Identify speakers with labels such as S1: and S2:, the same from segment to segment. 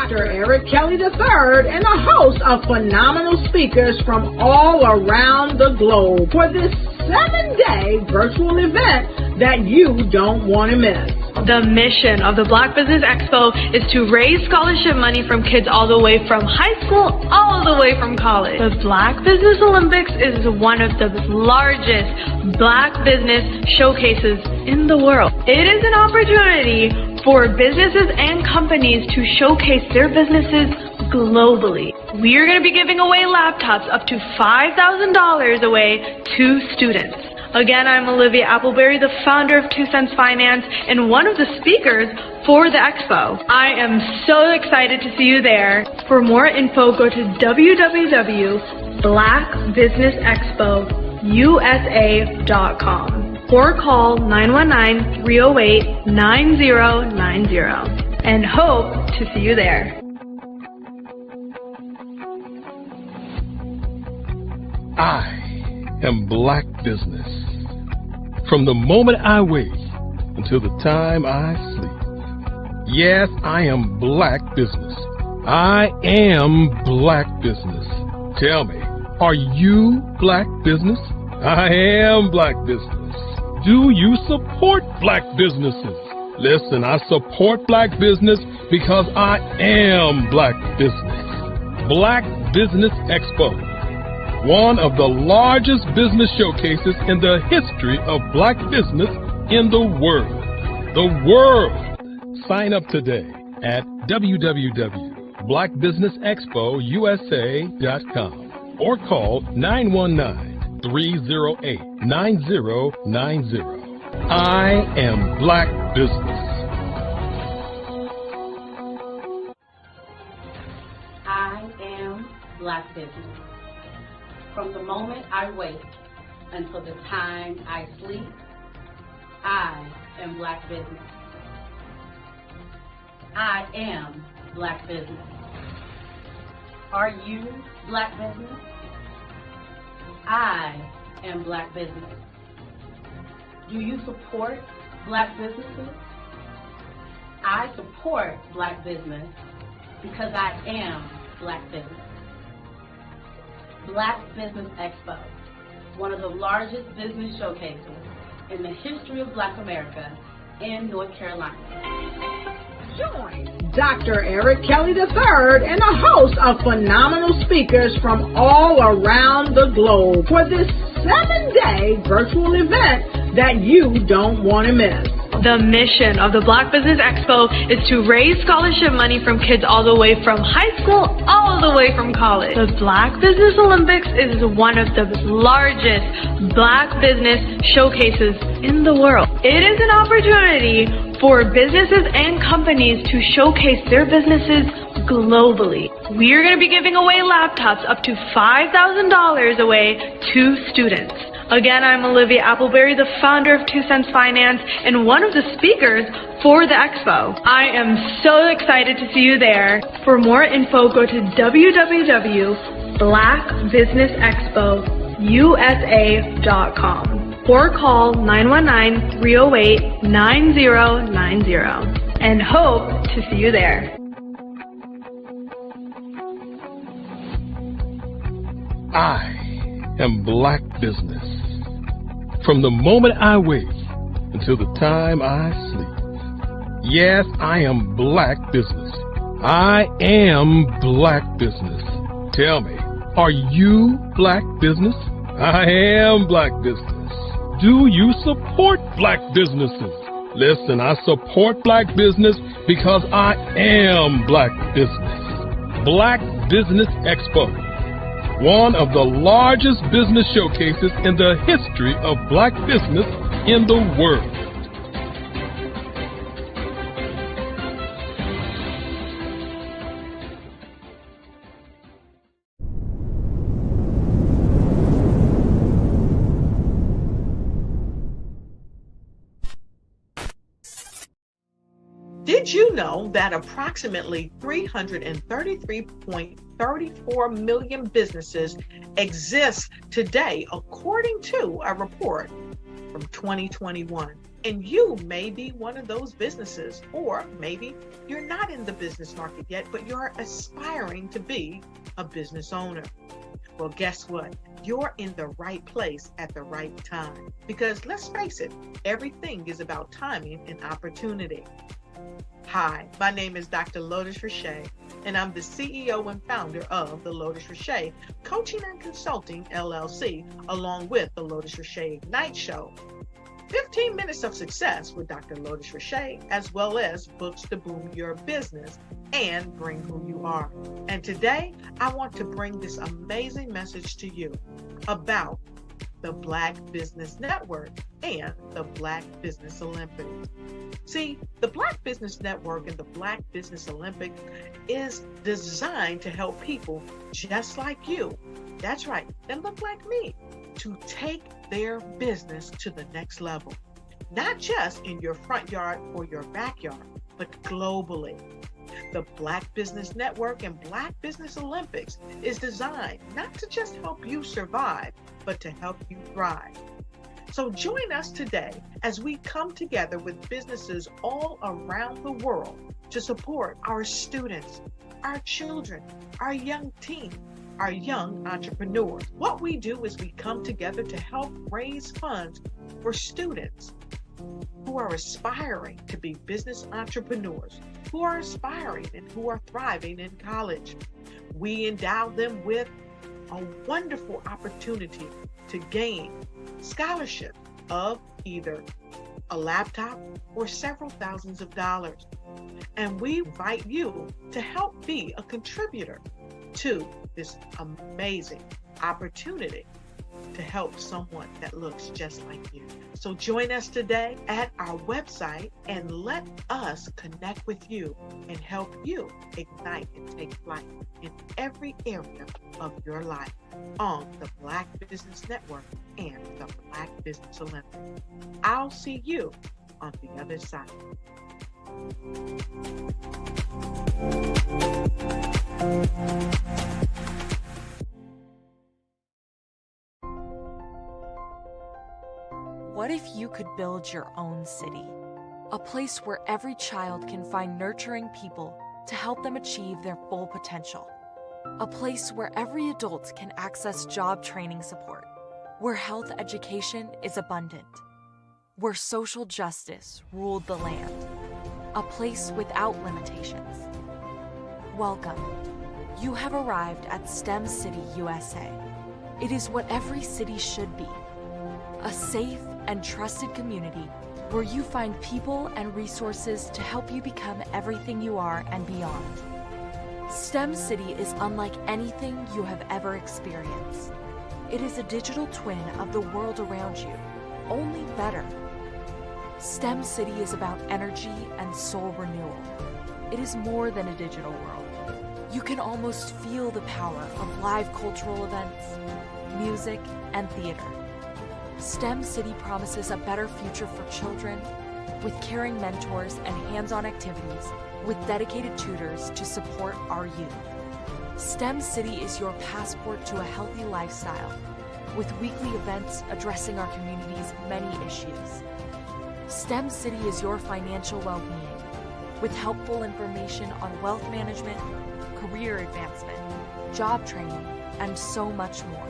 S1: Dr. Eric Kelly III and a host of phenomenal speakers from all around the globe for this 7-day virtual event that you don't want to miss.
S2: The mission of the Black Business Expo is to raise scholarship money from kids all the way from high school all the way from college. The Black Business Olympics is one of the largest Black business showcases in the world. It is an opportunity for businesses and companies to showcase their businesses globally. We are going to be giving away laptops up to $5,000 away to students. Again, I'm Olivia Appleberry, the founder of 2 Cents Finance and one of the speakers for the expo. I am so excited to see you there. For more info, go to www.blackbusinessexpousa.com or call 919-308-9090 and hope to see you there.
S3: I am Black Business. From the moment I wake until the time I sleep. Yes, I am Black Business. I am Black Business. Tell me, are you Black Business? I am Black Business. Do you support Black businesses? Listen, I support Black business because I am Black Business. Black Business Expo, one of the largest business showcases in the history of Black business in the world. The world! Sign up today at www.blackbusinessexpousa.com or call 919-308-9090. I am Black Business.
S4: I am Black Business. From the moment I wake until the time I sleep, I am Black Business. I am Black Business. Are you Black Business? I am Black Business. Do you support Black businesses? I support Black business because I am Black Business. Black Business Expo, one of the largest business showcases in the history of Black America in North Carolina.
S1: Join Dr. Eric Kelly III and a host of phenomenal speakers from all around the globe for this 7-day virtual event that you don't want to miss.
S2: The mission of the Black Business Expo is to raise scholarship money from kids all the way from high school all the way from college. The Black Business Olympics is one of the largest Black business showcases in the world. It is an opportunity for businesses and companies to showcase their businesses globally. We are going to be giving away laptops up to $5,000 away to students. Again, I'm Olivia Appleberry, the founder of 2 Cents Finance and one of the speakers for the expo. I am so excited to see you there. For more info, go to www.blackbusinessexpousa.com or call 919-308-9090 and hope to see you there.
S3: I am Black Business. From the moment I wake until the time I sleep. Yes, I am Black Business. I am Black Business. Tell me, are you Black Business? I am Black Business. Do you support Black businesses? Listen, I support Black business because I am Black Business. Black Business Expo, one of the largest business showcases in the history of Black business in the world.
S5: Did you know that approximately 333.34 million businesses exist today, according to a report from 2021. And you may be one of those businesses, or maybe you're not in the business market yet, but you're aspiring to be a business owner. Well, guess what? You're in the right place at the right time. Because let's face it, everything is about timing and opportunity. Hi, my name is Dr. Lotus Richey, and I'm the CEO and founder of the Lotus Richey Coaching and Consulting LLC, along with the Lotus Richey Ignite Show. 15 minutes of success with Dr. Lotus Richey, as well as books to boom your business and bring who you are. And today, I want to bring this amazing message to you about the Black Business Network and the Black Business Olympics. See, the Black Business Network and the Black Business Olympics is designed to help people just like you, that's right, that look like me, to take their business to the next level. Not just in your front yard or your backyard, but globally. The Black Business Network and Black Business Olympics is designed not to just help you survive, but to help you thrive. So join us today as we come together with businesses all around the world to support our students, our children, our young teens, our young entrepreneurs. What we do is we come together to help raise funds for students who are aspiring to be business entrepreneurs, who are aspiring and who are thriving in college. We endow them with a wonderful opportunity to gain scholarship of either a laptop or several thousands of dollars. And we invite you to help be a contributor to this amazing opportunity to help someone that looks just like you. So join us today at our website and let us connect with you and help you ignite and take flight in every area of your life on the Black Business Network and the Black Business Olympics. I'll see you on the other side.
S6: What if you could build your own city? A place where every child can find nurturing people to help them achieve their full potential. A place where every adult can access job training support. Where health education is abundant. Where social justice ruled the land. A place without limitations. Welcome. You have arrived at STEM City USA. It is what every city should be. A safe and trusted community where you find people and resources to help you become everything you are and beyond. STEM City is unlike anything you have ever experienced. It is a digital twin of the world around you, only better. STEM City is about energy and soul renewal. It is more than a digital world. You can almost feel the power of live cultural events, music, and theater. STEM City promises a better future for children with caring mentors and hands-on activities with dedicated tutors to support our youth. STEM City is your passport to a healthy lifestyle with weekly events addressing our community's many issues. STEM City is your financial well-being with helpful information on wealth management, career advancement, job training, and so much more.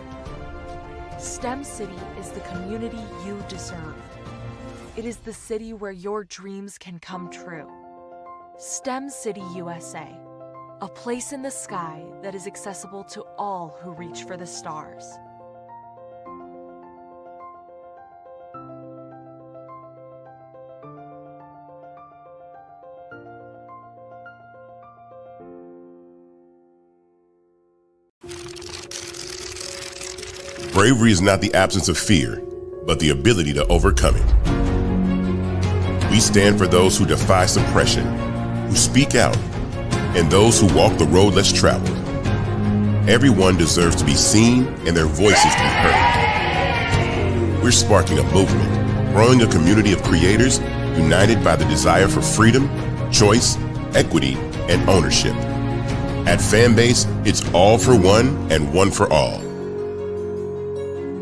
S6: STEM City is the community you deserve. It is the city where your dreams can come true. STEM City USA, a place in the sky that is accessible to all who reach for the stars.
S7: Bravery is not the absence of fear, but the ability to overcome it. We stand for those who defy suppression, who speak out, and those who walk the road less traveled. Everyone deserves to be seen and their voices to be heard. We're sparking a movement, growing a community of creators united by the desire for freedom, choice, equity, and ownership. At Fanbase, it's all for one and one for all.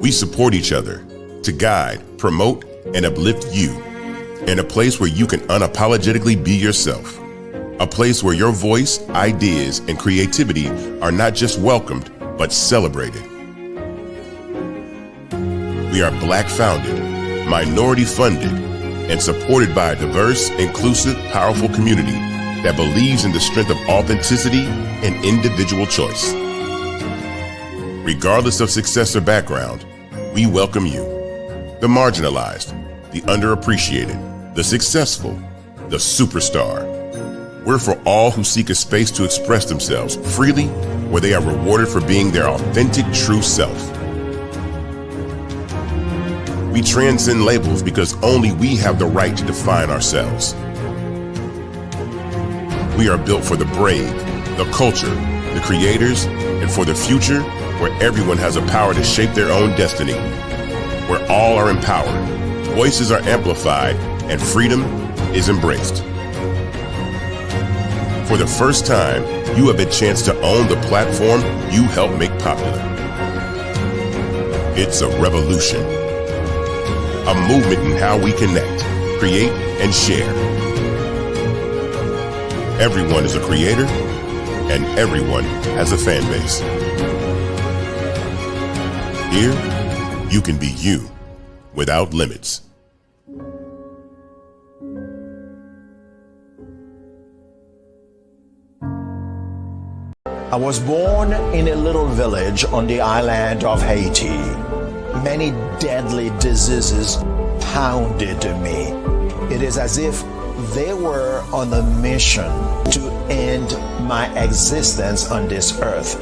S7: We support each other to guide, promote, and uplift you in a place where you can unapologetically be yourself. A place where your voice, ideas, and creativity are not just welcomed, but celebrated. We are Black founded, minority funded, and supported by a diverse, inclusive, powerful community that believes in the strength of authenticity and individual choice. Regardless of success or background, we welcome you, the marginalized, the underappreciated, the successful, the superstar. We're for all who seek a space to express themselves freely, where they are rewarded for being their authentic, true self. We transcend labels because only we have the right to define ourselves. We are built for the brave, the culture, the creators, and for the future where everyone has a power to shape their own destiny, where all are empowered, voices are amplified, and freedom is embraced. For the first time, you have a chance to own the platform you helped make popular. It's a revolution, a movement in how we connect, create, and share. Everyone is a creator, and everyone has a fan base. Here, you can be you without limits.
S8: I was born in a little village on the island of Haiti. Many deadly diseases pounded me. It is as if they were on a mission to end my existence on this earth.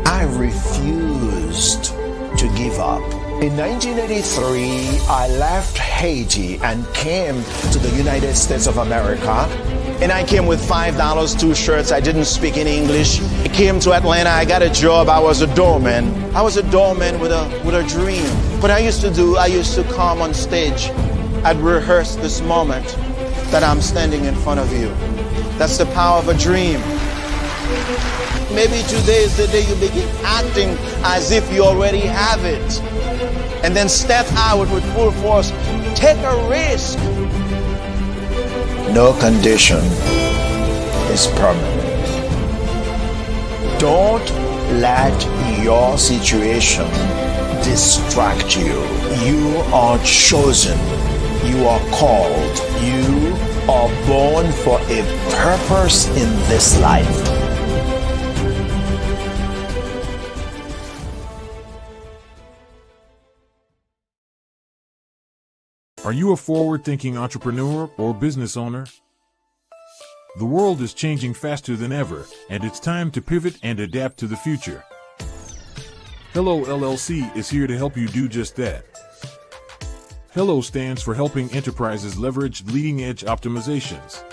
S8: I refused to give up. In 1983, I left Haiti and came to the United States of America. And I came with $5, 2 shirts. I didn't speak any English. I came to Atlanta. I got a job. I was a doorman. I was a doorman with a dream. What I used to come on stage. I'd rehearse this moment that I'm standing in front of you. That's the power of a dream. Maybe today is the day you begin acting as if you already have it. And then step out with full force. Take a risk. No condition is permanent. Don't let your situation distract you. You are chosen. You are called. You are born for a purpose in this life.
S9: Are you a forward-thinking entrepreneur or business owner? The world is changing faster than ever, and it's time to pivot and adapt to the future. Hello LLC is here to help you do just that. Hello stands for helping enterprises leverage leading-edge optimizations.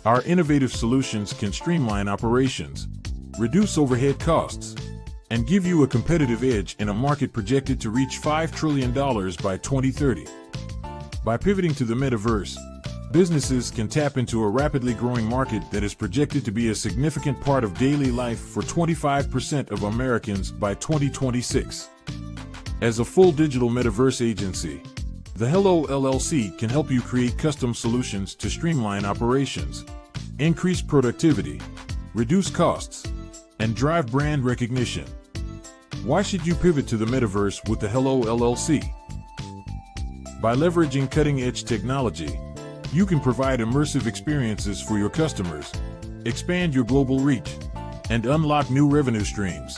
S9: Our innovative solutions can streamline operations, reduce overhead costs, and give you a competitive edge in a market projected to reach $5 trillion by 2030. By pivoting to the metaverse, businesses can tap into a rapidly growing market that is projected to be a significant part of daily life for 25% of Americans by 2026. As a full digital metaverse agency, the Hello LLC can help you create custom solutions to streamline operations, increase productivity, reduce costs, and drive brand recognition. Why should you pivot to the metaverse with the Hello LLC? By leveraging cutting-edge technology, you can provide immersive experiences for your customers, expand your global reach, and unlock new revenue streams.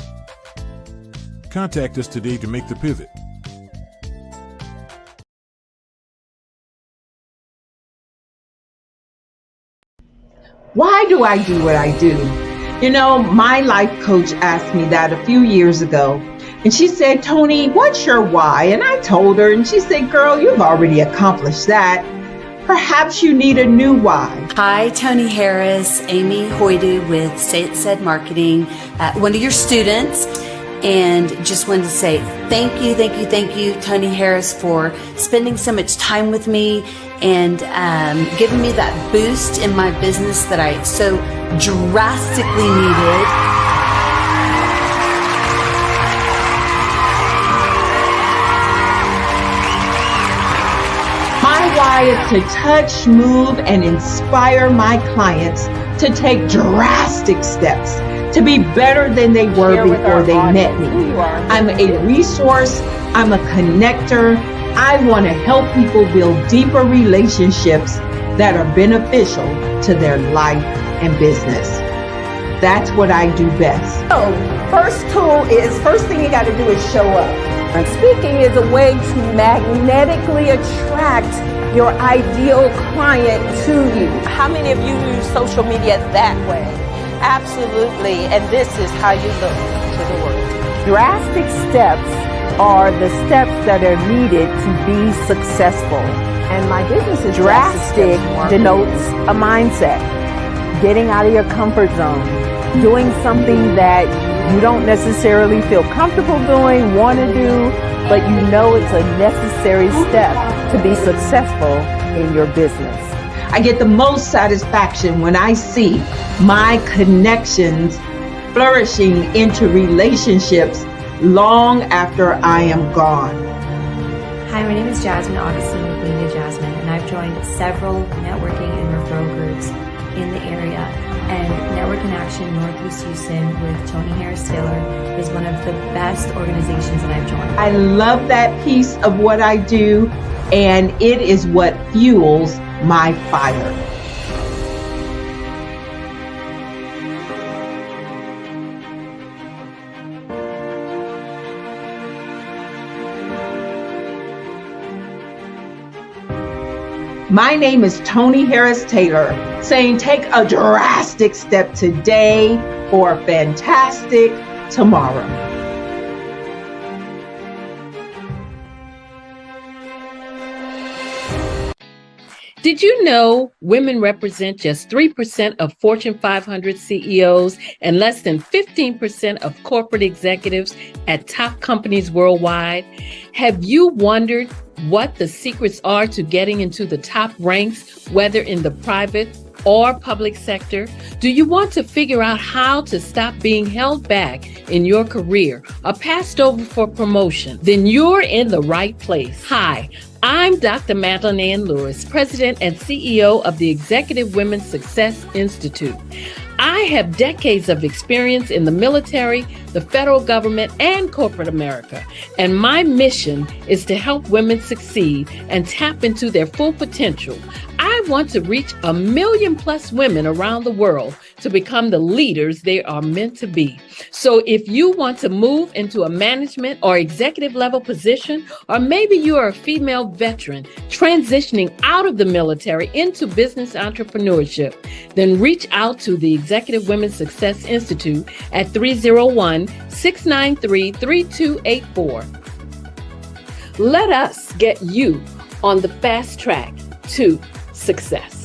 S9: Contact us today to make the pivot.
S10: Why do I do what I do? You know, my life coach asked me that a few years ago. And she said, Tony, what's your why? And I told her, and she said, girl, you've already accomplished that. Perhaps you need a new why.
S11: Hi, Tony Harris, Amy Hoydu with Say It Said Marketing, one of your students. And just wanted to say thank you, Tony Harris, for spending so much time with me and giving me that boost in my business that I so drastically needed.
S10: why is to touch, move, and inspire my clients to take drastic steps to be better than they were before they met me. I'm a resource. I'm a connector. I want to help people build deeper relationships that are beneficial to their life and business. That's what I do best.
S12: So, first thing you got to do is show up. And speaking is a way to magnetically attract your ideal client to you. How many of you use social media that way? Absolutely. And this is how you look to the world. Drastic steps are the steps that are needed to be successful. And my business is drastic denotes a mindset. Getting out of your comfort zone. Doing something that you don't necessarily feel comfortable doing, want to do, but you know it's a necessary step to be successful in your business.
S10: I get the most satisfaction when I see my connections flourishing into relationships long after I am gone.
S13: Hi, my name is Jasmine Augustine with Media Jasmine, and I've joined several networking and referral groups in the area. And Network in Action Northeast Houston with Tony Harris Taylor is one of the best organizations that I've joined.
S10: I love that piece of what I do, and it is what fuels my fire. My name is Tony Harris Taylor, saying take a drastic step today for a fantastic tomorrow.
S14: Did you know women represent just 3% of Fortune 500 CEOs and less than 15% of corporate executives at top companies worldwide? Have you wondered what the secrets are to getting into the top ranks, whether in the private or public sector? Do you want to figure out how to stop being held back in your career or passed over for promotion? Then you're in the right place. Hi, I'm Dr. Madeline Ann Lewis, President and CEO of the Executive Women's Success Institute. I have decades of experience in the military, the federal government, and corporate America, and my mission is to help women succeed and tap into their full potential. I want to reach 1 million plus women around the world to become the leaders they are meant to be. So if you want to move into a management or executive level position, or maybe you are a female veteran transitioning out of the military into business entrepreneurship, then reach out to the Executive Women's Success Institute at 301-693-3284. Let us get you on the fast track to success.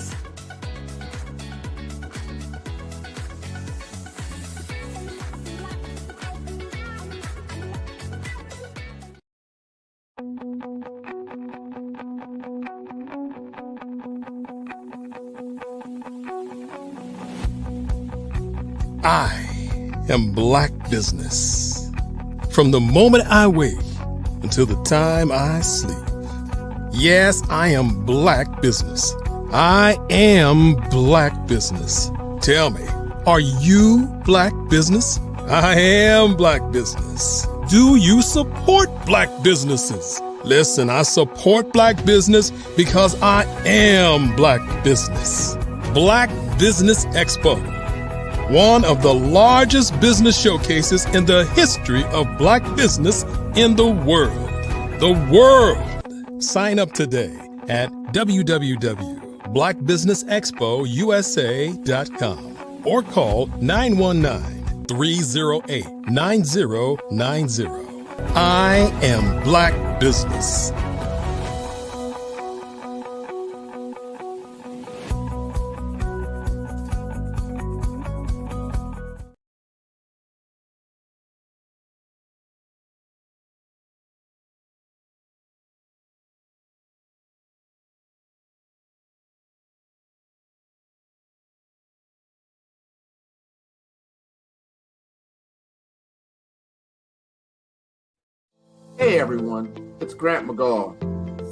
S3: I am Black Business. From the moment I wake until the time I sleep. Yes, I am Black Business. I am Black Business. Tell me, are you Black Business? I am Black Business. Do you support Black businesses? Listen, I support Black business because I am Black Business. Black Business Expo, one of the largest business showcases in the history of Black business in the world. The world! Sign up today at www.blackbusinessexpousa.com or call 919-308-9090. I am Black Business.
S15: Hey everyone, it's Grant McGaw,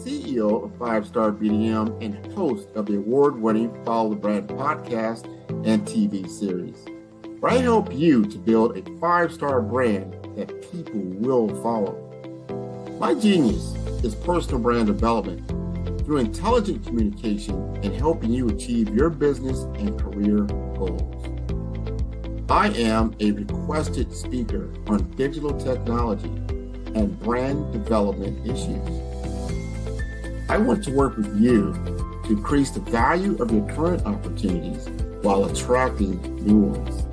S15: CEO of 5-Star BDM and host of the award-winning Follow the Brand podcast and TV series, where I help you to build a 5-star brand that people will follow. My genius is personal brand development through intelligent communication and helping you achieve your business and career goals. I am a requested speaker on digital technology and brand development issues. I want to work with you to increase the value of your current opportunities while attracting new ones.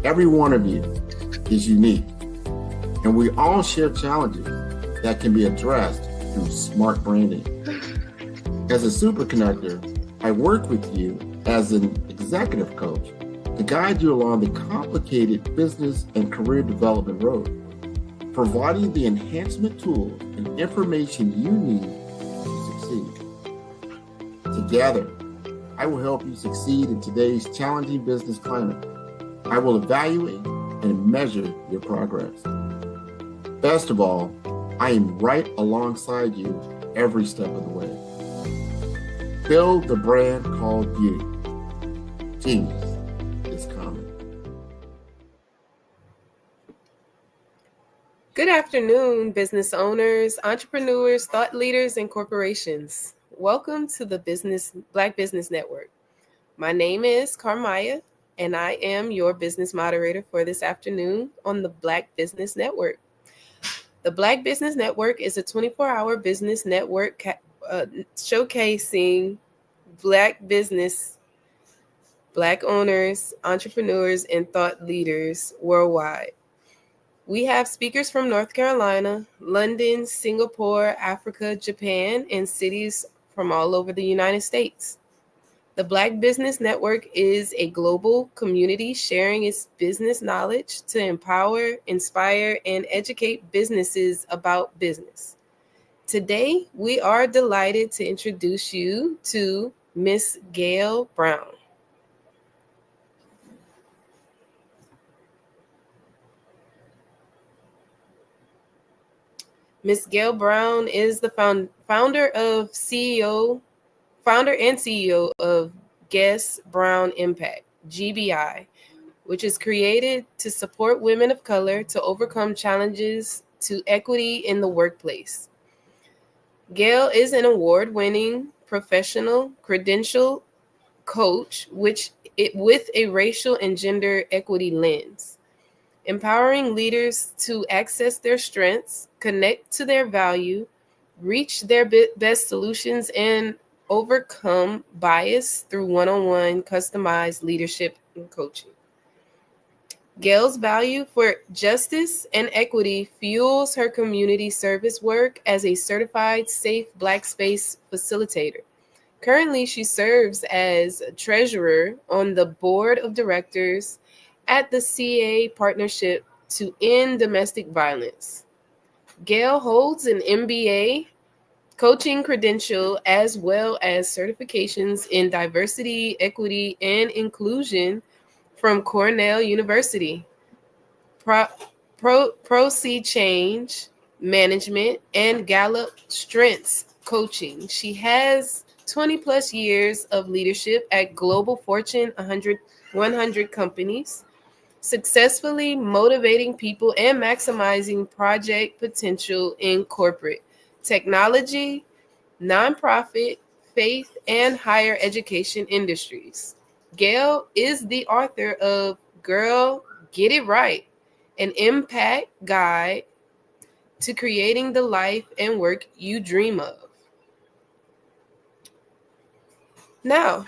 S15: Every one of you is unique, and we all share challenges that can be addressed through smart branding. As a superconnector, I work with you as an executive coach to guide you along the complicated business and career development road, providing the enhancement tools and information you need to succeed. Together, I will help you succeed in today's challenging business climate. I will evaluate and measure your progress. Best of all, I am right alongside you every step of the way. Build the brand called beauty. Genius is coming.
S16: Good afternoon, business owners, entrepreneurs, thought leaders, and corporations. Welcome to the Black Business Network. My name is Carmaya, and I am your business moderator for this afternoon on the Black Business Network. The Black Business Network is a 24-hour business network showcasing Black business, Black owners, entrepreneurs, and thought leaders worldwide. We have speakers from North Carolina, London, Singapore, Africa, Japan, and cities from all over the United States. The Black Business Network is a global community sharing its business knowledge to empower, inspire, and educate businesses about business. Today, we are delighted to introduce you to Miss Gail Brown. Miss Gail Brown is the founder and CEO of Guess Brown Impact, GBI, which is created to support women of color to overcome challenges to equity in the workplace. Gail is an award-winning professional credential coach with a racial and gender equity lens, empowering leaders to access their strengths, connect to their value, reach their best solutions, and overcome bias through one-on-one customized leadership and coaching. Gail's value for justice and equity fuels her community service work as a certified safe Black space facilitator. Currently, she serves as treasurer on the board of directors at the CA Partnership to End Domestic Violence. Gail holds an MBA coaching credential as well as certifications in diversity, equity, and inclusion from Cornell University, Pro-C Change Management, and Gallup Strengths Coaching. She has 20 plus years of leadership at global Fortune 100 companies, successfully motivating people and maximizing project potential in corporate, technology, nonprofit, faith, and higher education industries. Gail is the author of Girl, Get It Right, an impact guide to creating the life and work you dream of. Now,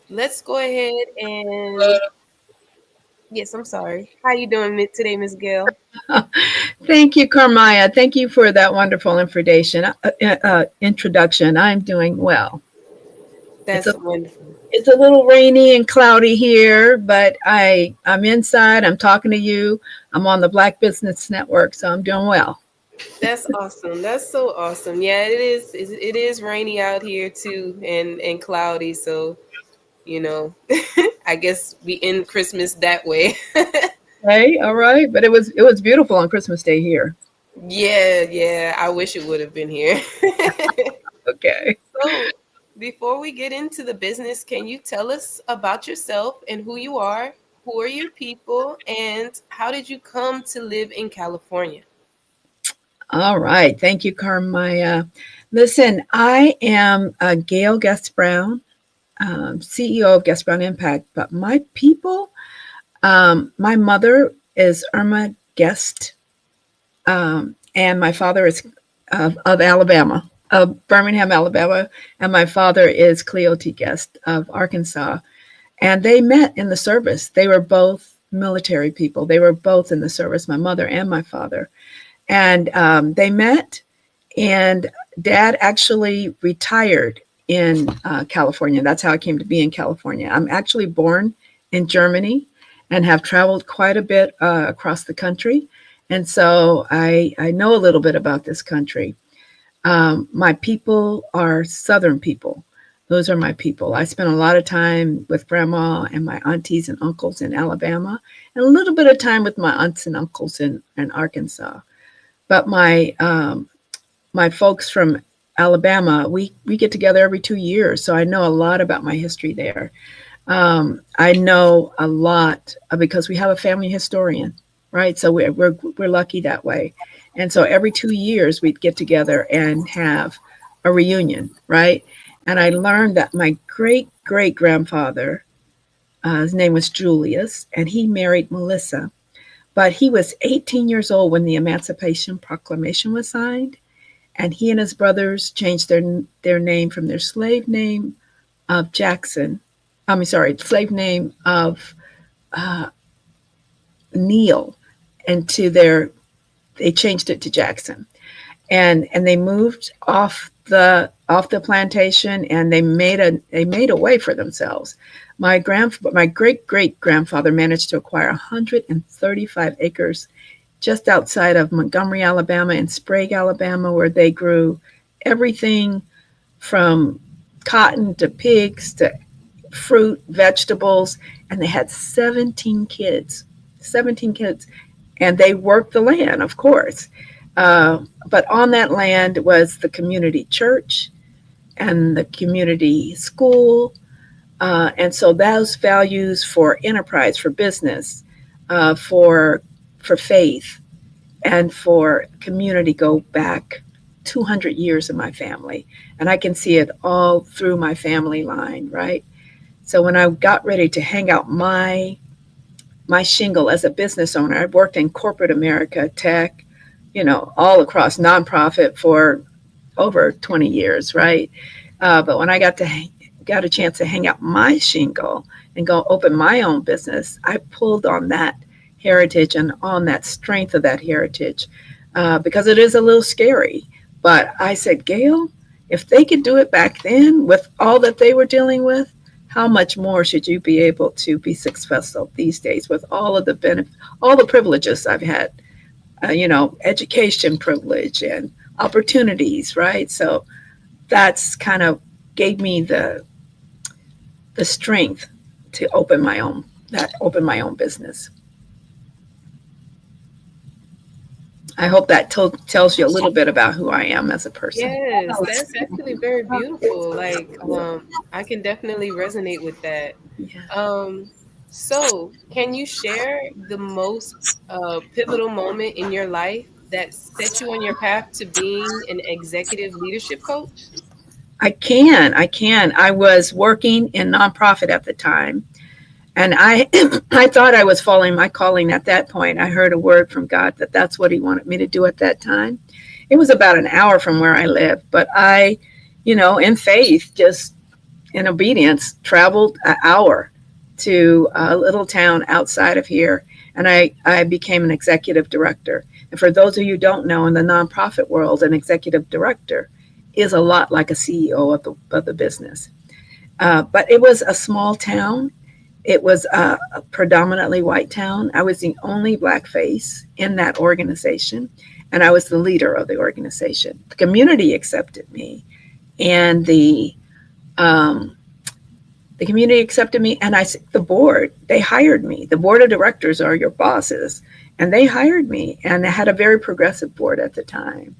S16: let's go ahead and yes, I'm sorry. How you doing today, Ms. Gail?
S10: Thank you, Carmaya. Thank you for that wonderful introduction. I'm doing well.
S16: That's wonderful.
S10: It's a little rainy and cloudy here, but I'm inside. I'm talking to you. I'm on the Black Business Network, so I'm doing well.
S16: That's awesome. That's so awesome. Yeah, it is. It is rainy out here too, and cloudy. So, I guess we end Christmas that way.
S10: Hey, all right. But it was beautiful on Christmas Day here.
S16: Yeah, I wish it would have been here.
S17: Okay.
S16: So, before we get into the business, can you tell us about yourself and who you are? Who are your people? And how did you come to live in California?
S17: All right. Thank you, Carmaya. Listen, I am Gail Guest Brown, CEO of Guest Brown Impact, but my people, my mother is Irma Guest, and my father is of Alabama, of Birmingham, Alabama, and my father is Cleote Guest of Arkansas. And they met in the service. They were both military people. They were both in the service, my mother and my father. And they met, and Dad actually retired in California. That's how I came to be in California. I'm actually born in Germany and have traveled quite a bit across the country. And so I know a little bit about this country. My people are Southern people. Those are my people. I spent a lot of time with grandma and my aunties and uncles in Alabama, and a little bit of time with my aunts and uncles in Arkansas. But my folks from Alabama, we get together every 2 years, so I know a lot about my history there. I know a lot because we have a family historian, right? So we're lucky that way. And so every 2 years we'd get together and have a reunion, right? And I learned that my great grandfather, his name was Julius, and he married Melissa. But he was 18 years old when the Emancipation Proclamation was signed, and he and his brothers changed their name from their slave name of Jackson. Slave name of Neil, and they changed it to Jackson, and they moved off the plantation, and they made a way for themselves. My great grandfather managed to acquire 135 acres just outside of Montgomery, Alabama, and Sprague, Alabama, where they grew everything from cotton to pigs to fruit, vegetables, and they had 17 kids, and they worked the land, of course. But on that land was the community church and the community school. And so those values for enterprise, for business, for faith, and for community go back 200 years in my family. And I can see it all through my family line, right? So when I got ready to hang out my shingle as a business owner, I've worked in corporate America, tech, all across nonprofit for over 20 years, right? But when I got a chance to hang out my shingle and go open my own business, I pulled on that heritage and on that strength of that heritage because it is a little scary. But I said, Gail, if they could do it back then with all that they were dealing with, how much more should you be able to be successful these days with all of the all the privileges I've had, education privilege and opportunities, right? So that's kind of gave me the strength to open my own business. I hope that tells you a little bit about who I am as a person.
S16: Yes, that's actually very beautiful. Like, I can definitely resonate with that. So can you share the most pivotal moment in your life that set you on your path to being an executive leadership coach?
S17: I can. I was working in nonprofit at the time, and I I thought I was following my calling at that point. I heard a word from God that that's what he wanted me to do at that time. It was about an hour from where I lived, but I, in faith, just in obedience, traveled an hour to a little town outside of here, and I became an executive director. And for those of you who don't know, in the nonprofit world, an executive director is a lot like a CEO of the business. But it was a small town. It was a predominantly white town. I was the only Black face in that organization, and I was the leader of the organization. The community accepted me, and the community accepted me, and the board, they hired me. The board of directors are your bosses, And they hired me, and I had a very progressive board at the time.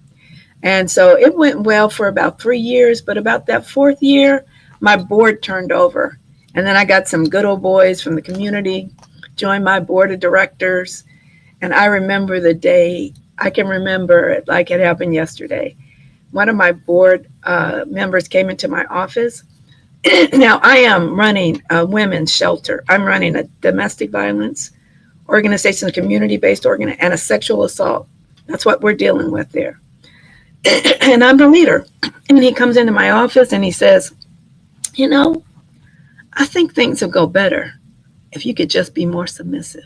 S17: And so it went well for about 3 years, but about that 4th year, my board turned over. And then I got some good old boys from the community, joined my board of directors. And I remember the day, I can remember it like it happened yesterday. One of my board members came into my office. Now, I am running a women's shelter. I'm running a domestic violence organization, a community-based organization, and a sexual assault. That's what we're dealing with there. And I'm the leader. And he comes into my office and he says, you know, I think things will go better if you could just be more submissive.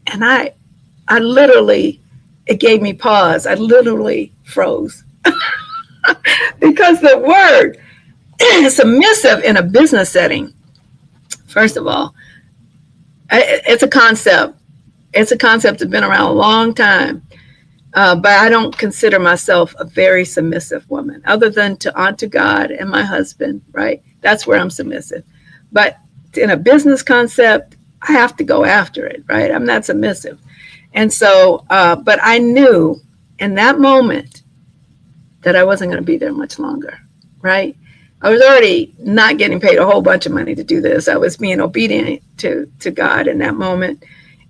S17: And I literally, it gave me pause. I literally froze. Because the word submissive in a business setting, first of all, it's a concept. It's a concept that's been around a long time. But I don't consider myself a very submissive woman, other than unto God and my husband, right? That's where I'm submissive. But in a business concept, I have to go after it, right? I'm not submissive. And so, but I knew in that moment that I wasn't going to be there much longer, right? I was already not getting paid a whole bunch of money to do this. I was being obedient to God in that moment.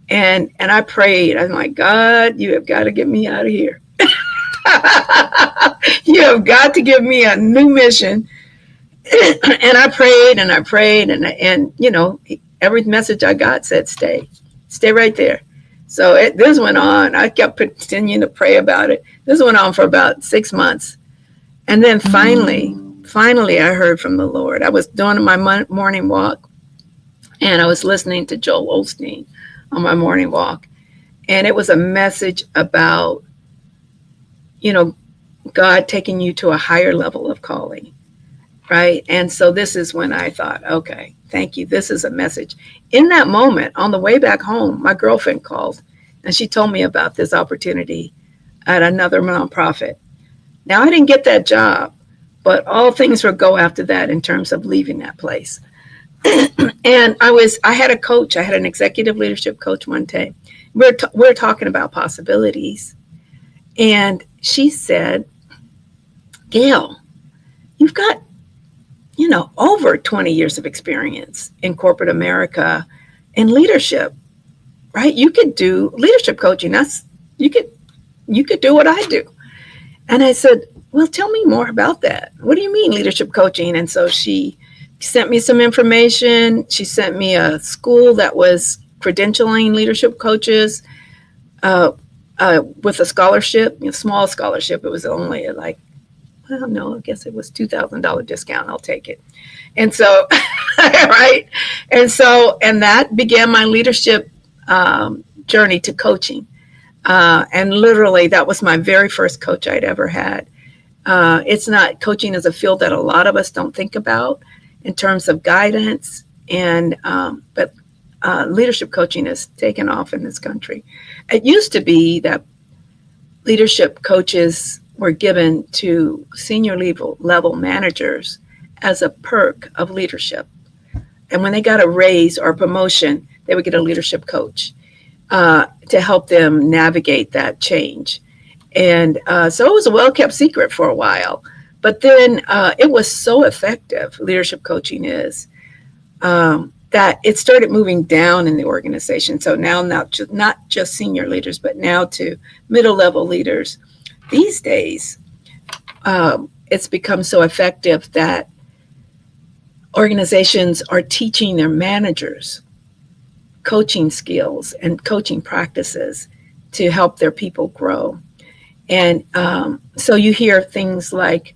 S17: And I prayed. I'm like, God, you have got to get me out of here. You have got to give me a new mission. And I prayed and I prayed. And you know, every message I got said, stay right there. So this went on. I kept continuing to pray about it. This went on for about 6 months. And then finally, I heard from the Lord. I was doing my morning walk, and I was listening to Joel Osteen on my morning walk. And it was a message about, you know, God taking you to a higher level of calling, right? And so this is when I thought, okay, thank you. This is a message. In that moment, on the way back home, my girlfriend called, and she told me about this opportunity at another nonprofit. Now, I didn't get that job, but all things would go after that in terms of leaving that place. And I had a coach. I had an executive leadership coach one day. We're talking about possibilities. And she said, Gail, you've got, you know, over 20 years of experience in corporate America in leadership, right? You could do leadership coaching. You could do what I do. And I said, well, tell me more about that. What do you mean leadership coaching? And so she sent me some information. She sent me a school that was credentialing leadership coaches with a scholarship, a small scholarship. It was only like, I don't know, I guess it was $2,000 discount. I'll take it. And so, right. And that began my leadership journey to coaching. And literally that was my very first coach I'd ever had. Coaching is a field that a lot of us don't think about in terms of guidance, but leadership coaching has taken off in this country. It used to be that leadership coaches were given to senior level managers as a perk of leadership. And when they got a raise or a promotion, they would get a leadership coach to help them navigate that change. And so it was a well-kept secret for a while. But then it was so effective, leadership coaching is, that it started moving down in the organization. So now not just senior leaders, but now to middle-level leaders. These days, it's become so effective that organizations are teaching their managers coaching skills and coaching practices to help their people grow. And so you hear things like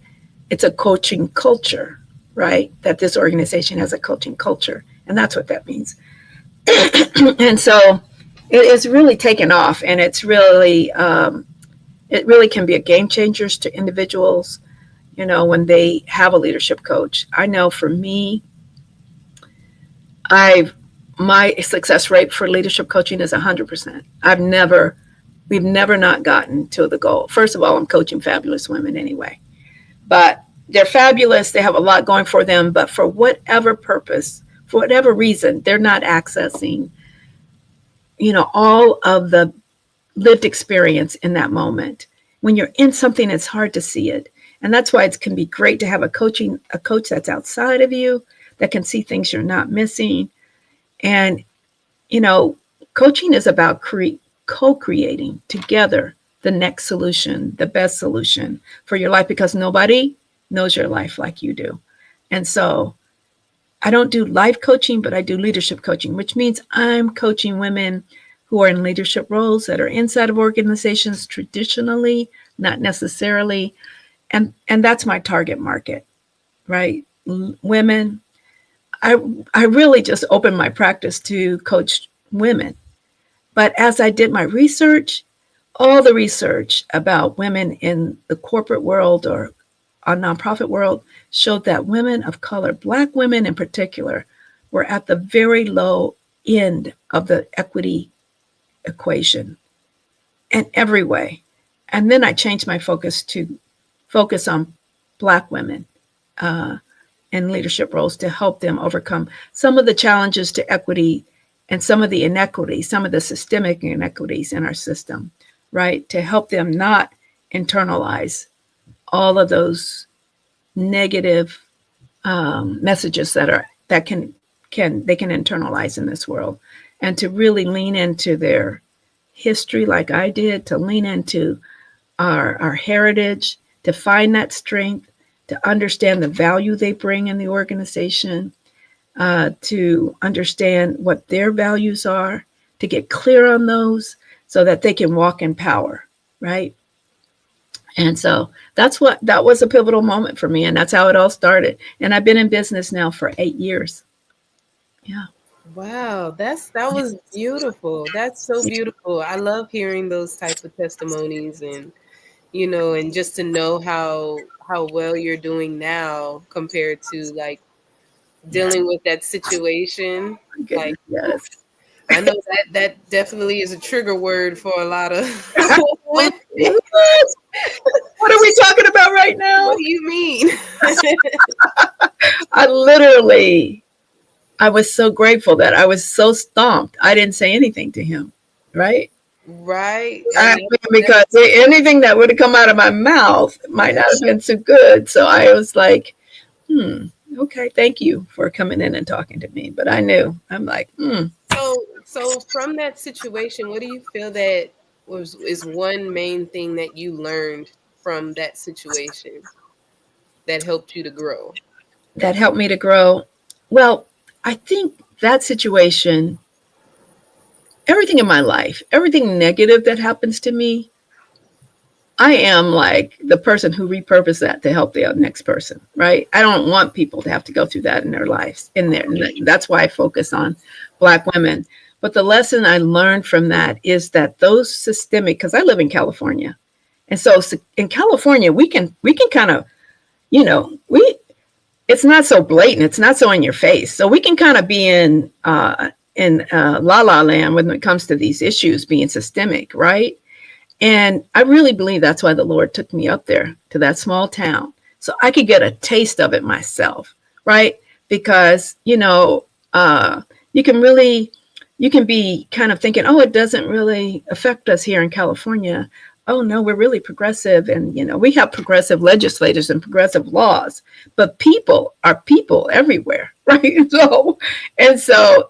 S17: it's a coaching culture, right? That this organization has a coaching culture. And that's what that means. And so it's really taken off, and it's really, it really can be a game changer to individuals, you know, when they have a leadership coach. I know for me, my success rate for leadership coaching is 100%. We've never not gotten to the goal. First of all, I'm coaching fabulous women anyway, but they're fabulous. They have a lot going for them, but for whatever purpose, for whatever reason, they're not accessing, all of the lived experience in that moment. When you're in something, it's hard to see it. And that's why it can be great to have a coach that's outside of you that can see things you're not missing. And, coaching is about co-creating together the next solution, the best solution for your life, because nobody knows your life like you do. And so I don't do life coaching, but I do leadership coaching, which means I'm coaching women who are in leadership roles that are inside of organizations traditionally, not necessarily. And that's my target market, right? Women. I really just opened my practice to coach women. But as I did my research, all the research about women in the corporate world or our nonprofit world showed that women of color, Black women in particular, were at the very low end of the equity equation in every way. And then I changed my focus to focus on Black women in leadership roles to help them overcome some of the challenges to equity and some of the inequities, some of the systemic inequities in our system, right? To help them not internalize all of those negative messages that they can internalize in this world, and to really lean into their history like I did, to lean into our heritage, to find that strength, to understand the value they bring in the organization, to understand what their values are, to get clear on those so that they can walk in power, right? And so that was a pivotal moment for me, and that's how it all started. And I've been in business now for 8 years. Yeah.
S16: Wow, that was beautiful. That's so beautiful. I love hearing those types of testimonies, and and just to know how well you're doing now compared to like dealing with that situation. Like,
S17: yes.
S16: I know that definitely is a trigger word for a lot of
S17: What are we talking about right now?
S16: What do you mean?
S17: I was so grateful that I was so stomped. I didn't say anything to him, right?
S16: Right.
S17: Because anything that would have come out of my mouth might not have been so good. So I was like, okay, thank you for coming in and talking to me. But I knew, I'm like,
S16: So from that situation, what do you feel that is one main thing that you learned from that situation that helped you to grow?
S17: That helped me to grow? Well, I think that situation, everything in my life, everything negative that happens to me, I am like the person who repurposed that to help the next person, right? I don't want people to have to go through that in their lives. That's why I focus on Black women. But the lesson I learned from that is that those systemic, because I live in California, and so in California we can kind of, it's not so blatant, it's not so in your face, so we can kind of be in la la land when it comes to these issues being systemic, right? And I really believe that's why the Lord took me up there to that small town, so I could get a taste of it myself, right? Because you can be kind of thinking, oh, it doesn't really affect us here in California. Oh no, we're really progressive, and we have progressive legislators and progressive laws, but people are people everywhere, right? So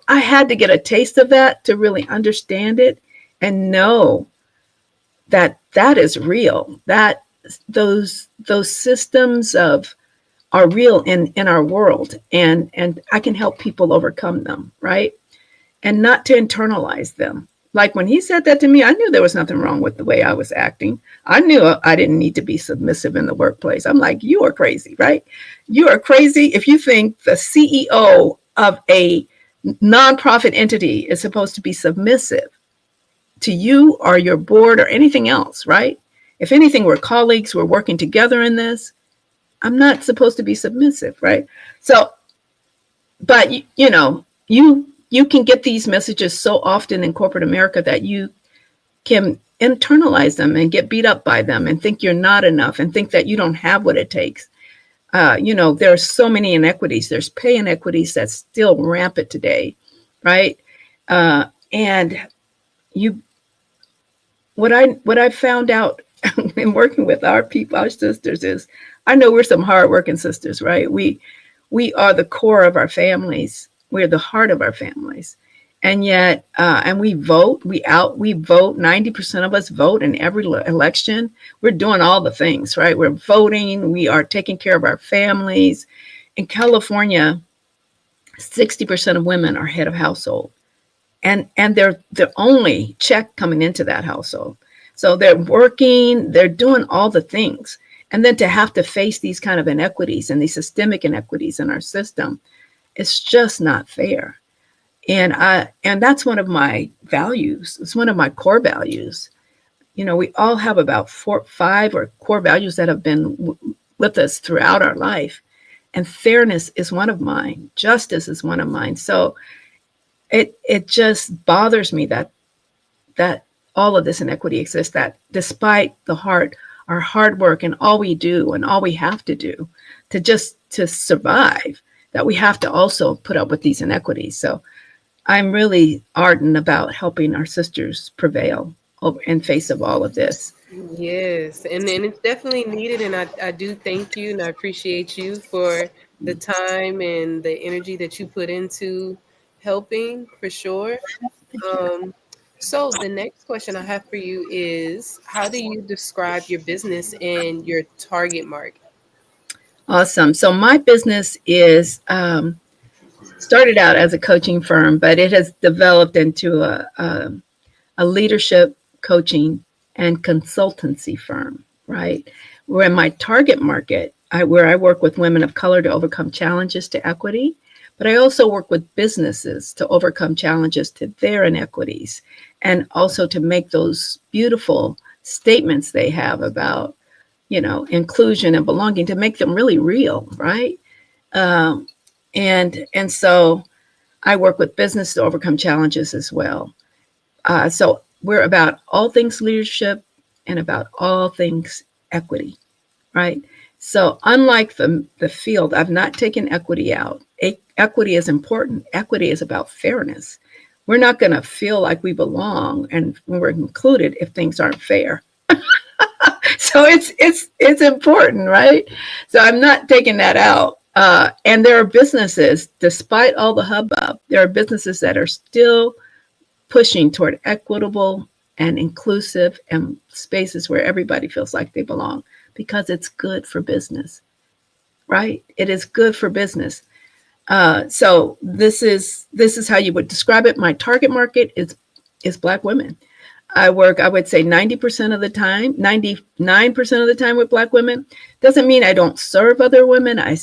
S17: I had to get a taste of that to really understand it and know that is real, that those systems are real in our world, and I can help people overcome them, right? And not to internalize them. Like when he said that to me, I knew there was nothing wrong with the way I was acting. I knew I didn't need to be submissive in the workplace. I'm like, you are crazy, right? You are crazy if you think the CEO of a nonprofit entity is supposed to be submissive to you or your board or anything else, right? If anything, we're colleagues, we're working together in this. I'm not supposed to be submissive, right? So, but you can get these messages so often in corporate America that you can internalize them and get beat up by them and think you're not enough and think that you don't have what it takes. There are so many inequities. There's pay inequities that's still rampant today, right? And you what I found out in working with our people, our sisters, is I know we're some hardworking sisters, right? We are the core of our families. We're the heart of our families. And yet, and we vote, we vote, 90% of us vote in every election. We're doing all the things, right? We're voting, we are taking care of our families. In California, 60% of women are head of household. And they're the only check coming into that household. So they're working, they're doing all the things. And then to have to face these kind of inequities and these systemic inequities in our system, it's just not fair. And that's one of my values. It's one of my core values. You know, we all have about 4 or 5 core values that have been with us throughout our life. And fairness is one of mine. Justice is one of mine. So it just bothers me that all of this inequity exists, that despite our hard work and all we do and all we have to do to survive, that we have to also put up with these inequities. So I'm really ardent about helping our sisters prevail in face of all of this.
S16: Yes, and it's definitely needed, and I do thank you and I appreciate you for the time and the energy that you put into helping, for sure. So the next question I have for you is, how do you describe your business and your target market?
S17: Awesome. So my business is started out as a coaching firm, but it has developed into a leadership coaching and consultancy firm, right? Where in my target market, where I work with women of color to overcome challenges to equity, but I also work with businesses to overcome challenges to their inequities and also to make those beautiful statements they have about, you know, inclusion and belonging, to make them really real, right? And so I work with business to overcome challenges as well. So we're about all things leadership and about all things equity, right? So unlike the field, I've not taken equity out. Equity is important. Equity is about fairness. We're not going to feel like we belong and we're included if things aren't fair. So it's important, right? So I'm not taking that out. And there are businesses, despite all the hubbub, there are businesses that are still pushing toward equitable and inclusive and spaces where everybody feels like they belong, because it's good for business, right? It is good for business. So this is how you would describe it. My target market is Black women. I work, I would say 90% of the time, 99% of the time with Black women. Doesn't mean I don't serve other women. I've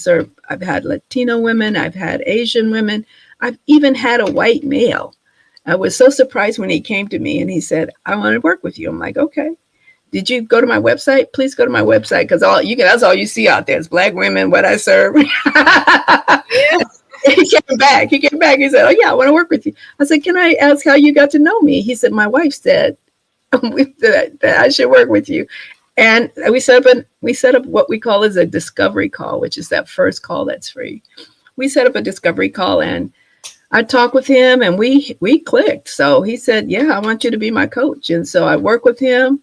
S17: had Latino women, I've had Asian women, I've even had a white male. I was so surprised when he came to me and he said, "I want to work with you." I'm like, "Okay. Did you go to my website? Please go to my website, because that's all you see out there is Black women, what I serve." He came back. He said, "Oh yeah, I want to work with you." I said, "Can I ask how you got to know me?" He said, "My wife said that I should work with you." And we set up what we call is a discovery call, which is that first call that's free. We set up a discovery call and I talked with him and we clicked. So he said, "Yeah, I want you to be my coach." And so I work with him.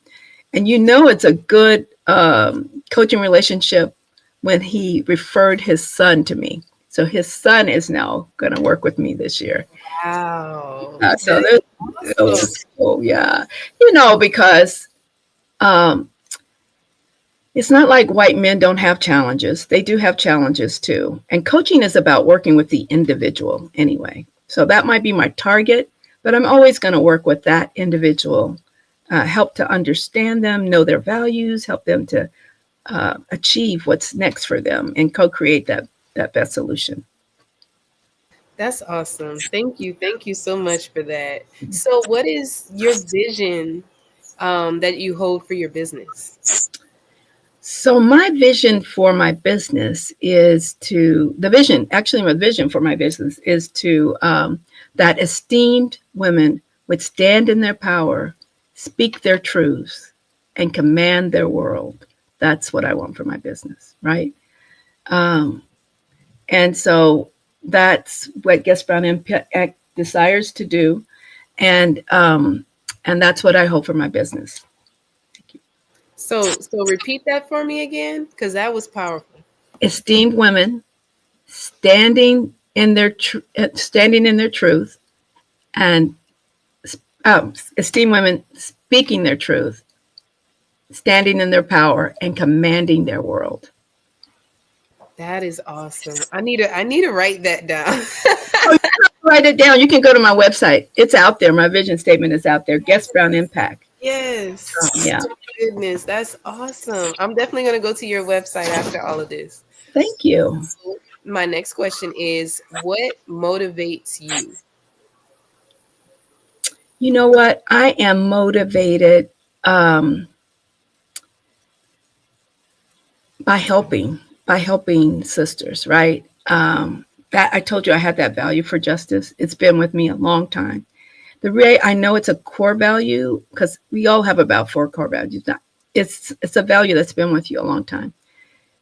S17: And it's a good coaching relationship when he referred his son to me. So his son is now going to work with me this year.
S16: Wow.
S17: Yeah, because it's not like white men don't have challenges. They do have challenges too. And coaching is about working with the individual anyway. So that might be my target, but I'm always going to work with that individual, help to understand them, know their values, help them to achieve what's next for them and co-create that best solution.
S16: That's awesome. Thank you. Thank you so much for that. So what is your vision that you hold for your business?
S17: So my vision for my business my vision for my business is to that esteemed women would stand in their power, speak their truths, and command their world. That's what I want for my business, right? And so that's what Guest Brown Impact desires to do. And And that's what I hope for my business.
S16: So repeat that for me again, because that was powerful.
S17: Esteemed women standing in their truth, and esteemed women speaking their truth, standing in their power, and commanding their world.
S16: That is awesome. I need to write that down.
S17: Write it down. You can go to my website. It's out there. My vision statement is out there. Guest Brown Impact.
S16: Yes.
S17: Yeah.
S16: Oh, goodness, that's awesome. I'm definitely going to go to your website after all of this.
S17: Thank you.
S16: So my next question is, what motivates you?
S17: You know what? I am motivated by helping sisters, right? That I told you I had that value for justice. It's been with me a long time. I know it's a core value because we all have about 4 core values. It's a value that's been with you a long time.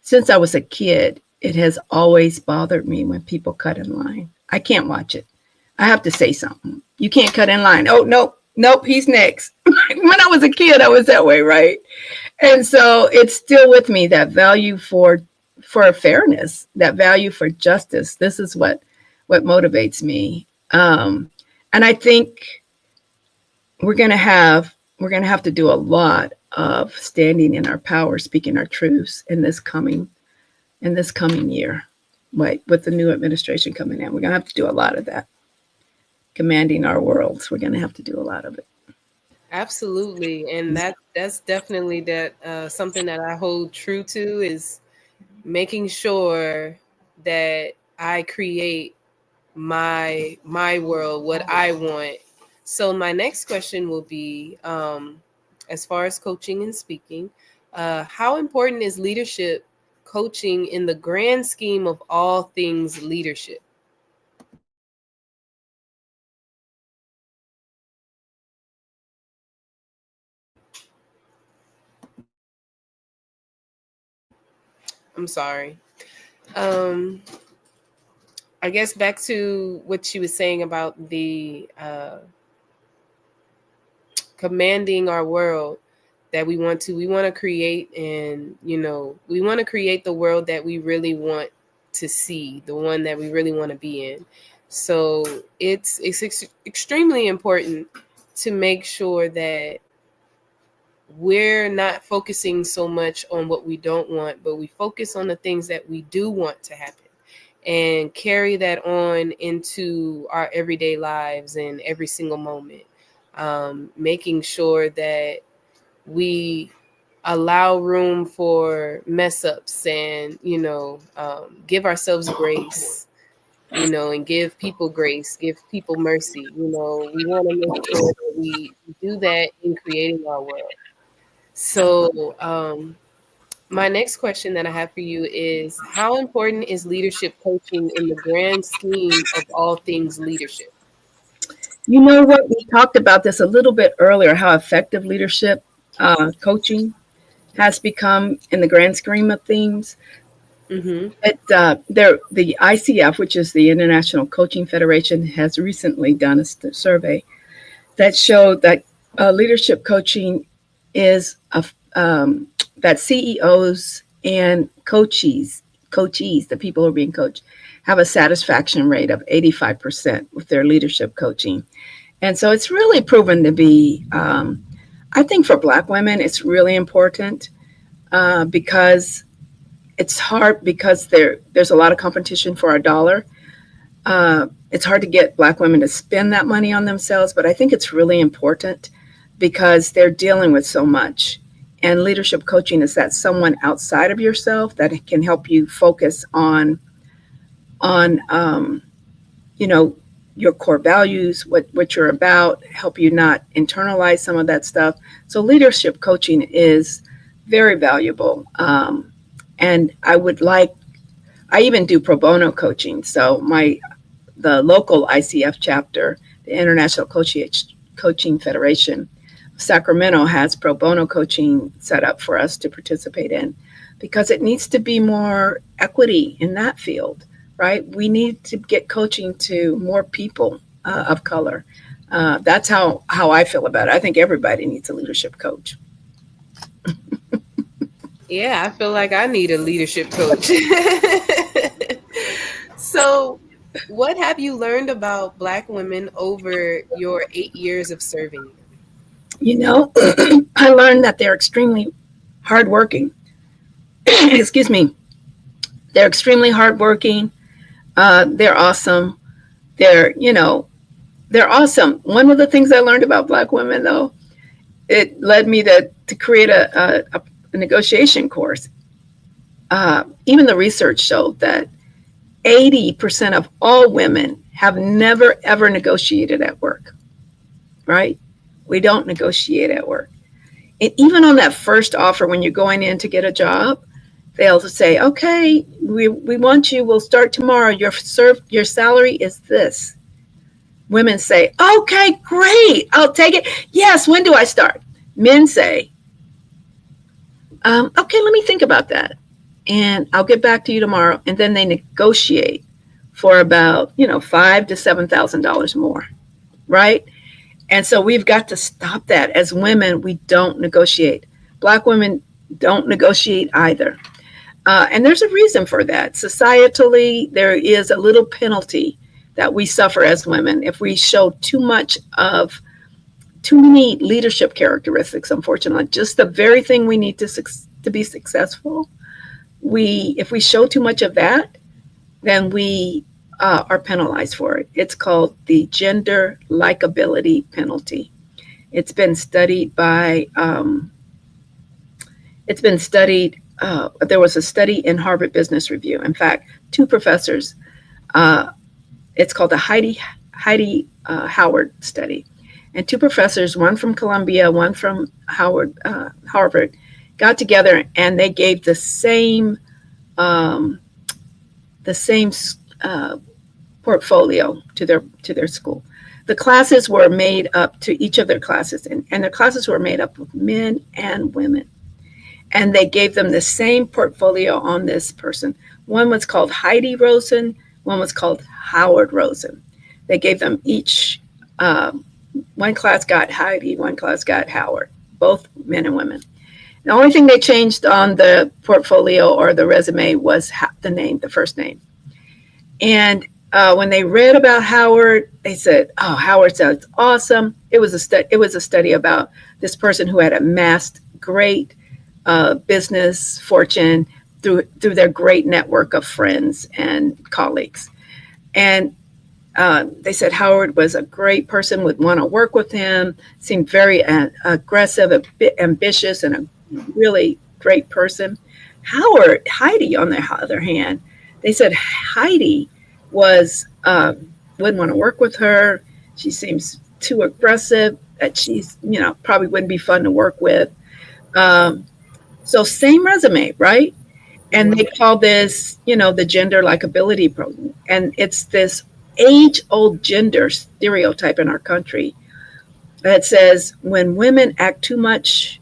S17: Since I was a kid, it has always bothered me when people cut in line. I can't watch it. I have to say something. You can't cut in line. Oh, nope, he's next. When I was a kid, I was that way, right? And so it's still with me, that value for fairness, that value for justice. This is what motivates me. And I think we're gonna have to do a lot of standing in our power, speaking our truths in this coming year, right? With the new administration coming in, we're gonna have to do a lot of that. Commanding our worlds, we're gonna have to do a lot of it.
S16: Absolutely, and that's definitely something that I hold true to, is making sure that I create my world, what I want. So my next question will be, as far as coaching and speaking, how important is leadership coaching in the grand scheme of all things leadership? I'm sorry. I guess back to what she was saying about the commanding our world that we want to create, and we want to create the world that we really want to see, the one that we really want to be in. So it's extremely important to make sure that we're not focusing so much on what we don't want, but we focus on the things that we do want to happen and carry that on into our everyday lives and every single moment. Making sure that we allow room for mess ups and, give ourselves grace, and give people grace, give people mercy. We want to make sure that we do that in creating our world. So, my next question that I have for you is, how important is leadership coaching in the grand scheme of all things leadership?
S17: You know what? We talked about this a little bit earlier, how effective leadership coaching has become in the grand scheme of things.
S16: Mm-hmm.
S17: The ICF, which is the International Coaching Federation, has recently done a survey that showed that leadership coaching is that CEOs and coachees, the people who are being coached, have a satisfaction rate of 85% with their leadership coaching. And so it's really proven to be, I think for Black women, it's really important because it's hard, because there's a lot of competition for our dollar. It's hard to get Black women to spend that money on themselves, but I think it's really important because they're dealing with so much. And leadership coaching is that someone outside of yourself that can help you focus on your core values, what you're about, help you not internalize some of that stuff. So leadership coaching is very valuable. And I even do pro bono coaching. So the local ICF chapter, the International Coaching Federation of Sacramento, has pro bono coaching set up for us to participate in, because it needs to be more equity in that field, right? We need to get coaching to more people of color. That's how I feel about it. I think everybody needs a leadership coach.
S16: Yeah, I feel like I need a leadership coach. So, what have you learned about Black women over your 8 years of serving?
S17: You know, I learned that they're extremely hardworking. Excuse me. They're extremely hardworking. They're awesome. They're awesome. One of the things I learned about Black women, though, it led me to create a negotiation course. Even the research showed that 80% of all women have never, ever negotiated at work, right? We don't negotiate at work. And even on that first offer, when you're going in to get a job, they'll say, okay, we want you, we'll start tomorrow. Your salary is this. Women say, okay, great, I'll take it. Yes, when do I start? Men say, okay, let me think about that. And I'll get back to you tomorrow. And then they negotiate for about, $5,000 to $7,000 more, right? And so we've got to stop that. As women, we don't negotiate. Black women don't negotiate either. And there's a reason for that. Societally, there is a little penalty that we suffer as women if we show too many leadership characteristics, unfortunately. Just the very thing we need to be successful. If we show too much of that, then we are penalized for it. It's called the gender likability penalty. It's been studied by, there was a study in Harvard Business Review. In fact, two professors, it's called the Heidi Howard study. And two professors, one from Columbia, one from Harvard, got together and they gave the same portfolio to their school. The classes were made up to each of their classes, and their classes were made up of men and women. And they gave them the same portfolio on this person. One was called Heidi Rosen, one was called Howard Rosen. They gave them each, one class got Heidi, one class got Howard, both men and women. The only thing they changed on the portfolio or the resume was the first name. And when they read about Howard, they said, "Oh, Howard sounds awesome." It was a study about this person who had amassed great business fortune through their great network of friends and colleagues. And they said Howard was a great person, would want to work with him, seemed very aggressive, a bit ambitious, and a really great person. Heidi, on the other hand, they said Heidi wouldn't want to work with her. She seems too aggressive, that she's, probably wouldn't be fun to work with. So same resume, right? And they call this, the gender likability program. And it's this age-old gender stereotype in our country that says when women act too much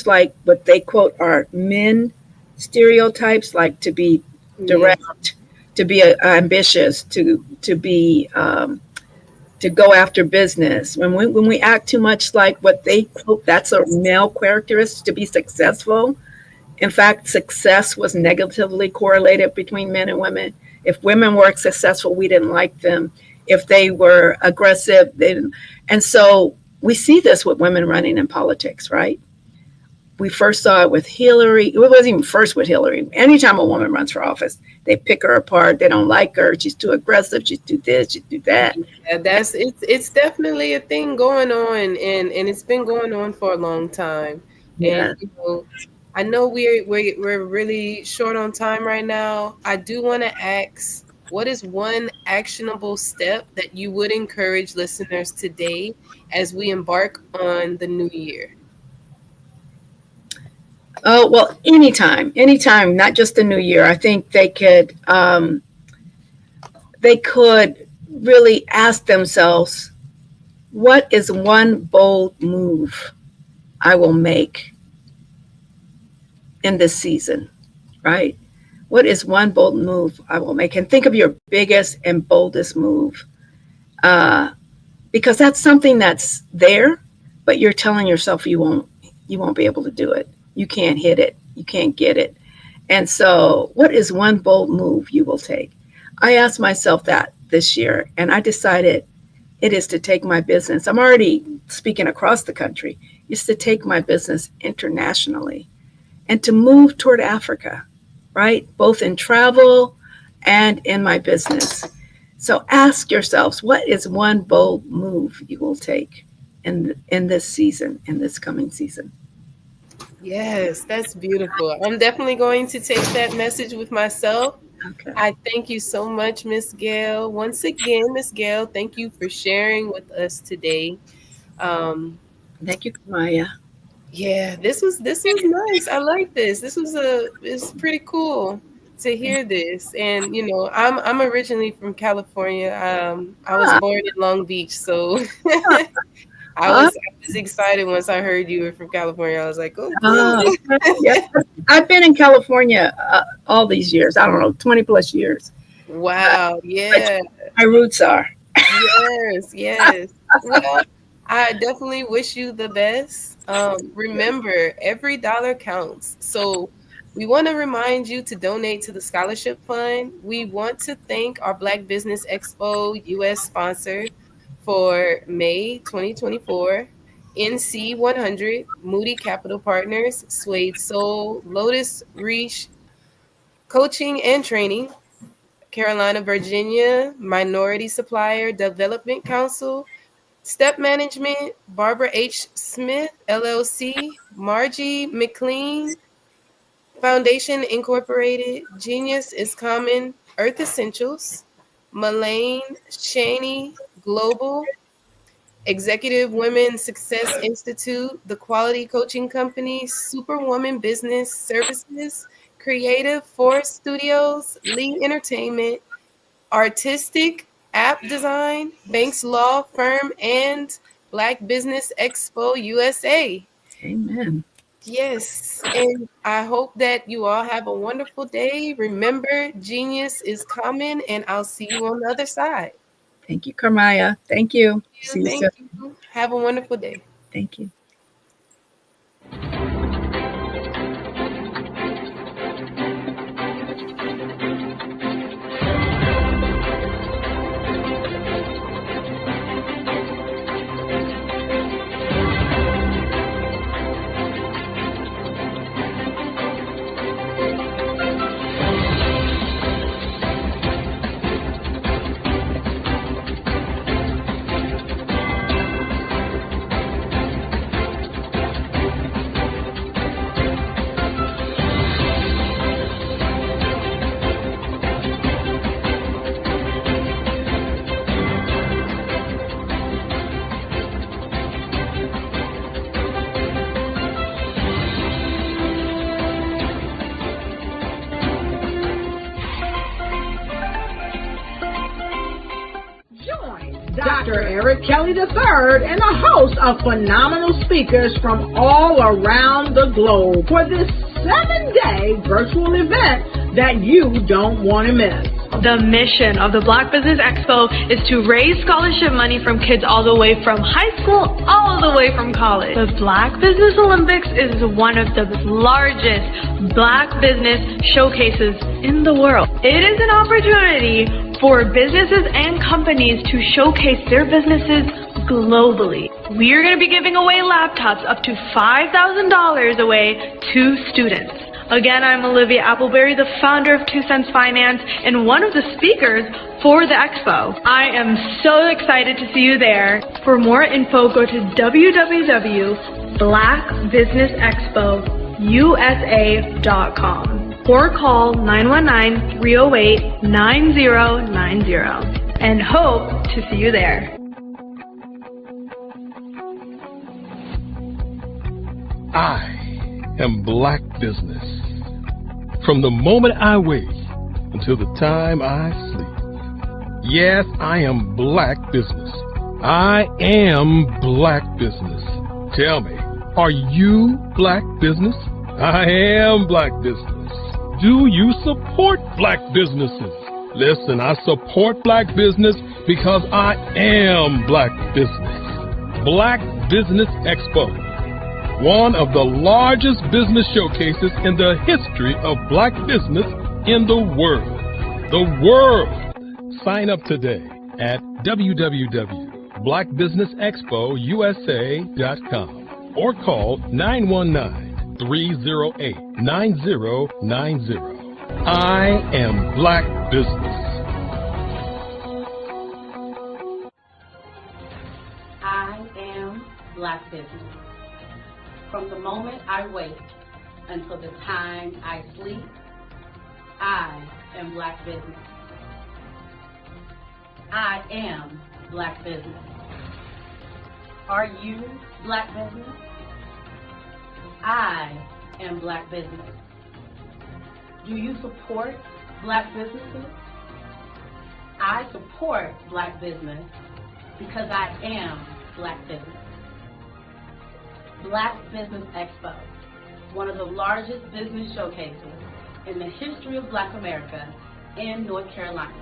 S17: like what they quote are men stereotypes, like to be direct, to be ambitious, to be to go after business. When we act too much like what they quote, that's a male characteristic to be successful. In fact, success was negatively correlated between men and women. If women were successful, we didn't like them. If they were aggressive, they didn't. And so we see this with women running in politics, right? We first saw it with Hillary. It wasn't even first with Hillary. Anytime a woman runs for office, they pick her apart. They don't like her. She's too aggressive. She's too this. She's too that.
S16: Yeah, it's definitely a thing going on, and it's been going on for a long time.
S17: Yeah.
S16: And I know we're really short on time right now. I do want to ask, what is one actionable step that you would encourage listeners today as we embark on the new year?
S17: Oh, well, anytime, not just the new year. I think they could really ask themselves, what is one bold move I will make in this season, right? What is one bold move I will make? And think of your biggest and boldest move. because that's something that's there, but you're telling yourself you won't be able to do it. You can't hit it. You can't get it. And so what is one bold move you will take? I asked myself that this year, and I decided it is to take my business. I'm already speaking across the country. It's to take my business internationally and to move toward Africa, right? Both in travel and in my business. So ask yourselves, what is one bold move you will take in this season, in this coming season?
S16: Yes, that's beautiful. I'm definitely going to take that message with myself.
S17: Okay.
S16: I thank you so much, Miss Gail. Once again, Miss Gail, thank you for sharing with us today.
S17: Thank you, Maya.
S16: Yeah, this was nice. I like this. It's pretty cool to hear this. And you know, I'm originally from California. I was born in Long Beach, so I was excited once I heard you were from California. I was like, oh,
S17: yeah. I've been in California all these years. I don't know, 20 plus years.
S16: Wow. Yeah.
S17: My roots are.
S16: Yes. Well, I definitely wish you the best. Remember, every dollar counts. So we want to remind you to donate to the scholarship fund. We want to thank our Black Business Expo US sponsor for May 2024, NC 100, Moody Capital Partners, Suede Soul, Lotus Reach Coaching and Training, Carolina, Virginia, Minority Supplier Development Council, Step Management, Barbara H. Smith, LLC, Margie McLean, Foundation Incorporated, Genius is Common, Earth Essentials, Malaine Shaney Global, Executive Women Success Institute, The Quality Coaching Company, Superwoman Business Services, Creative Force Studios, Lee Entertainment, Artistic App Design, Banks Law Firm, and Black Business Expo USA.
S17: Amen.
S16: Yes, and I hope that you all have a wonderful day. Remember, genius is coming, and I'll see you on the other side.
S17: Thank you, Carmaya. Thank you. See you soon.
S16: You. Have a wonderful day.
S17: Thank you.
S1: Dr. Eric Kelly III and a host of phenomenal speakers from all around the globe for this 7-day virtual event that you don't want to miss.
S2: The mission of the Black Business Expo is to raise scholarship money from kids all the way from high school all the way from college. The Black Business Olympics is one of the largest Black business showcases in the world. It is an opportunity for businesses and companies to showcase their businesses globally. We are going to be giving away laptops up to $5,000 away to students. Again, I'm Olivia Appleberry, the founder of 2 Cents Finance and one of the speakers for the expo. I am so excited to see you there. For more info, go to www.blackbusinessexpousa.com or call 919-308-9090 and hope to see you there.
S3: I am Black Business. From the moment I wake until the time I sleep. Yes, I am Black Business. I am Black Business. Tell me, are you Black Business? I am Black Business. Do you support Black businesses? Listen, I support Black business because I am Black Business. Black Business Expo, one of the largest business showcases in the history of black business in the world. The world! Sign up today at www.blackbusinessexpousa.com or call 919-308-9090. I am Black Business.
S4: I am Black Business. From the moment I wake until the time I sleep, I am Black Business. I am Black Business. Are you Black Business? I am Black Business. Do you support Black businesses? I support Black business because I am Black Business. Black Business Expo, one of the largest business showcases in the history of Black America in North Carolina.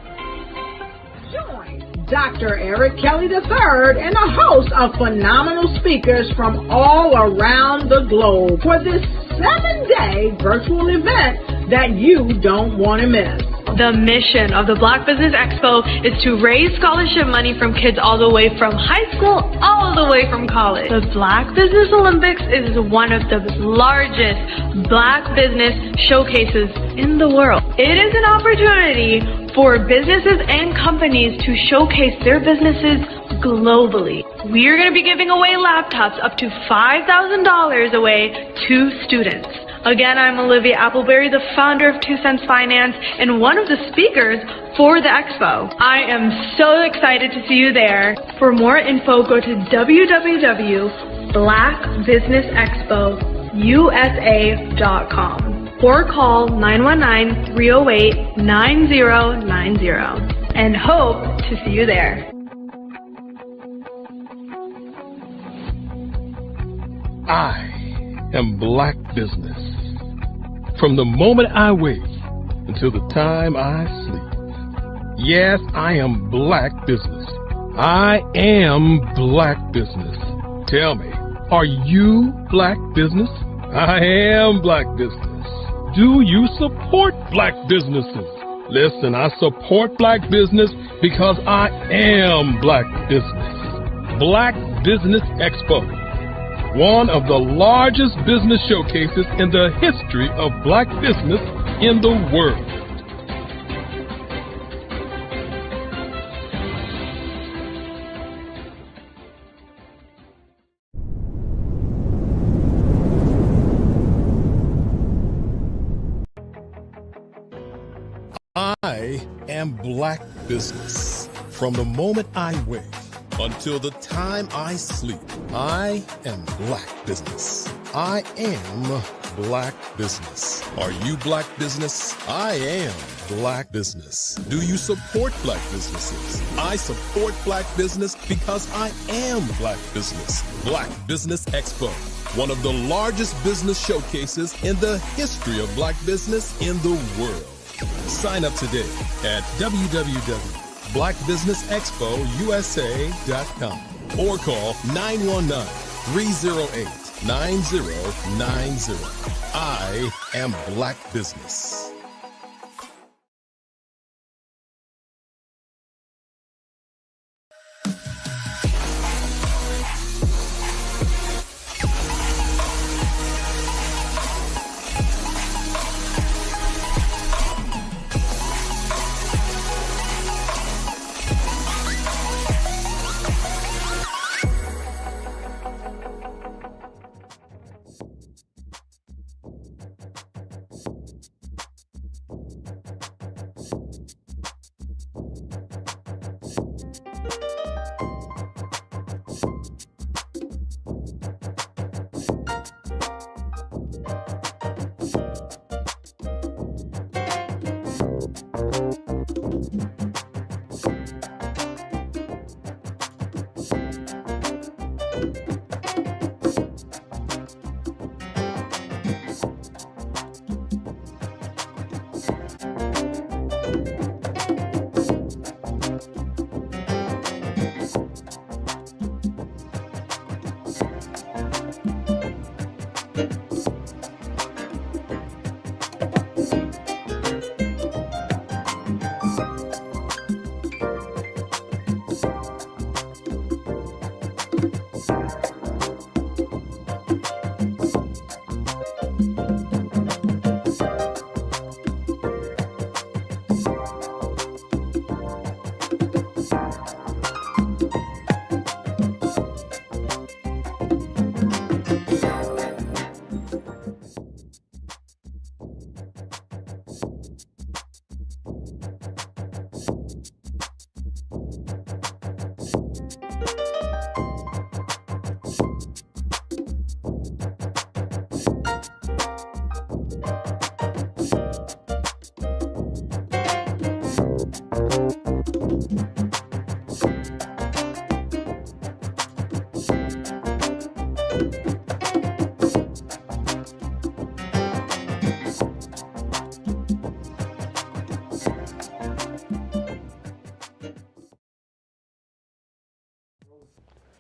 S1: Join Dr. Eric Kelly III and a host of phenomenal speakers from all around the globe for this 7-day virtual event that you don't want to miss.
S2: The mission of the Black Business Expo is to raise scholarship money from kids all the way from high school, all the way from college. The Black Business Olympics is one of the largest black business showcases in the world. It is an opportunity for businesses and companies to showcase their businesses globally. We are going to be giving away laptops up to $5,000 away to students. Again, I'm Olivia Appleberry, the founder of 2 Cents Finance and one of the speakers for the expo. I am so excited to see you there. For more info, go to www.blackbusinessexpousa.com or call 919-308-9090 and hope to see you there.
S3: I am Black Business. From the moment I wake until the time I sleep. Yes, I am Black Business. I am Black Business. Tell me, are you Black Business? I am Black Business. Do you support Black businesses? Listen, I support Black business because I am Black Business. Black Business Expo, one of the largest business showcases in the history of black business in the world. I am Black Business. From the moment I wake until the time I sleep, I am Black Business. I am Black Business. Are you Black Business? I am Black Business. Do you support Black businesses? I support Black business because I am Black Business. Black Business Expo, one of the largest business showcases in the history of black business in the world. Sign up today at www.blackbusinessexpousa.com or call 919-308-9090. I am Black Business.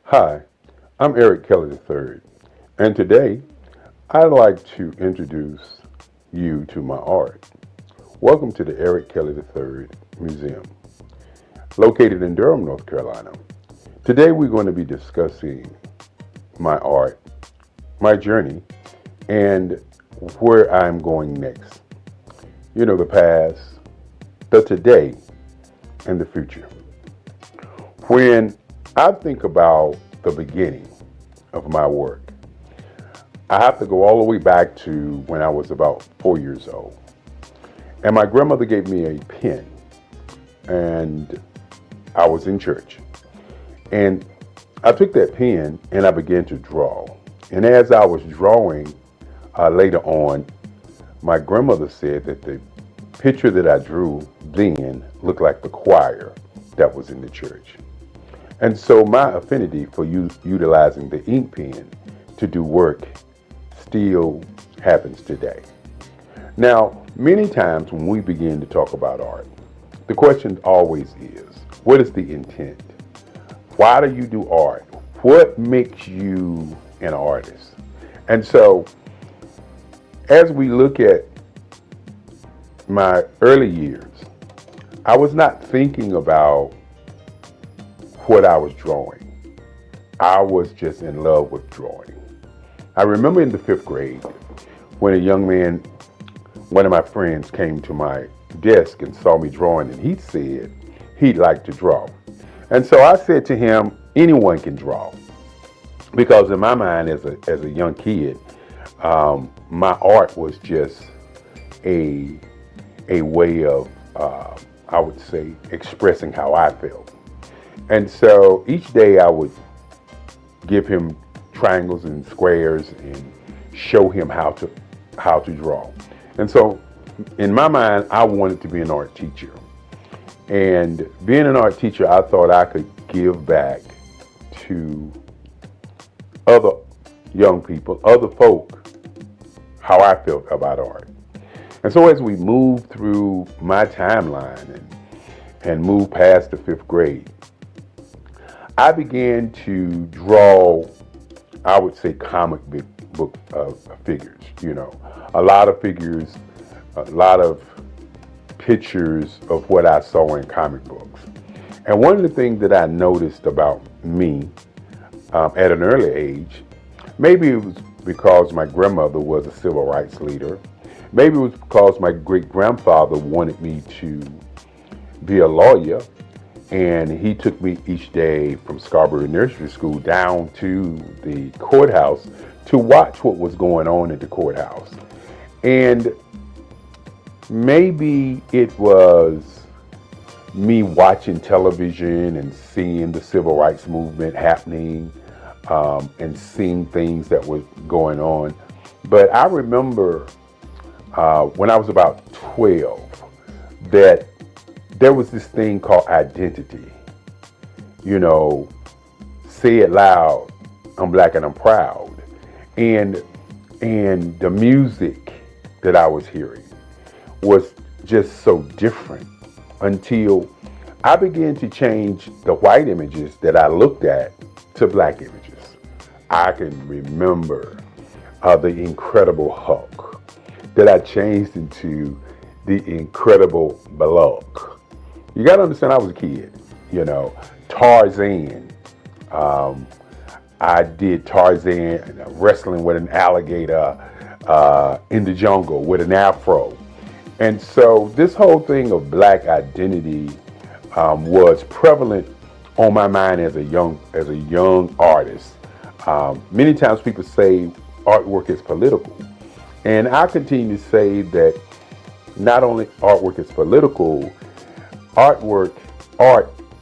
S18: Hi, I'm Eric Kelly III, and today I'd like to introduce you to my art. Welcome to the Eric Kelly III Museum, located in Durham, North Carolina. Today we're going to be discussing my art, my journey, and where I'm going next. You know, the past, the today, and the future. When I think about the beginning of my work, I have to go all the way back to when I was about 4 years old. And my grandmother gave me a pen, and I was in church. And I took that pen and I began to draw. And as I was drawing later on, my grandmother said that the picture that I drew then looked like the choir that was in the church. And so my affinity for utilizing the ink pen to do work still happens today. Now, many times when we begin to talk about art, the question always is, what is the intent? Why do you do art? What makes you an artist? And so, as we look at my early years, I was not thinking about what I was drawing. I was just in love with drawing. I remember in the 5th grade when a young man, one of my friends, came to my desk and saw me drawing, and he said he'd like to draw. And so I said to him, anyone can draw. Because in my mind as a young kid, my art was just a way of, I would say, expressing how I felt. And so each day I would give him triangles and squares and show him how to draw. And so in my mind, I wanted to be an art teacher. And being an art teacher, I thought I could give back to other young people, other folk, how I felt about art. And so as we moved through my timeline and moved past the 5th grade, I began to draw, I would say, comic book figures, you know, a lot of figures, a lot of pictures of what I saw in comic books. And one of the things that I noticed about me at an early age, maybe it was because my grandmother was a civil rights leader, maybe it was because my great-grandfather wanted me to be a lawyer, and he took me each day from Scarborough Nursery School down to the courthouse to watch what was going on at the courthouse. And maybe it was me watching television and seeing the civil rights movement happening and seeing things that were going on. But I remember when I was about 12 that there was this thing called identity. You know, say it loud, I'm black and I'm proud. And the music that I was hearing was just so different until I began to change the white images that I looked at to black images. I can remember the Incredible Hulk that I changed into the Incredible Bulk. You got to understand, I was a kid, you know. Tarzan. I did Tarzan wrestling with an alligator in the jungle with an afro. And so this whole thing of black identity was prevalent on my mind as a young artist. Many times people say artwork is political. And I continue to say that not only artwork is political, art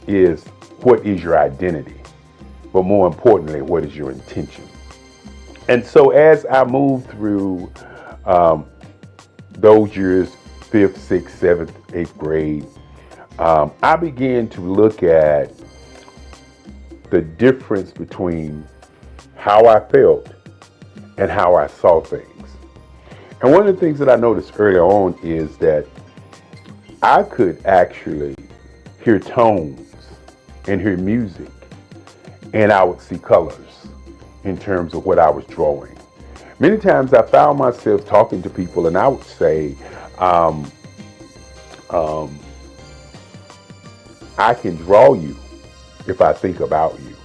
S18: is what is your identity. but more importantly, what is your intention? And so as I moved through those years, 5th, 6th, 7th, 8th grade, I began to look at the difference between how I felt and how I saw things. And one of the things that I noticed early on is that I could actually hear tones and hear music, and I would see colors in terms of what I was drawing. Many times I found myself talking to people and I would say, I can draw you if I think about you.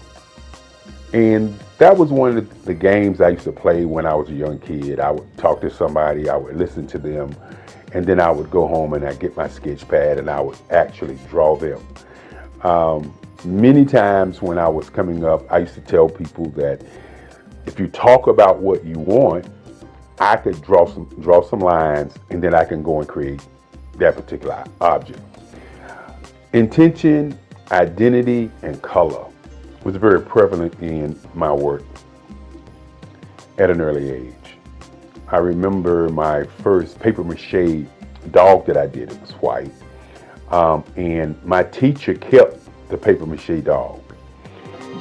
S18: And that was one of the games I used to play when I was a young kid. I would talk to somebody, I would listen to them, and then I would go home and I'd get my sketch pad and I would actually draw them. Many times when I was coming up, I used to tell people that if you talk about what you want, I could draw some lines, and then I can go and create that particular object. Intention, identity, and color was very prevalent in my work at an early age. I remember my first paper mache dog that I did. It was white, and my teacher kept the paper mache dog.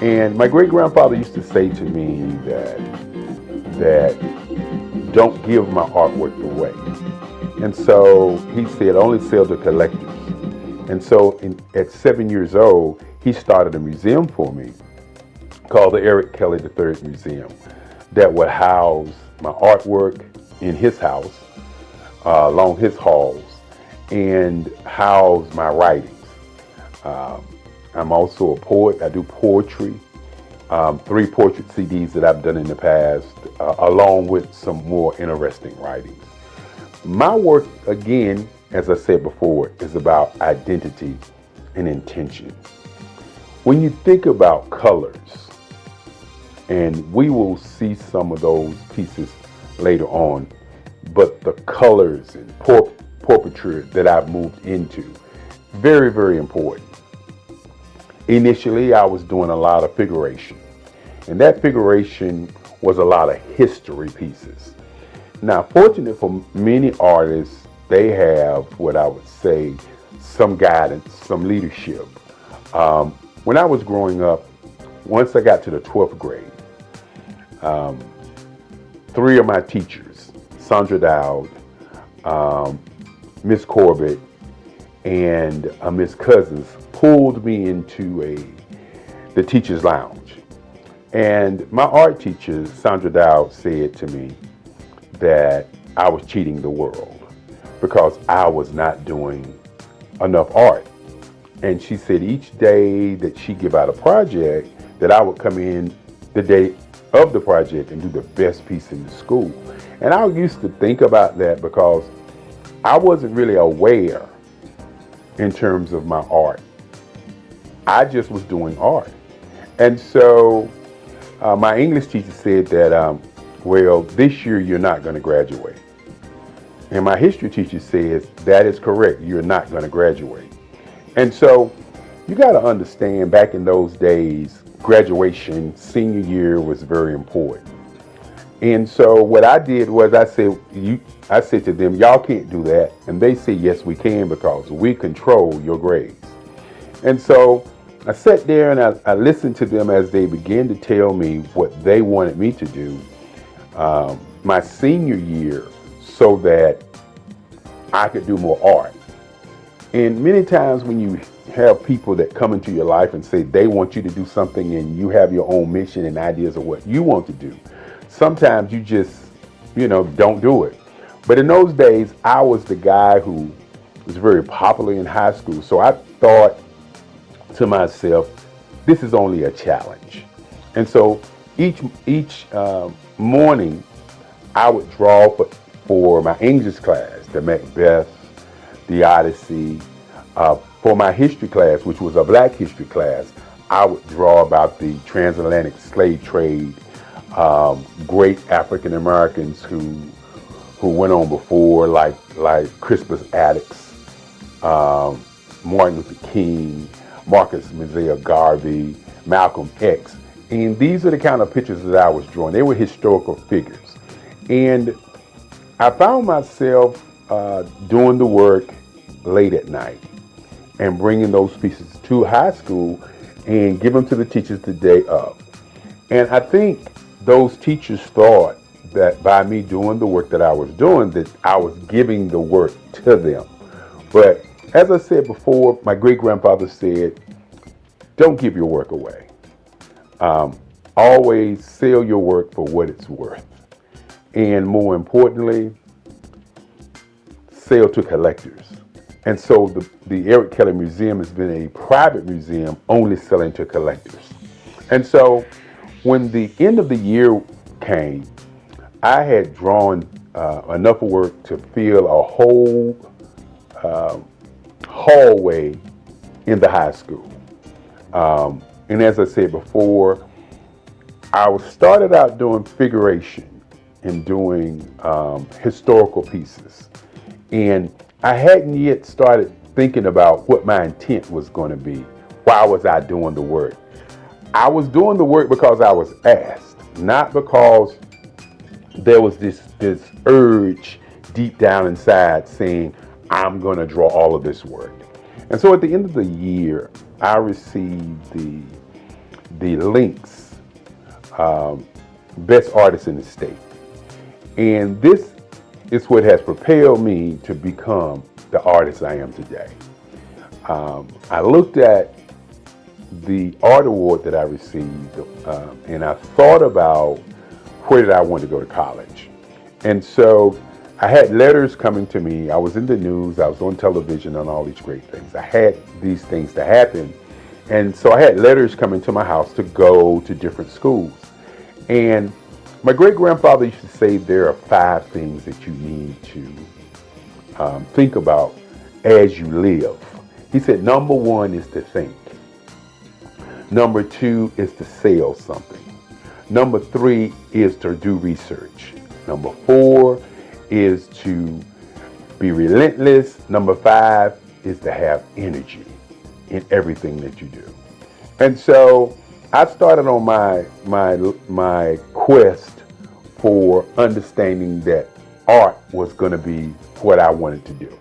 S18: And my great-grandfather used to say to me that don't give my artwork away. And so he said, only sell to collectors. And so at 7 years old, he started a museum for me called the Eric Kelly III Museum that would house my artwork in his house, along his halls, and house my writings. I'm also a poet. I do poetry, 3 portrait CDs that I've done in the past, along with some more interesting writings. My work, again, as I said before, is about identity and intention. When you think about colors, and we will see some of those pieces later on, but the colors and portraiture that I've moved into, very, very important. Initially, I was doing a lot of figuration, and that figuration was a lot of history pieces. Now, fortunately for many artists, they have what I would say some guidance, some leadership. When I was growing up, once I got to the 12th grade, 3 of my teachers, Sandra Dowd, Miss Corbett, and Miss Cousins, pulled me into the teacher's lounge. And my art teacher, Sandra Dowd, said to me that I was cheating the world because I was not doing enough art. And she said each day that she give out a project, that I would come in the day of the project and do the best piece in the school. And I used to think about that because I wasn't really aware in terms of my art. I just was doing art. And so my English teacher said that, well, this year you're not going to graduate. And my history teacher says, that is correct, you're not going to graduate. And so you got to understand, back in those days, graduation, senior year was very important. And so what I did was I said to them, y'all can't do that. And they said, yes, we can, because we control your grades. And so I sat there and I listened to them as they began to tell me what they wanted me to do my senior year so that I could do more art. And many times when you have people that come into your life and say they want you to do something and you have your own mission and ideas of what you want to do, sometimes you just, don't do it. But in those days, I was the guy who was very popular in high school. So I thought to myself, this is only a challenge. And so each morning, I would draw for my English class, the Macbeth, the Odyssey. For my history class, which was a Black history class, I would draw about the transatlantic slave trade, great African Americans who went on before, like Crispus Attucks, Martin Luther King, Marcus Mosiah Garvey, Malcolm X. And these are the kind of pictures that I was drawing. They were historical figures. And I found myself doing the work late at night and bringing those pieces to high school and give them to the teachers the day of. And I think those teachers thought that by me doing the work that I was doing, that I was giving the work to them. But as I said before, my great-grandfather said, don't give your work away. Always sell your work for what it's worth. And more importantly, sell to collectors. And so the Eric Kelly Museum has been a private museum only selling to collectors. And so when the end of the year came, I had drawn enough work to fill a whole hallway in the high school. And as I said before, I started out doing figuration and doing historical pieces. And I hadn't yet started thinking about what my intent was going to be. Why was I doing the work? I was doing the work because I was asked, not because there was this urge deep down inside saying, I'm going to draw all of this work. And so at the end of the year, I received the Links Best Artist in the State. And this is what has propelled me to become the artist I am today. I looked at the art award that I received and I thought about where did I want to go to college. And so I had letters coming to me. I was in the news, I was on television and all these great things. I had these things to happen. And so I had letters coming to my house to go to different schools. And my great-grandfather used to say there are 5 things that you need to think about as you live. He said, number 1 is to think. Number 2 is to sell something. Number 3 is to do research. Number 4 is to be relentless. Number 5 is to have energy in everything that you do. And so I started on my quest for understanding that art was going to be what I wanted to do.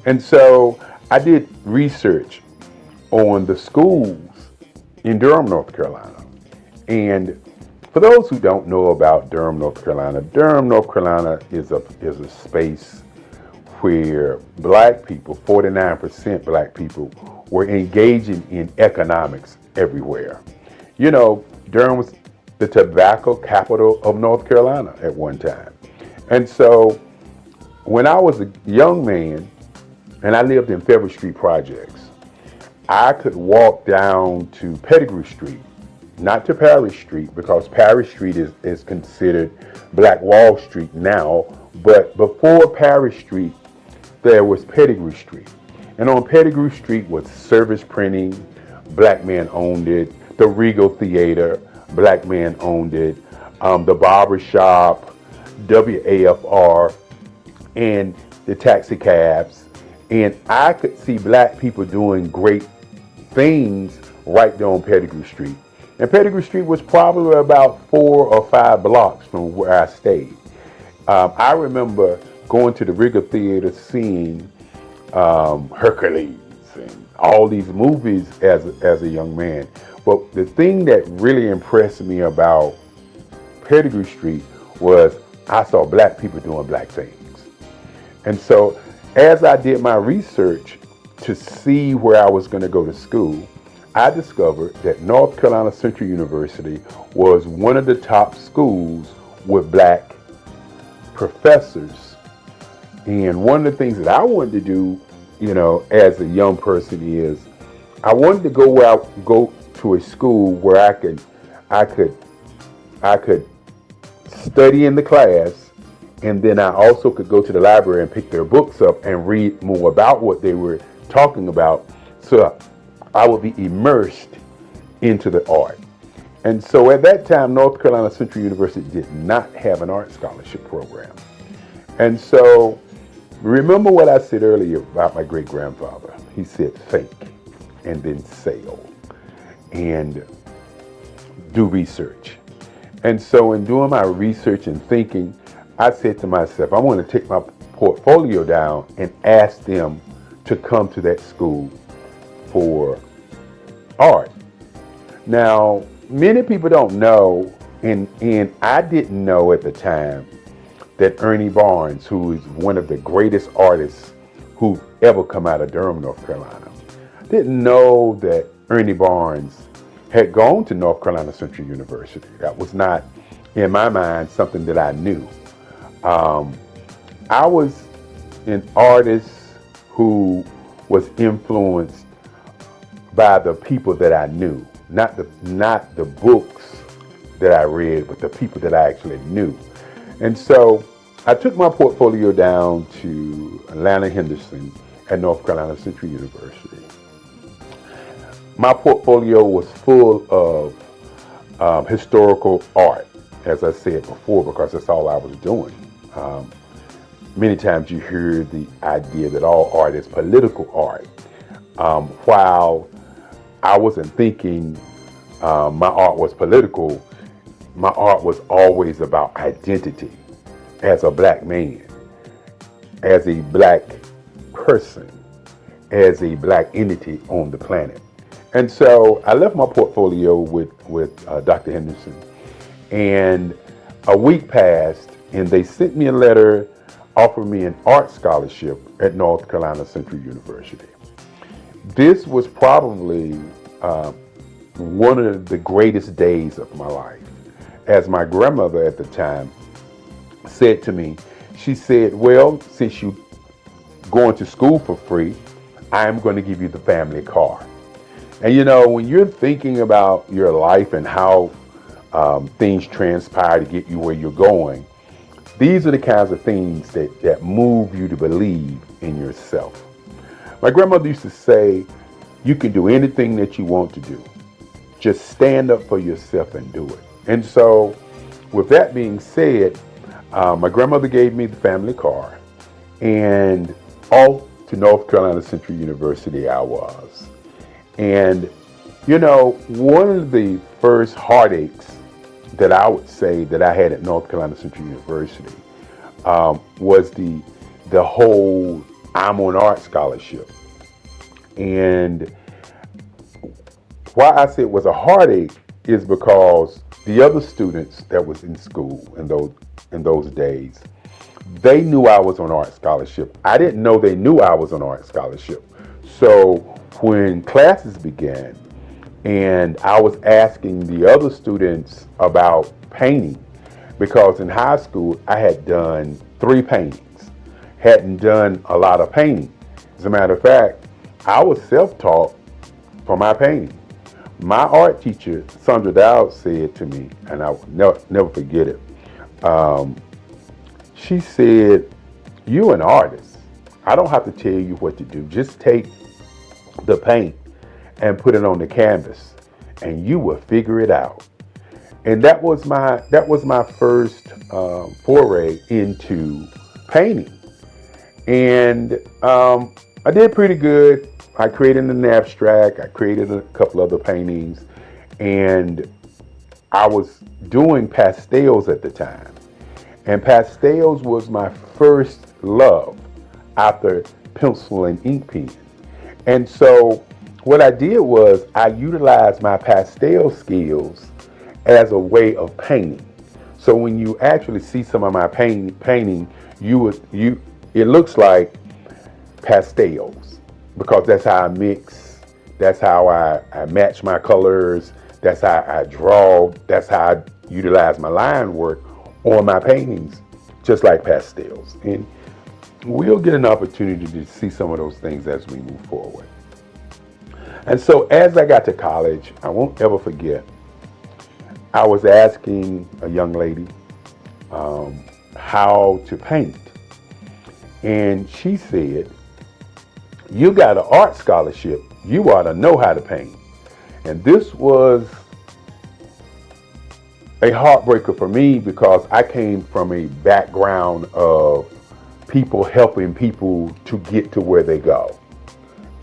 S18: And so I did research on the schools in Durham, North Carolina. And for those who don't know about Durham, North Carolina is a space where black people, 49% black people, were engaging in economics everywhere. You know, Durham was the tobacco capital of North Carolina at one time. And so when I was a young man and I lived in Federal Street Projects, I could walk down to Pettigrew Street, not to Parish Street, because Parish Street is considered Black Wall Street now, but before Parish Street, there was Pettigrew Street. And on Pettigrew Street was Service Printing, black man owned it, the Regal Theater, black man owned it, the barber shop, WAFR, and the taxi cabs. And I could see black people doing great things right there on Pettigrew Street. And Pettigrew Street was probably about 4 or 5 blocks from where I stayed. I remember going to the Regal Theater, seeing Hercules and all these movies as a young man. But the thing that really impressed me about Pettigrew Street was I saw black people doing black things. And so as I did my research to see where I was going to go to school, I discovered that North Carolina Central University was one of the top schools with black professors. And one of the things that I wanted to do, you know, as a young person is I wanted to go to a school where I could study in the class, and then I also could go to the library and pick their books up and read more about what they were talking about, so I would be immersed into the art. And so at that time, North Carolina Central University did not have an art scholarship program. And so remember what I said earlier about my great-grandfather. He said, think and then sell. And do research. And so in doing my research and thinking, I said to myself, I want to take my portfolio down and ask them to come to that school for art. Now, many people don't know, and I didn't know at the time, that Ernie Barnes, who is one of the greatest artists who ever come out of Durham, North Carolina, didn't know that Ernie Barnes had gone to North Carolina Central University. That was not, in my mind, something that I knew. I was an artist who was influenced by the people that I knew, not the books that I read, but the people that I actually knew. And so I took my portfolio down to Atlanta Henderson at North Carolina Central University. My portfolio was full of historical art, as I said before, because that's all I was doing. Many times you hear the idea that all art is political art. While I wasn't thinking my art was political, my art was always about identity as a black man, as a black person, as a black entity on the planet. And so I left my portfolio with Dr. Henderson, and a week passed, and they sent me a letter offering me an art scholarship at North Carolina Central University. This was probably one of the greatest days of my life. As my grandmother at the time said to me, she said, well, since you're going to school for free, I'm going to give you the family car. And you know, when you're thinking about your life and how things transpire to get you where you're going, these are the kinds of things that move you to believe in yourself. My grandmother used to say, you can do anything that you want to do. Just stand up for yourself and do it. And so, with that being said, my grandmother gave me the family car, and off to North Carolina Central University I was. And, you know, one of the first heartaches that I would say that I had at North Carolina Central University was the whole I'm on art scholarship. And why I say it was a heartache is because the other students that was in school in those days, they knew I was on art scholarship. I didn't know they knew I was on art scholarship. So when classes began and I was asking the other students about painting, because in high school I had done 3 paintings, hadn't done a lot of painting. As a matter of fact, I was self-taught for my painting. My art teacher, Sandra Dowd, said to me, and I will never forget it, she said, you're an artist. I don't have to tell you what to do. Just take the paint and put it on the canvas and you will figure it out. And that was my first foray into painting. And I did pretty good. I created an abstract, I created a couple other paintings, and I was doing pastels at the time. And pastels was my first love after pencil and ink pen. And so what I did was I utilized my pastel skills as a way of painting. So when you actually see some of my painting, it looks like pastels, because that's how I mix, that's how I match my colors, that's how I draw, that's how I utilize my line work on my paintings, just like pastels. And we'll get an opportunity to see some of those things as we move forward. And so as I got to college, I won't ever forget, I was asking a young lady how to paint. And she said, you got an art scholarship, you ought to know how to paint. And this was a heartbreaker for me, because I came from a background of people helping people to get to where they go.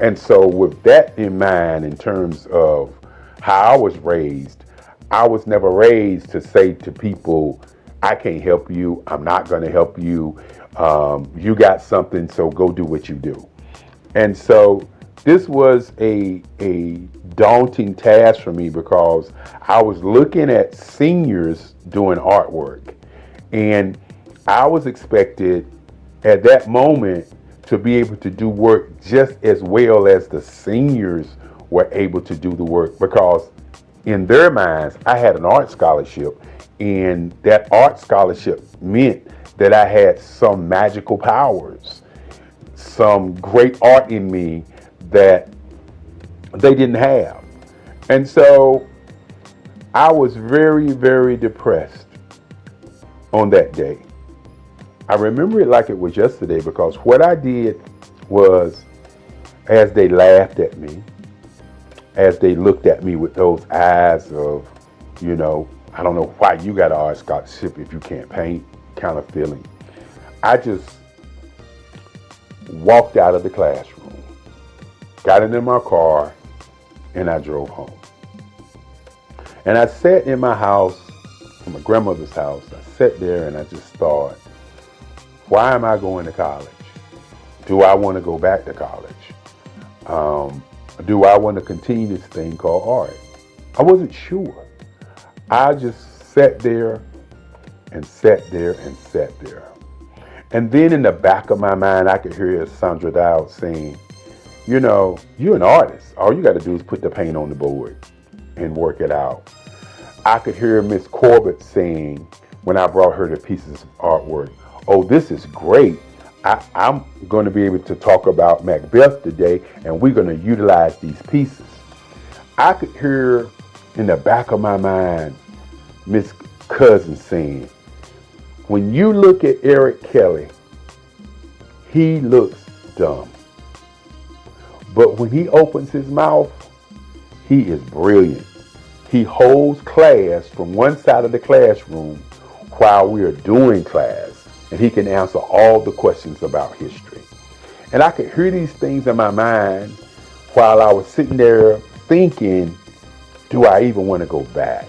S18: And so with that in mind, in terms of how I was raised, I was never raised to say to people, I can't help you. I'm not going to help you. You got something, so go do what you do. And so this was a daunting task for me because I was looking at seniors doing artwork. And I was expected at that moment to be able to do work just as well as the seniors were able to do the work, because in their minds, I had an art scholarship, and that art scholarship meant that I had some magical powers, some great art in me that they didn't have. And so I was very, very depressed on that day. I remember it like it was yesterday, because what I did was, as they laughed at me, as they looked at me with those eyes of, you know, I don't know why you got an art scholarship if you can't paint kind of feeling, I just walked out of the classroom, got into my car, and I drove home. And I sat in my house, in my grandmother's house. I sat there and I just thought, why am I going to college? Do I want to go back to college? Do I want to continue this thing called art? I wasn't sure. I just sat there and sat there and sat there. And then in the back of my mind, I could hear Sandra Dowd saying, you know, you're an artist. All you got to do is put the paint on the board and work it out. I could hear Miss Corbett saying, when I brought her the pieces of artwork, oh, this is great. I'm going to be able to talk about Macbeth today, and we're going to utilize these pieces. I could hear in the back of my mind Miss Cousin saying, when you look at Eric Kelly, he looks dumb. But when he opens his mouth, he is brilliant. He holds class from one side of the classroom while we are doing class, and he can answer all the questions about history. And I could hear these things in my mind while I was sitting there thinking, do I even want to go back?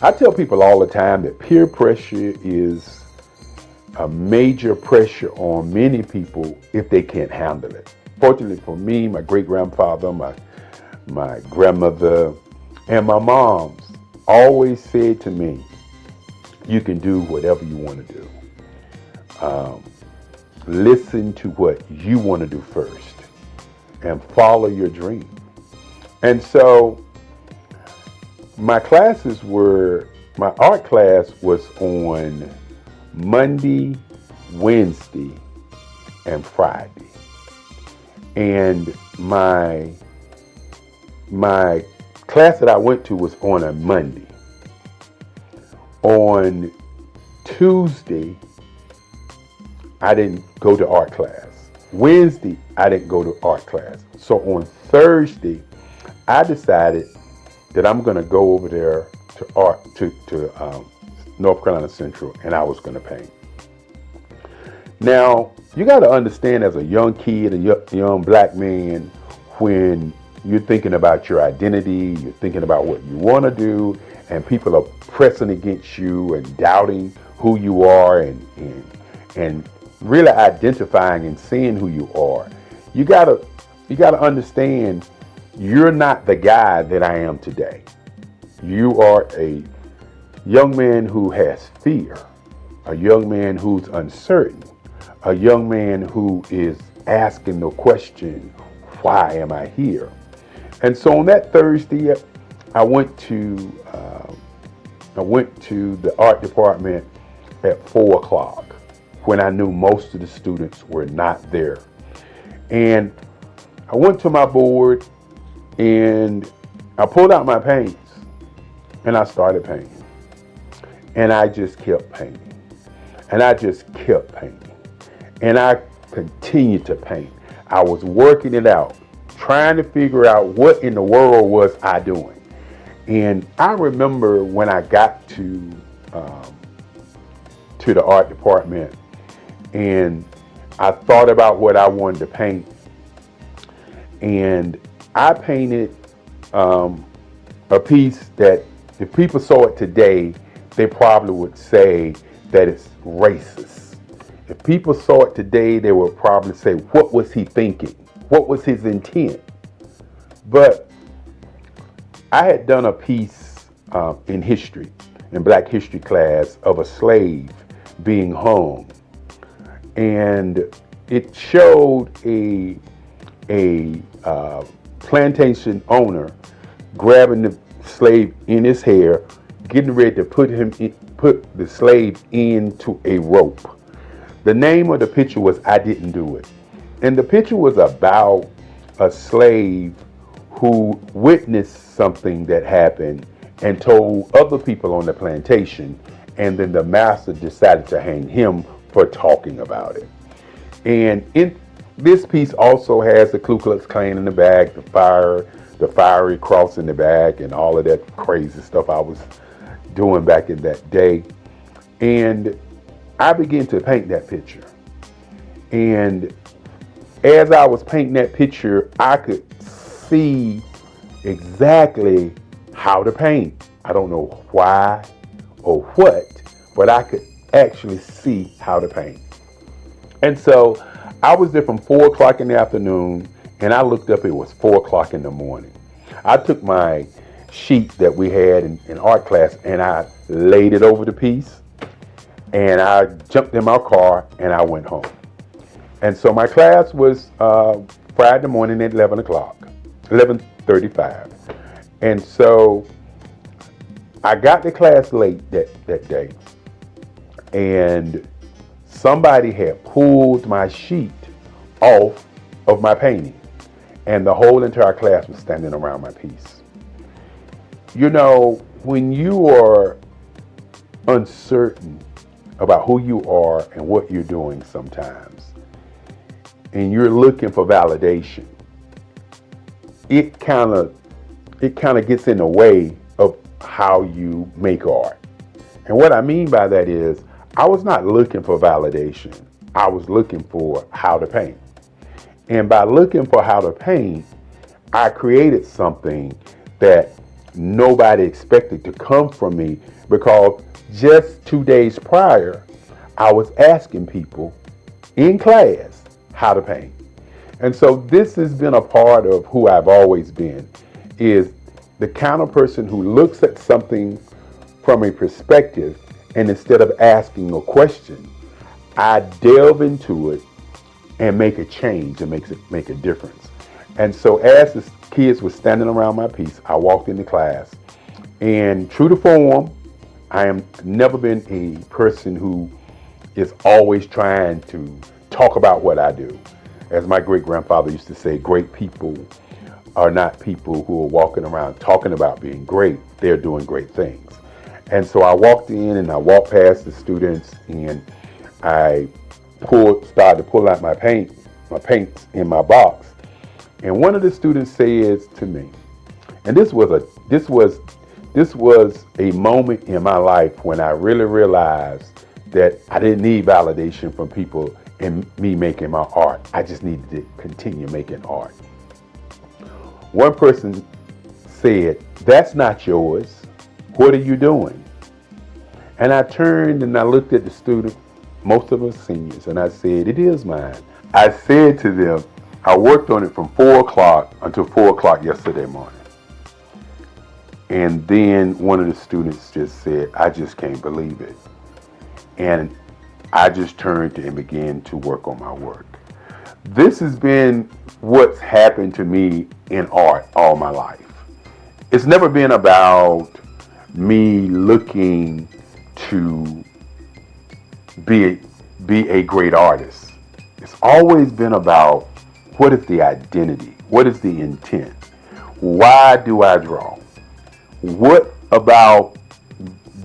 S18: I tell people all the time that peer pressure is a major pressure on many people if they can't handle it. Fortunately for me, my great-grandfather, my grandmother, and my moms always said to me, you can do whatever you want to do. Listen to what you want to do first and follow your dream. And so my art class was on Monday, Wednesday, and Friday. And my class that I went to was on a Monday. On Tuesday, I didn't go to art class. Wednesday, I didn't go to art class. So on Thursday, I decided that I'm going to go over there to North Carolina Central, and I was going to paint. Now, you got to understand, as a young kid, a young black man, when you're thinking about your identity, you're thinking about what you want to do, and people are pressing against you and doubting who you are and really identifying and seeing who you are. You gotta understand, you're not the guy that I am today. You are a young man who has fear, a young man who's uncertain, a young man who is asking the question, why am I here? And so on that Thursday, I went to the art department at 4 o'clock when I knew most of the students were not there. And I went to my board and I pulled out my paints and I started painting. And I just kept painting. And I just kept painting. And I continued to paint. I was working it out, trying to figure out what in the world was I doing. And I remember when I got to the art department and I thought about what I wanted to paint. And I painted a piece that If people saw it today, they probably would say that it's racist. If people saw it today, they would probably say, what was he thinking? What was his intent? But I had done a piece in history, in Black history class, of a slave being hung. And it showed a plantation owner grabbing the slave in his hair, getting ready to put the slave into a rope. The name of the picture was I Didn't Do It. And the picture was about a slave who witnessed something that happened and told other people on the plantation, and then the master decided to hang him for talking about it. And in this piece also has the Ku Klux Klan in the back, the fiery cross in the back, and all of that crazy stuff I was doing back in that day. And I began to paint that picture. And as I was painting that picture, I could see exactly how to paint. I don't know why or what, but I could actually see how to paint. And so I was there from 4 o'clock in the afternoon, and I looked up, it was 4 o'clock in the morning. I took my sheet that we had in art class, and I laid it over the piece, and I jumped in my car, and I went home. And so my class was Friday morning at 11 o'clock, 11:35. And so I got to class late that day, and somebody had pulled my sheet off of my painting, and the whole entire class was standing around my piece. You know, when you are uncertain about who you are and what you're doing sometimes, and you're looking for validation, it kind of gets in the way of how you make art. And what I mean by that is, I was not looking for validation. I was looking for how to paint. And by looking for how to paint, I created something that nobody expected to come from me, because just 2 days prior, I was asking people in class how to paint. And so this has been a part of who I've always been, is the kind of person who looks at something from a perspective, and instead of asking a question, I delve into it and make a change and make a difference. And so as the kids were standing around my piece, I walked into class, and true to form, I am never been a person who is always trying to talk about what I do. As my great grandfather used to say, great people are not people who are walking around talking about being great. They're doing great things. And so I walked in and I walked past the students, and I started to pull out my paints in my box. And one of the students says to me, and this was a moment in my life when I really realized that I didn't need validation from people in me making my art. I just needed to continue making art. One person said, "That's not yours. What are you doing?" And I turned and I looked at the student, most of us seniors, and I said, "It is mine." I said to them, I worked on it from 4 o'clock until 4 o'clock yesterday morning. And then one of the students just said, "I just can't believe it." And I just turned and began to work on my work. This has been what's happened to me in art all my life. It's never been about me looking to be a great artist. It's always been about, what is the identity? What is the intent? Why do I draw? What about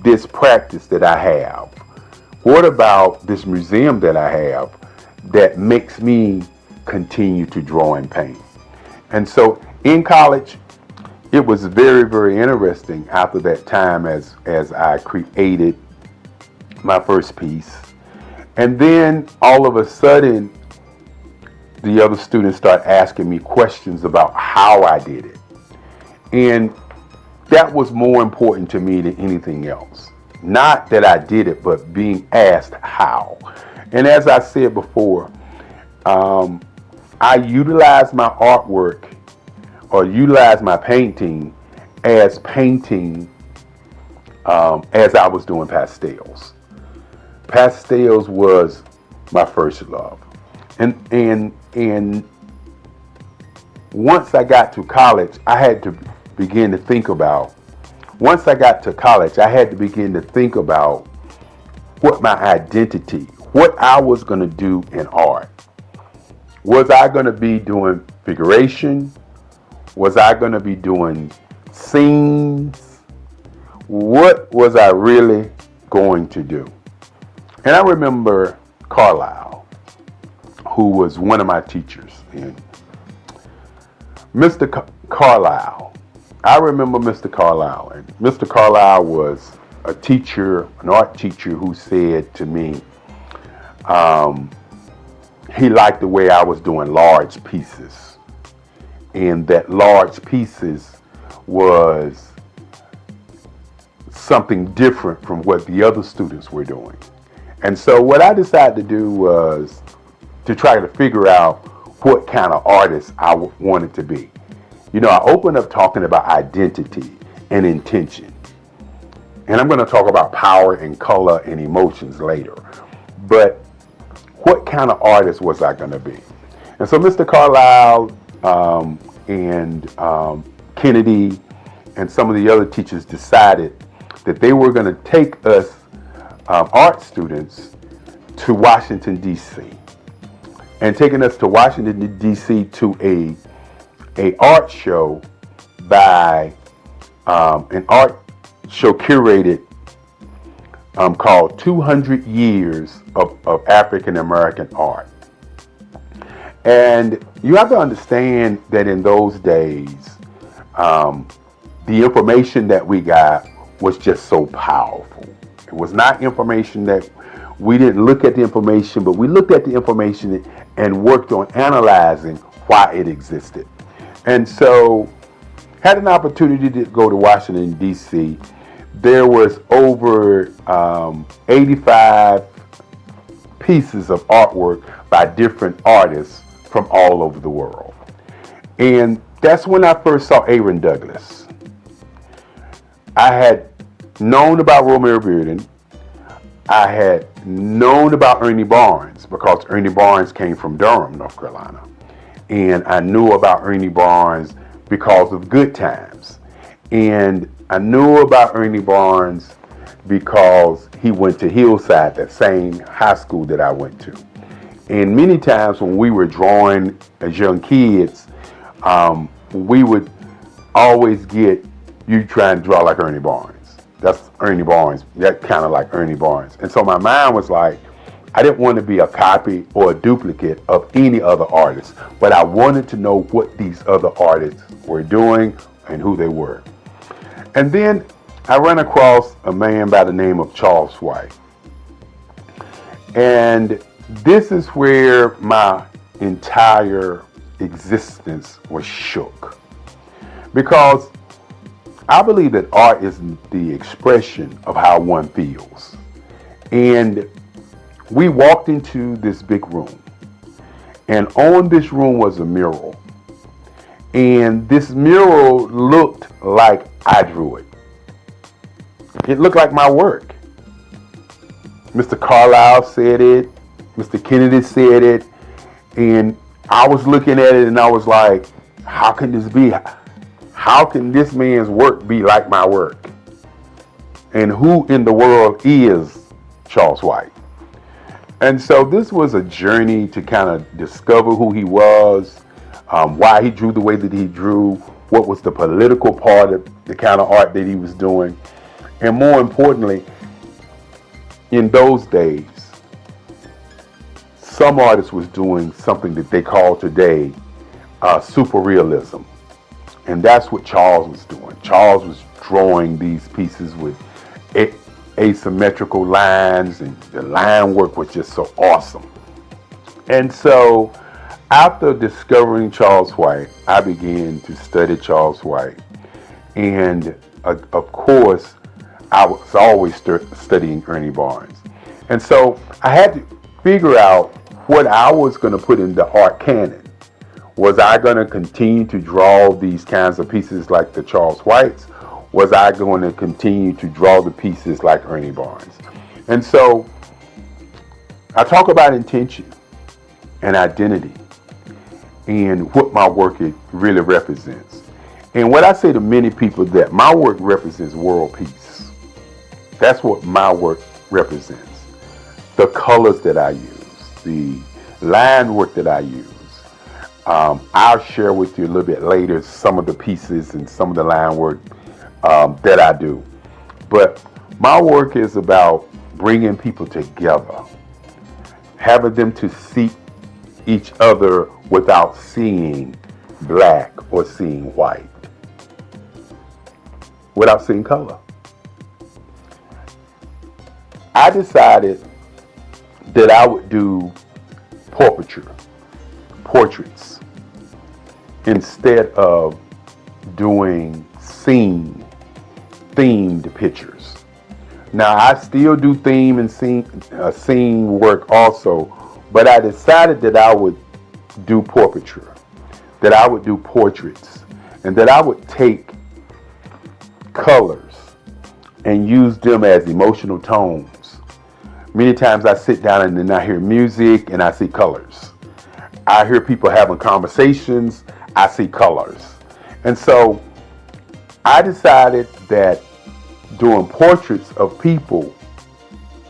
S18: this practice that I have? What about this museum that I have that makes me continue to draw and paint? And so in college, it was very, very interesting after that time as I created my first piece. And then all of a sudden, the other students start asking me questions about how I did it. And that was more important to me than anything else. Not that I did it, but being asked how. And as I said before, I utilized my artwork or utilized my painting as painting as I was doing pastels. Pastels was my first love. And once I got to college, I had to begin to think about, what my identity, what I was going to do in art. Was I going to be doing figuration? Was I going to be doing scenes? What was I really going to do? And I remember Carlisle, who was one of my teachers. And Mr. Carlisle, I remember Mr. Carlisle. And Mr. Carlisle was a teacher, an art teacher, who said to me, he liked the way I was doing large pieces. And that large pieces was something different from what the other students were doing. And so what I decided to do was to try to figure out what kind of artist I wanted to be. You know, I opened up talking about identity and intention. And I'm going to talk about power and color and emotions later. But what kind of artist was I going to be? And so Mr. Carlisle and Kennedy and some of the other teachers decided that they were going to take us art students to Washington, D.C. And taking us to Washington, D.C. to a art show by an art show curated called 200 Years of African American Art. And you have to understand that in those days, the information that we got was just so powerful. It was not information that we didn't look at the information, but we looked at the information and worked on analyzing why it existed. And so had an opportunity to go to Washington, D.C. There was over 85 pieces of artwork by different artists from all over the world. And that's when I first saw Aaron Douglas. I had known about Romare Bearden. I had known about Ernie Barnes because Ernie Barnes came from Durham, North Carolina. And I knew about Ernie Barnes because of Good Times. And I knew about Ernie Barnes because he went to Hillside, that same high school that I went to. And many times when we were drawing as young kids, we would always get, you trying to draw like Ernie Barnes. That's Ernie Barnes. That kind of like Ernie Barnes. And so my mind was like, I didn't want to be a copy or a duplicate of any other artist, but I wanted to know what these other artists were doing and who they were. And then I ran across a man by the name of Charles White. And this is where my entire existence was shook. Because I believe that art is the expression of how one feels. And we walked into this big room. And on this room was a mural. And this mural looked like I drew it. It looked like my work. Mr. Carlisle said it. Mr. Kennedy said it. And I was looking at it and I was like, how can this be? How can this man's work be like my work? And who in the world is Charles White? And so this was a journey to kind of discover who he was, why he drew the way that he drew, what was the political part of the kind of art that he was doing. And more importantly, in those days, some artists was doing something that they call today super realism. And that's what Charles was doing. Charles was drawing these pieces with asymmetrical lines, and the line work was just so awesome. And so after discovering Charles White, I began to study Charles White. And of course, I was always studying Ernie Barnes. And so I had to figure out what I was going to put in the art canon. Was I going to continue to draw these kinds of pieces like the Charles Whites? Was I going to continue to draw the pieces like Ernie Barnes? And so I talk about intention and identity and what my work really represents. And what I say to many people, that my work represents world peace. That's what my work represents. The colors that I use, the line work that I use. I'll share with you a little bit later some of the pieces and some of the line work that I do. But my work is about bringing people together, having them to see each other without seeing black or seeing white, without seeing color. I decided that I would do portraits, instead of doing themed pictures. Now, I still do theme and scene work also, but I decided that I would do portraiture, that I would do portraits, and that I would take colors and use them as emotional tones. Many times I sit down and then I hear music and I see colors. I hear people having conversations, I see colors. And so I decided that doing portraits of people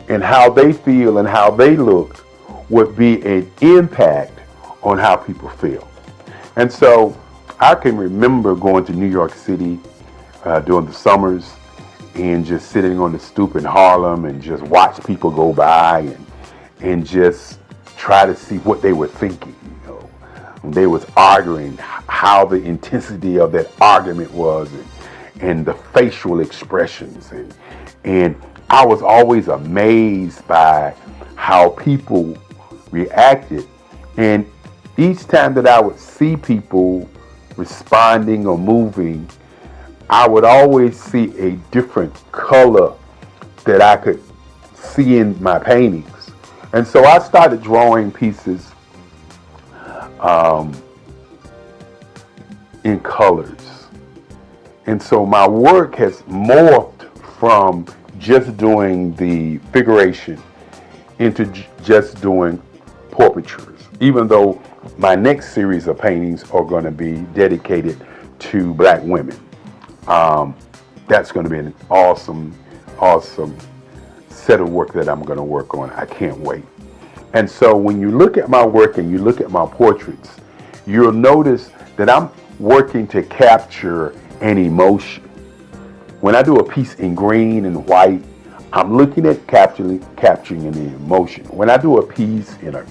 S18: and how they feel and how they look would be an impact on how people feel. And so I can remember going to New York City during the summers and just sitting on the stoop in Harlem and just watch people go by and just try to see what they were thinking. You know, when they was arguing, how the intensity of that argument was, and the facial expressions, and I was always amazed by how people reacted. And each time that I would see people responding or moving, I would always see a different color that I could see in my paintings. And so I started drawing pieces in colors. And so my work has morphed from just doing the figuration into just doing portraitures, even though my next series of paintings are going to be dedicated to black women. That's going to be an awesome set of work that I'm going to work on. I can't wait. And so when you look at my work and you look at my portraits, you'll notice that I'm working to capture an emotion. When I do a piece in green and white, I'm looking at capturing an emotion. When I do a piece in a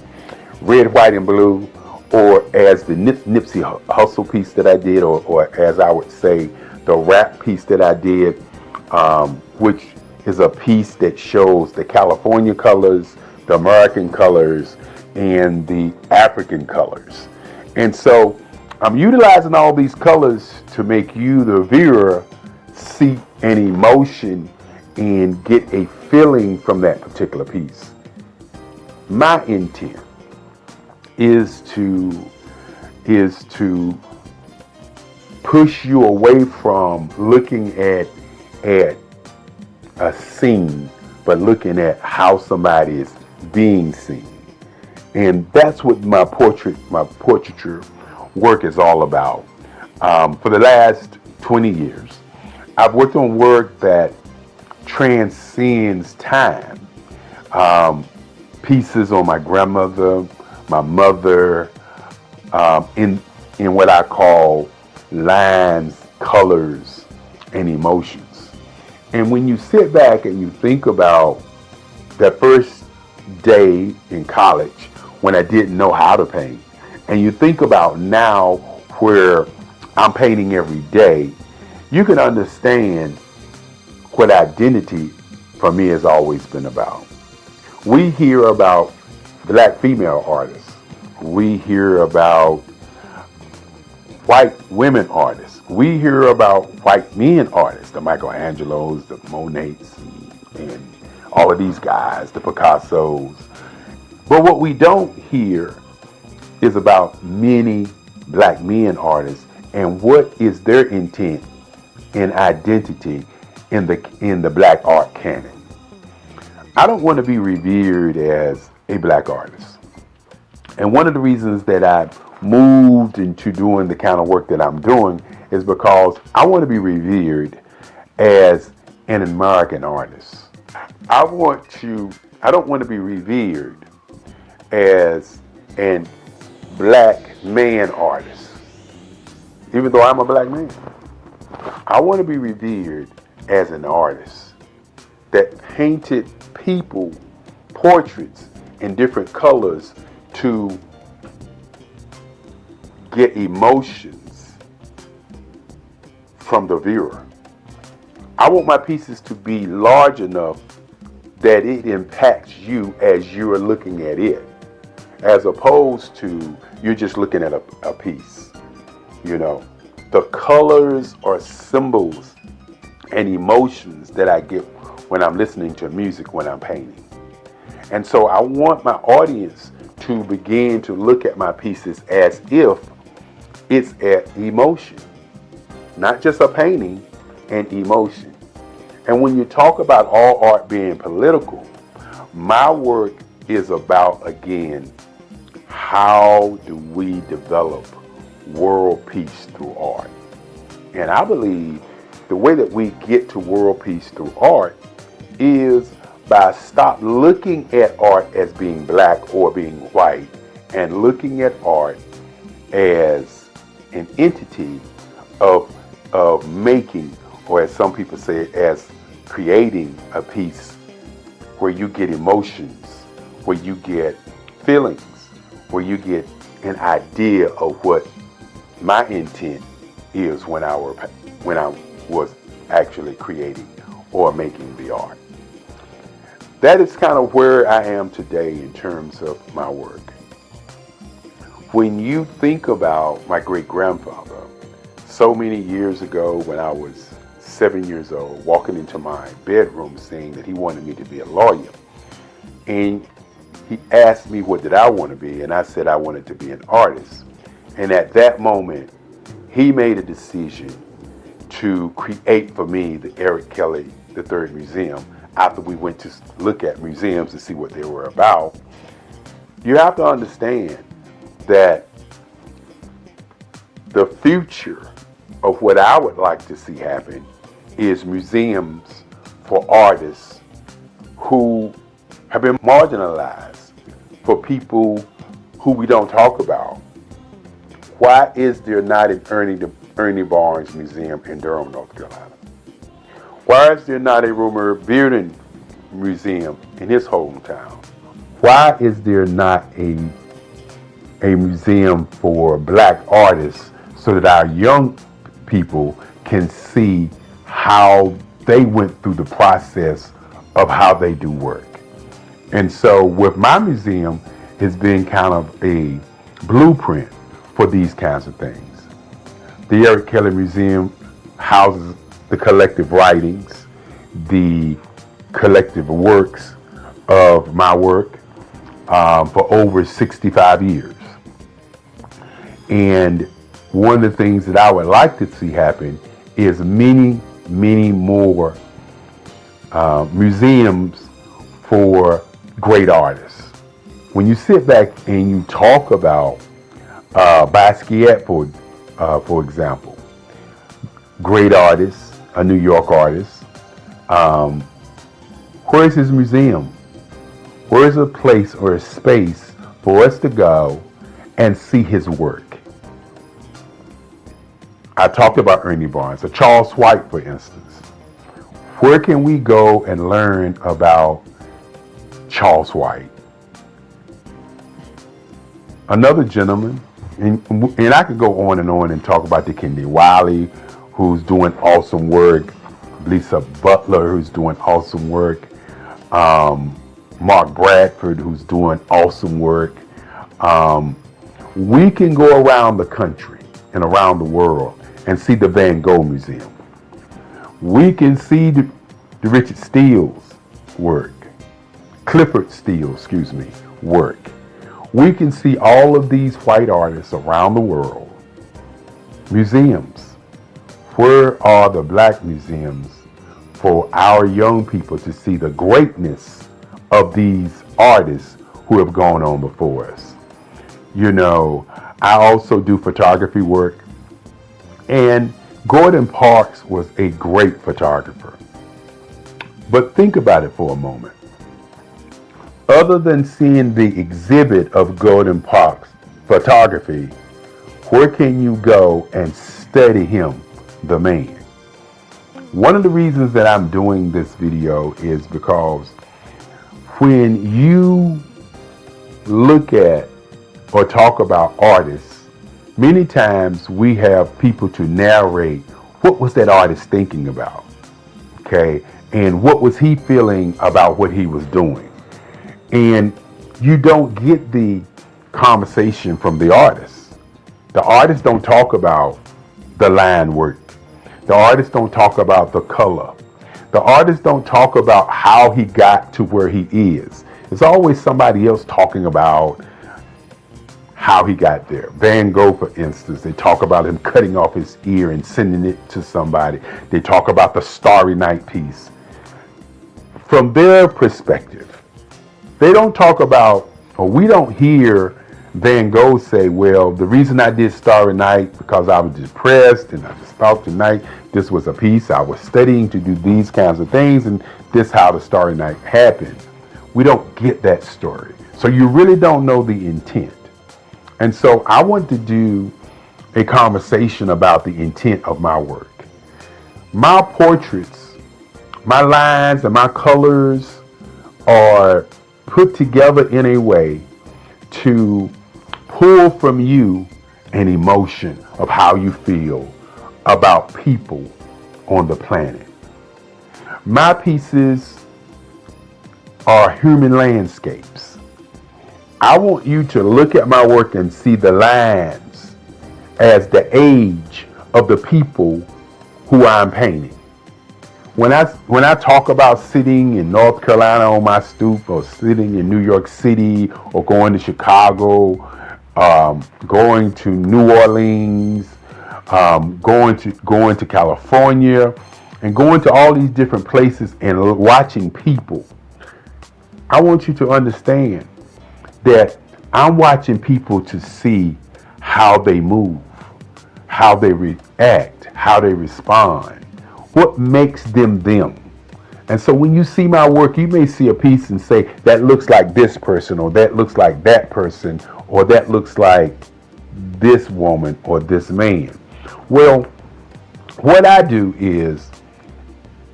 S18: red, white, and blue, or as the Nipsey Hussle piece that I did, or as I would say, the rap piece that I did, which is a piece that shows the California colors, the American colors, and the African colors. And so I'm utilizing all these colors to make you, the viewer, see an emotion and get a feeling from that particular piece. My intent is to push you away from looking at a scene, but looking at how somebody is being seen. And that's what my portraiture work is all about. For the last 20 years, I've worked on work that transcends time. Pieces on my grandmother, my mother, in what I call lines, colors, and emotions. And when you sit back and you think about that first day in college when I didn't know how to paint, and you think about now where I'm painting every day, you can understand what identity for me has always been about. We hear about black female artists. We hear about white women artists. We hear about white men artists, the Michelangelos, the Monets, and all of these guys, the Picassos. But what we don't hear is about many black men artists and what is their intent and identity in the black art canon. I don't want to be revered as a black artist. And one of the reasons that I moved into doing the kind of work that I'm doing is because I want to be revered as an American artist. I don't want to be revered as an black man artist, even though I'm a black man. I want to be revered as an artist that painted people, portraits in different colors to get emotions from the viewer. I want my pieces to be large enough that it impacts you as you're looking at it, as opposed to you're just looking at a piece. You know, the colors are symbols and emotions that I get when I'm listening to music, when I'm painting. And so I want my audience to begin to look at my pieces as if it's an emotion, not just a painting, an emotion. And when you talk about all art being political, my work is about, again, how do we develop world peace through art? And I believe the way that we get to world peace through art is by stop looking at art as being black or being white and looking at art as an entity of making, or as some people say, as creating a piece where you get emotions, where you get feelings, where you get an idea of what my intent is when I was actually creating or making the art. That is kind of where I am today in terms of my work. When you think about my great-grandfather, so many years ago when I was 7 years old, walking into my bedroom saying that he wanted me to be a lawyer. And he asked me what did I want to be, and I said I wanted to be an artist. And at that moment, he made a decision to create for me the Eric Kelly III Museum. After we went to look at museums to see what they were about, you have to understand that the future of what I would like to see happen is museums for artists who have been marginalized, for people who we don't talk about. Why is there not an Ernie Barnes Museum in Durham, North Carolina? Why is there not a Romer Bearden Museum in his hometown? Why is there not a museum for black artists so that our young people can see how they went through the process of how they do work? And so with my museum, it's been kind of a blueprint for these kinds of things. The Eric Kelly Museum houses the collective writings, the collective works of my work for over 65 years. And one of the things that I would like to see happen is many, many more museums for great artists. When you sit back and you talk about Basquiat, for example, great artist, a New York artist, where's his museum? Where's a place or a space for us to go and see his work? I talked about Ernie Barnes, or Charles White, for instance. Where can we go and learn about Charles White? Another gentleman, and I could go on and talk about the Kennedy Wiley, who's doing awesome work, Lisa Butler, who's doing awesome work, Mark Bradford, who's doing awesome work. We can go around the country and around the world and see the Van Gogh Museum. We can see the Richard Steele's work, Clifford Steele, work. We can see all of these white artists around the world. Museums. Where are the black museums for our young people to see the greatness of these artists who have gone on before us? You know, I also do photography work, and Gordon Parks was a great photographer. But think about it for a moment. Other than seeing the exhibit of Gordon Parks photography, where can you go and study him, the man? One of the reasons that I'm doing this video is because when you look at or talk about artists, many times we have people to narrate what was that artist thinking about, okay? And what was he feeling about what he was doing? And you don't get the conversation from the artist. The artists don't talk about the line work. The artists don't talk about the color. The artists don't talk about how he got to where he is. It's always somebody else talking about how he got there. Van Gogh, for instance, they talk about him cutting off his ear and sending it to somebody. They talk about the Starry Night piece. From their perspective, they don't talk about, or we don't hear Van Gogh say, well, the reason I did Starry Night because I was depressed and I just thought tonight this was a piece I was studying to do these kinds of things, and this how the Starry Night happened. We don't get that story. So you really don't know the intent. And so I want to do a conversation about the intent of my work. My portraits, my lines and my colors are put together in a way to pull from you an emotion of how you feel about people on the planet. My pieces are human landscapes. I want you to look at my work and see the lines as the age of the people who I'm painting. When I talk about sitting in North Carolina on my stoop, or sitting in New York City, or going to Chicago, going to New Orleans, going to California, and going to all these different places and watching people, I want you to understand that I'm watching people to see how they move, how they react, how they respond, what makes them them. And so when you see my work, you may see a piece and say, that looks like this person, or that looks like that person, or that looks like this woman or this man. Well, what I do is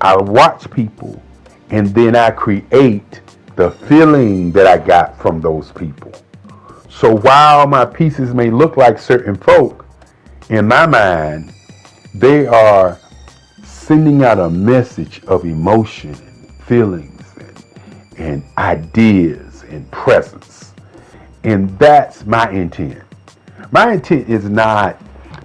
S18: I watch people and then I create the feeling that I got from those people. So while my pieces may look like certain folk, in my mind, they are sending out a message of emotion and feelings and ideas and presence. And that's my intent. My intent is not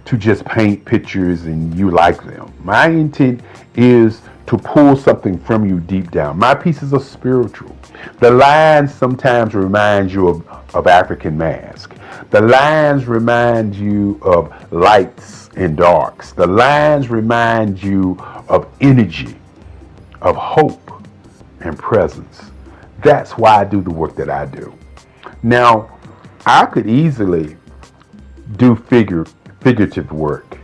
S18: to just paint pictures and you like them. My intent is to pull something from you deep down. My pieces are spiritual. The lines sometimes remind you of African mask. The lines remind you of lights and darks. The lines remind you of energy, of hope and presence. That's why I do the work that I do. Now, I could easily do figurative work.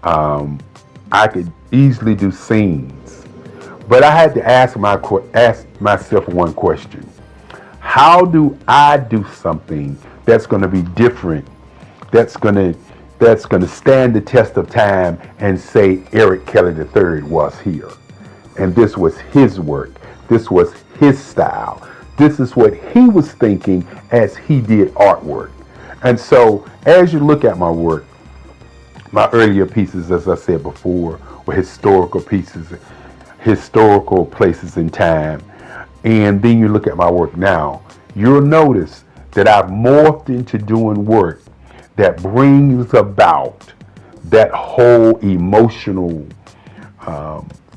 S18: I could easily do scenes. But I had to ask myself one question. How do I do something that's going to be different, that's going to stand the test of time and say Eric Kelly III was here? And this was his work. This was his style. This is what he was thinking as he did artwork. And so as you look at my work, my earlier pieces, as I said before, were historical pieces, historical places in time. And then you look at my work now, you'll notice that I've morphed into doing work that brings about that whole emotional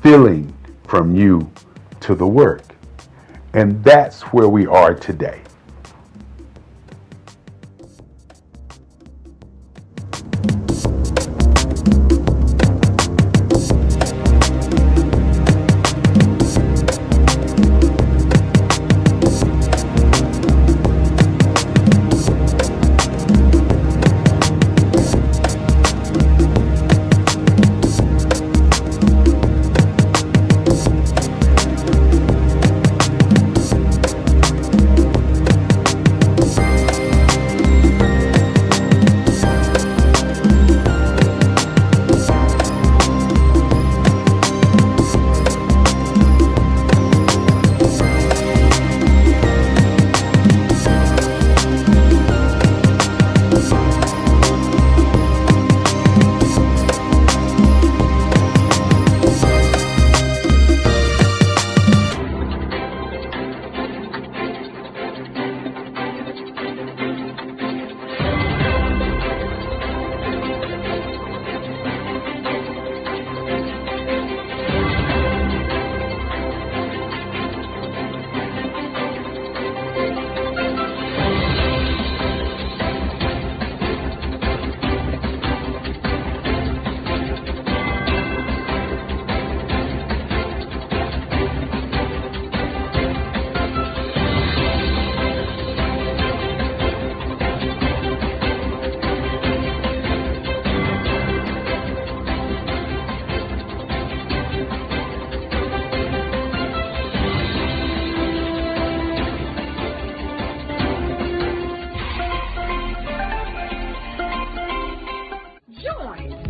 S18: feeling from you to the work. And that's where we are today.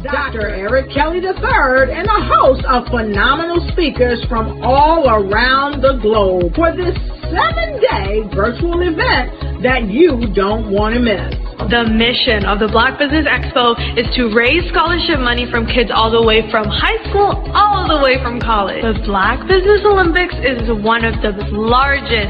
S1: Dr. Eric Kelly III and a host of phenomenal speakers from all around the globe for this 7-day virtual event that you don't want to miss.
S2: The mission of the Black Business Expo is to raise scholarship money from kids all the way from high school all the way from college. The Black Business Olympics is one of the largest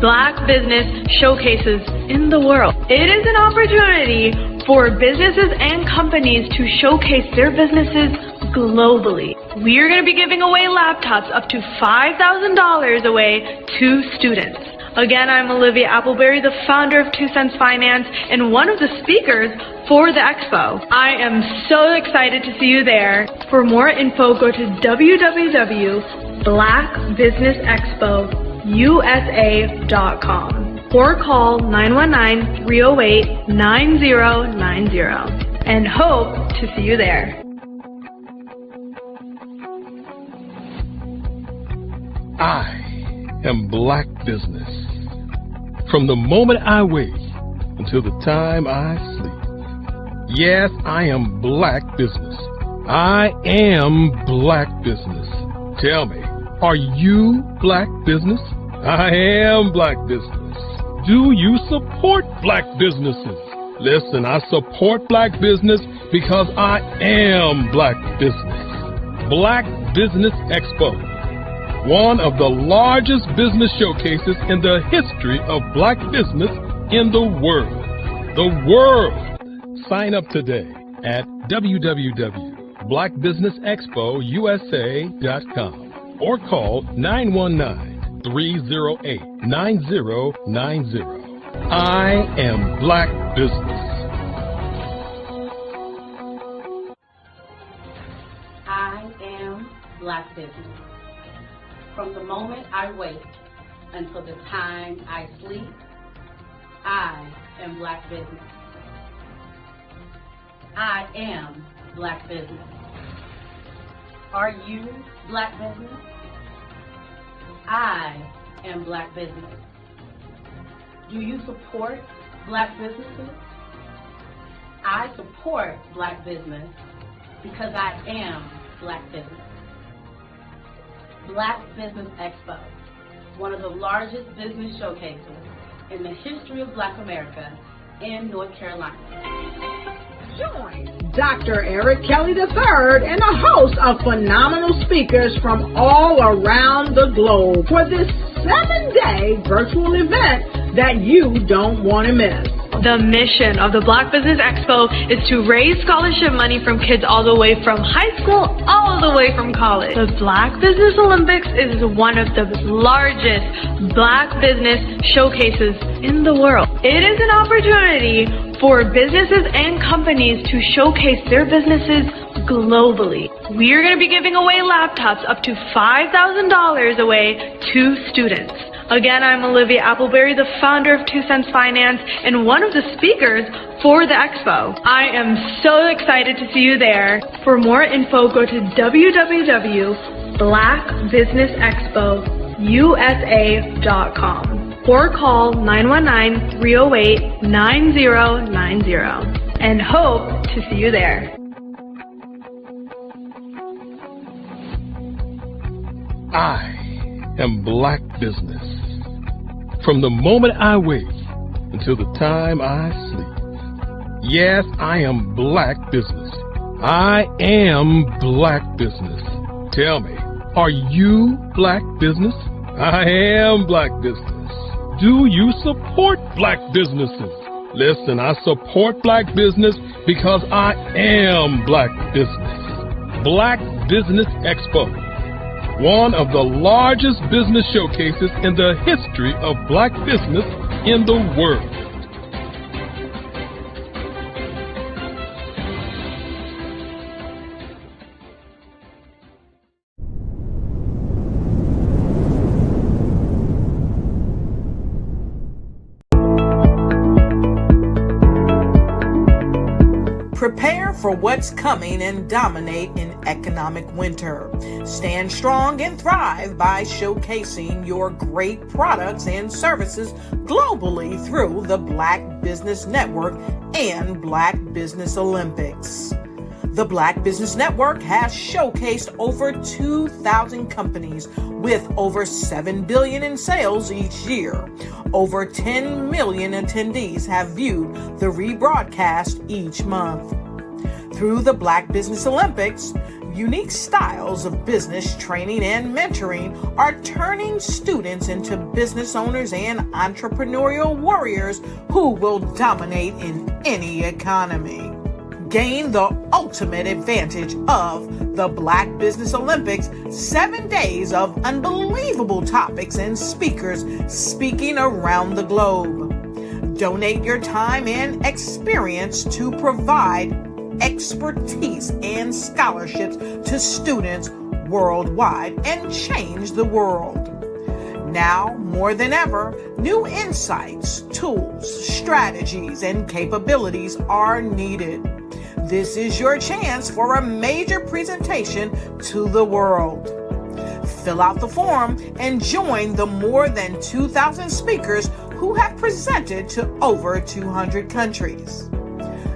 S2: Black business showcases in the world. It is an opportunity for businesses and companies to showcase their businesses globally. We are going to be giving away laptops up to $5,000 away to students. Again, I'm Olivia Appleberry, the founder of 2 Cents Finance and one of the speakers for the expo. I am so excited to see you there. For more info, go to www.blackbusinessexpousa.com or call 919-308-9090 and hope to see you there.
S3: I am Black Business. From the moment I wake until the time I sleep. Yes, I am Black Business. I am Black Business. Tell me, are you Black Business? I am Black Business. Do you support Black businesses? Listen, I support Black business because I am Black Business. Black Business Expo, one of the largest business showcases in the history of Black business in the world. The world! Sign up today at www.blackbusinessexpousa.com or call 919-308-9090. I am Black Business.
S4: I am Black Business. From the moment I wake until the time I sleep, I am Black Business. I am Black Business. Are you Black Business? I am Black Business. Do you support Black businesses? I support Black business because I am Black Business. Black Business Expo, one of the largest business showcases in the history of Black America in North Carolina.
S1: Join Dr. Eric Kelly III and a host of phenomenal speakers from all around the globe for this 7-day virtual event that you don't want to miss.
S2: The mission of the Black Business Expo is to raise scholarship money from kids all the way from high school, all the way from college. The Black Business Olympics is one of the largest Black business showcases in the world. It is an opportunity for businesses and companies to showcase their businesses globally. We are going to be giving away laptops up to $5,000 away to students. Again, I'm Olivia Appleberry, the founder of 2 Cents Finance and one of the speakers for the expo. I am so excited to see you there. For more info, go to www.blackbusinessexpousa.com or call 919-308-9090 and hope to see you there.
S3: I am Black Business. From the moment I wake until the time I sleep. Yes, I am Black Business. I am Black Business. Tell me, are you Black Business? I am Black Business. Do you support Black businesses? Listen, I support Black business because I am Black Business. Black Business Expo, one of the largest business showcases in the history of Black business in the world.
S5: Prepare for what's coming and dominate in economic winter. Stand strong and thrive by showcasing your great products and services globally through the Black Business Network and Black Business Olympics. The Black Business Network has showcased over 2,000 companies with over $7 billion in sales each year. Over 10 million attendees have viewed the rebroadcast each month. Through the Black Business Olympics, unique styles of business training and mentoring are turning students into business owners and entrepreneurial warriors who will dominate in any economy. Gain the ultimate advantage of the Black Business Olympics, 7 days of unbelievable topics and speakers speaking around the globe. Donate your time and experience to provide expertise and scholarships to students worldwide and change the world. Now, more than ever, new insights, tools, strategies, and capabilities are needed. This is your chance for a major presentation to the world. Fill out the form and join the more than 2,000 speakers who have presented to over 200 countries.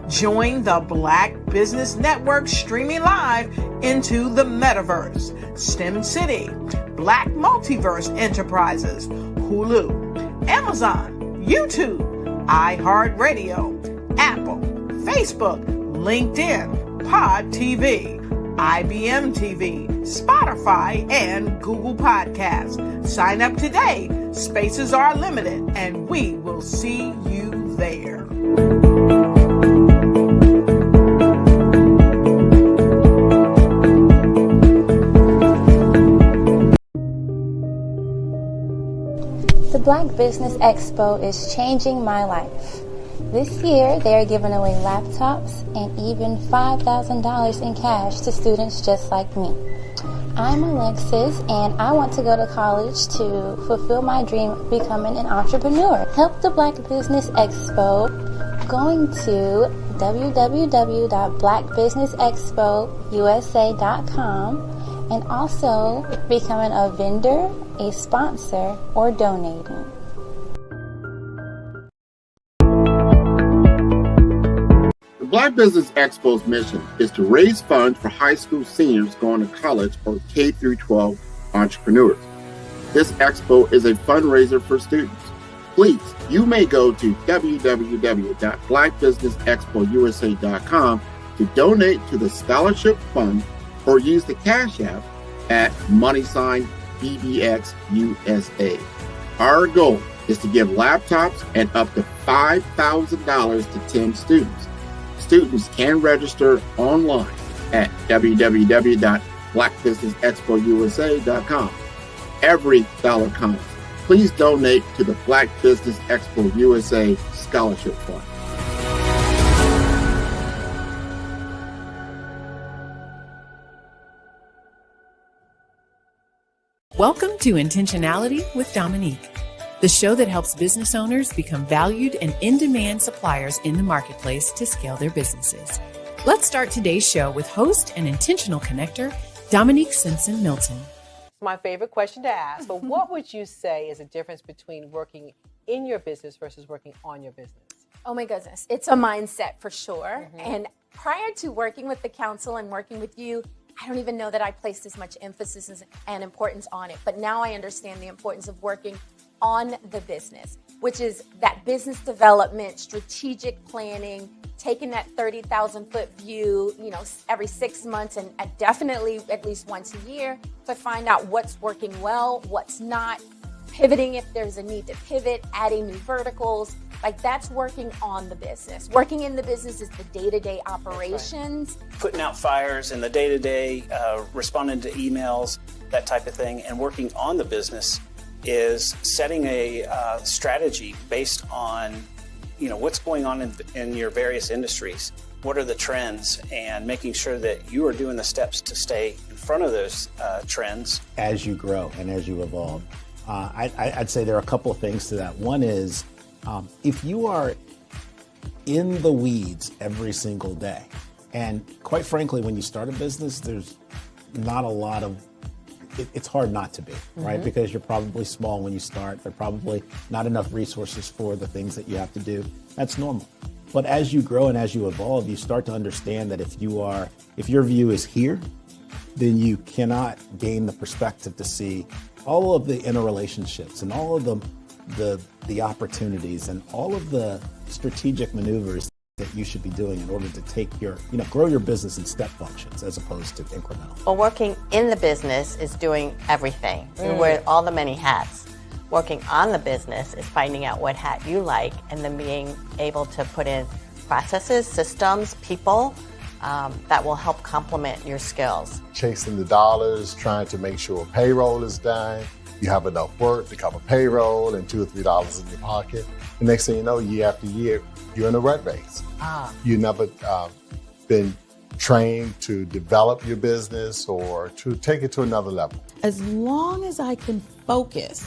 S5: Join the Black Business Network streaming live into the Metaverse, STEM City, Black Multiverse Enterprises, Hulu, Amazon, YouTube, iHeartRadio, Apple, Facebook, LinkedIn, Pod TV, IBM TV, Spotify, and Google Podcasts. Sign up today. Spaces are limited, and we will see you there.
S19: The Black Business Expo is changing my life. This year, they are giving away laptops and even $5,000 in cash to students just like me. I'm Alexis, and I want to go to college to fulfill my dream of becoming an entrepreneur. Help the Black Business Expo going to www.blackbusinessexpousa.com and also becoming a vendor, a sponsor, or donating.
S15: The Black Business Expo's mission is to raise funds for high school seniors going to college or K-12 entrepreneurs. This expo is a fundraiser for students. Please, you may go to www.blackbusinessexpousa.com to donate to the scholarship fund or use the Cash App at @BBXUSA. Our goal is to give laptops and up to $5,000 to 10 students. Students can register online at www.blackbusinessexpousa.com. Every dollar counts. Please donate to the Black Business Expo USA Scholarship Fund.
S20: Welcome to Intentionality with Dominique, the show that helps business owners become valued and in-demand suppliers in the marketplace to scale their businesses. Let's start today's show with host and intentional connector, Dominique Simpson-Milton.
S21: My favorite question to ask, but what would you say is the difference between working in your business versus working on your business?
S22: Oh my goodness, it's a mindset for sure. And prior to working with the council and working with you, I don't even know that I placed as much emphasis and importance on it. But now I understand the importance of working on the business, which is that business development, strategic planning, taking that 30,000 foot view, every 6 months and definitely at least once a year to find out what's working well, what's not, pivoting if there's a need to pivot, adding new verticals. Like that's working on the business. Working in the business is the day-to-day operations.
S23: Right. Putting out fires in the day-to-day, responding to emails, that type of thing. And working on the business is setting a strategy based on what's going on in your various industries. What are the trends, and making sure that you are doing the steps to stay in front of those trends.
S24: As you grow and as you evolve, I'd say there are a couple of things to that. One is if you are in the weeds every single day, and quite frankly, when you start a business, there's not a lot of it's hard not to be, right? Because you're probably small when you start. There are probably not enough resources for the things that you have to do. That's normal. But as you grow and as you evolve, you start to understand that if your view is here, then you cannot gain the perspective to see all of the interrelationships and all of the opportunities and all of the strategic maneuvers that you should be doing in order to take grow your business in step functions as opposed to incremental.
S25: Well, working in the business is doing everything. You wear all the many hats. Working on the business is finding out what hat you like and then being able to put in processes, systems, people that will help complement your skills.
S26: Chasing the dollars, trying to make sure payroll is done. You have enough work to cover payroll and $2 or $3 in your pocket. The next thing you know, year after year, you're in a rat race. You've never been trained to develop your business or to take it to another level.
S27: As long as I can focus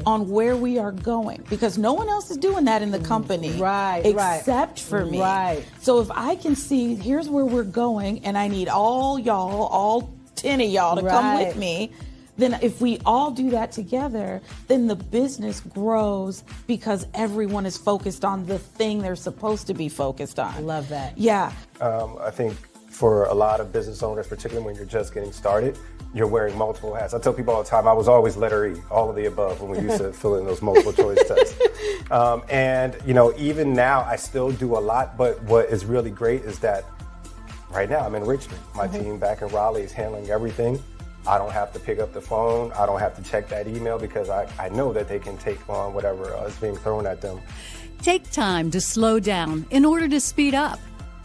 S27: on where we are going, because no one else is doing that in the company, except for me. So if I can see, here's where we're going, and I need all 10 of y'all to come with me, then if we all do that together, then the business grows because everyone is focused on the thing they're supposed to be focused on. I
S21: love that.
S27: Yeah.
S28: I think for a lot of business owners, particularly when you're just getting started, you're wearing multiple hats. I tell people all the time, I was always letter E, all of the above, when we used to fill in those multiple choice tests. And even now, I still do a lot, but what is really great is that right now I'm in Richmond. My team back in Raleigh is handling everything. I don't have to pick up the phone. I don't have to check that email because I know that they can take on whatever is being thrown at them.
S29: Take time to slow down in order to speed up.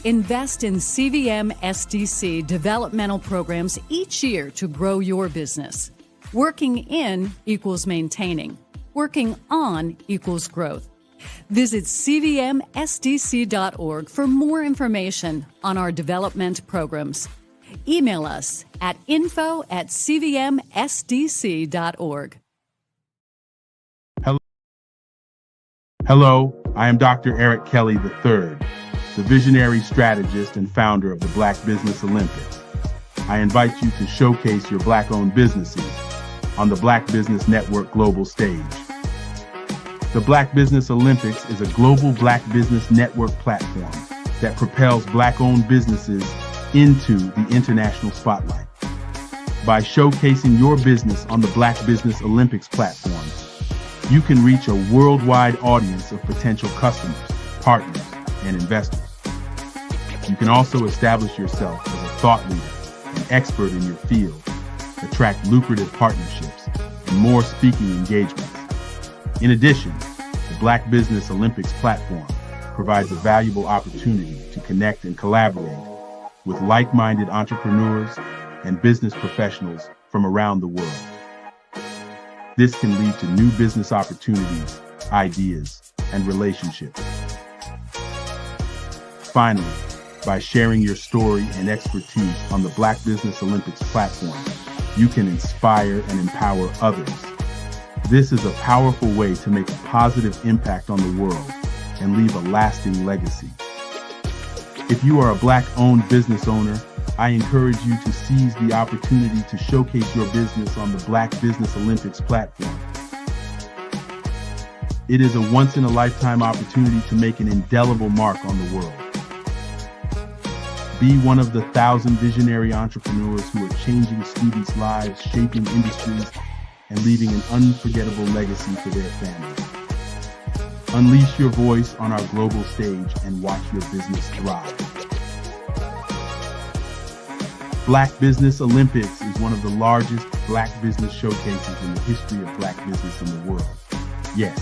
S29: Invest in CVM SDC developmental programs each year to grow your business. Working in equals maintaining. Working on equals growth. Visit cvmsdc.org for more information on our development programs. Email us at info@cvmsdc.org.
S30: Hello, I am Dr. Eric Kelly III, the visionary strategist and founder of the Black Business Olympics. I invite you to showcase your Black-owned businesses on the Black Business Network global stage. The Black Business Olympics is a global Black Business Network platform that propels Black-owned businesses into the international spotlight. By showcasing your business on the Black Business Olympics platform, you can reach a worldwide audience of potential customers, partners, and investors. You can also establish yourself as a thought leader and expert in your field, attract lucrative partnerships, and more speaking engagements. In addition, Black Business Olympics platform provides a valuable opportunity to connect and collaborate with like-minded entrepreneurs and business professionals from around the world. This can lead to new business opportunities, ideas, and relationships. Finally, by sharing your story and expertise on the Black Business Olympics platform, you can inspire and empower others. This is a powerful way to make a positive impact on the world and leave a lasting legacy. If you are a Black-owned business owner, I encourage you to seize the opportunity to showcase your business on the Black Business Olympics platform. It is a once-in-a-lifetime opportunity to make an indelible mark on the world. Be one of the 1,000 visionary entrepreneurs who are changing students' lives, shaping industries, and leaving an unforgettable legacy for their families. Unleash your voice on our global stage and watch your business thrive. Black Business Olympics is one of the largest Black business showcases in the history of Black business in the world. Yes,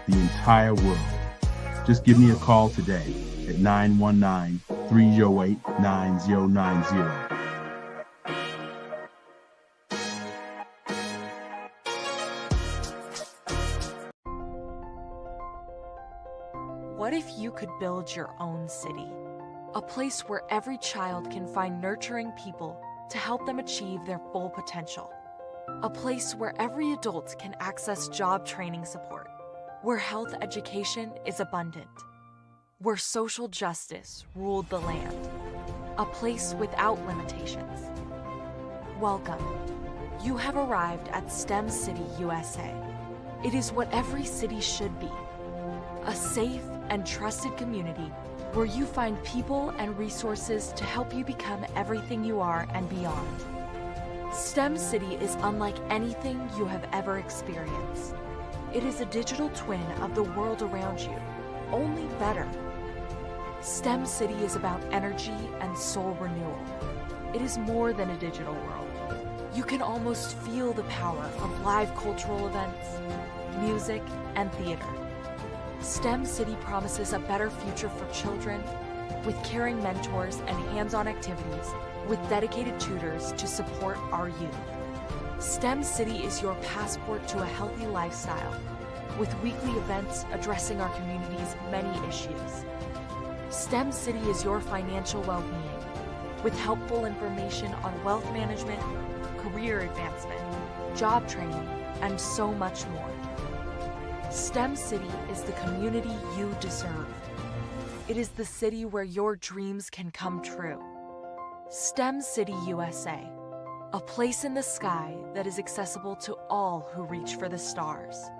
S30: the entire world. Just give me a call today at 919-308-9090.
S6: What if you could build your own city? A place where every child can find nurturing people to help them achieve their full potential. A place where every adult can access job training support. Where health education is abundant. Where social justice ruled the land. A place without limitations. Welcome. You have arrived at STEM City USA. It is what every city should be. A safe and trusted community where you find people and resources to help you become everything you are and beyond. STEM City is unlike anything you have ever experienced. It is a digital twin of the world around you, only better. STEM City is about energy and soul renewal. It is more than a digital world. You can almost feel the power of live cultural events, music, and theater. STEM City promises a better future for children with caring mentors and hands-on activities with dedicated tutors to support our youth. STEM City is your passport to a healthy lifestyle with weekly events addressing our community's many issues. STEM City is your financial well-being with helpful information on wealth management, career advancement, job training, and so much more. STEM City is the community you deserve. It is the city where your dreams can come true. STEM City USA, a place in the sky that is accessible to all who reach for the stars.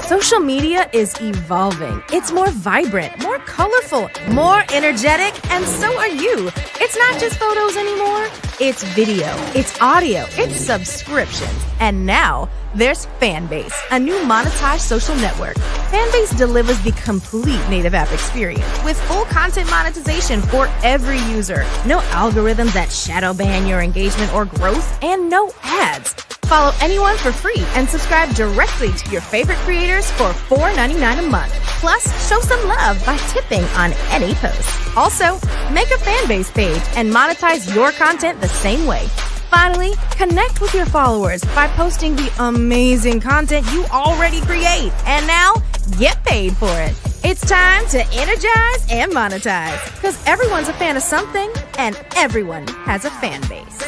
S7: Social media is evolving. It's more vibrant, more colorful, more energetic, and so are you. It's not just photos anymore. It's video, it's audio, it's subscriptions. And now there's Fanbase, a new monetized social network. Fanbase delivers the complete native app experience with full content monetization for every user. No algorithms that shadow ban your engagement or growth, and no ads. Follow anyone for free and subscribe directly to your favorite creators for $4.99 a month. Plus, show some love by tipping on any post. Also, make a Fanbase page and monetize your content the same way. Finally, connect with your followers by posting the amazing content you already create. And now, get paid for it. It's time to energize and monetize. Because everyone's a fan of something, and everyone has a fan base.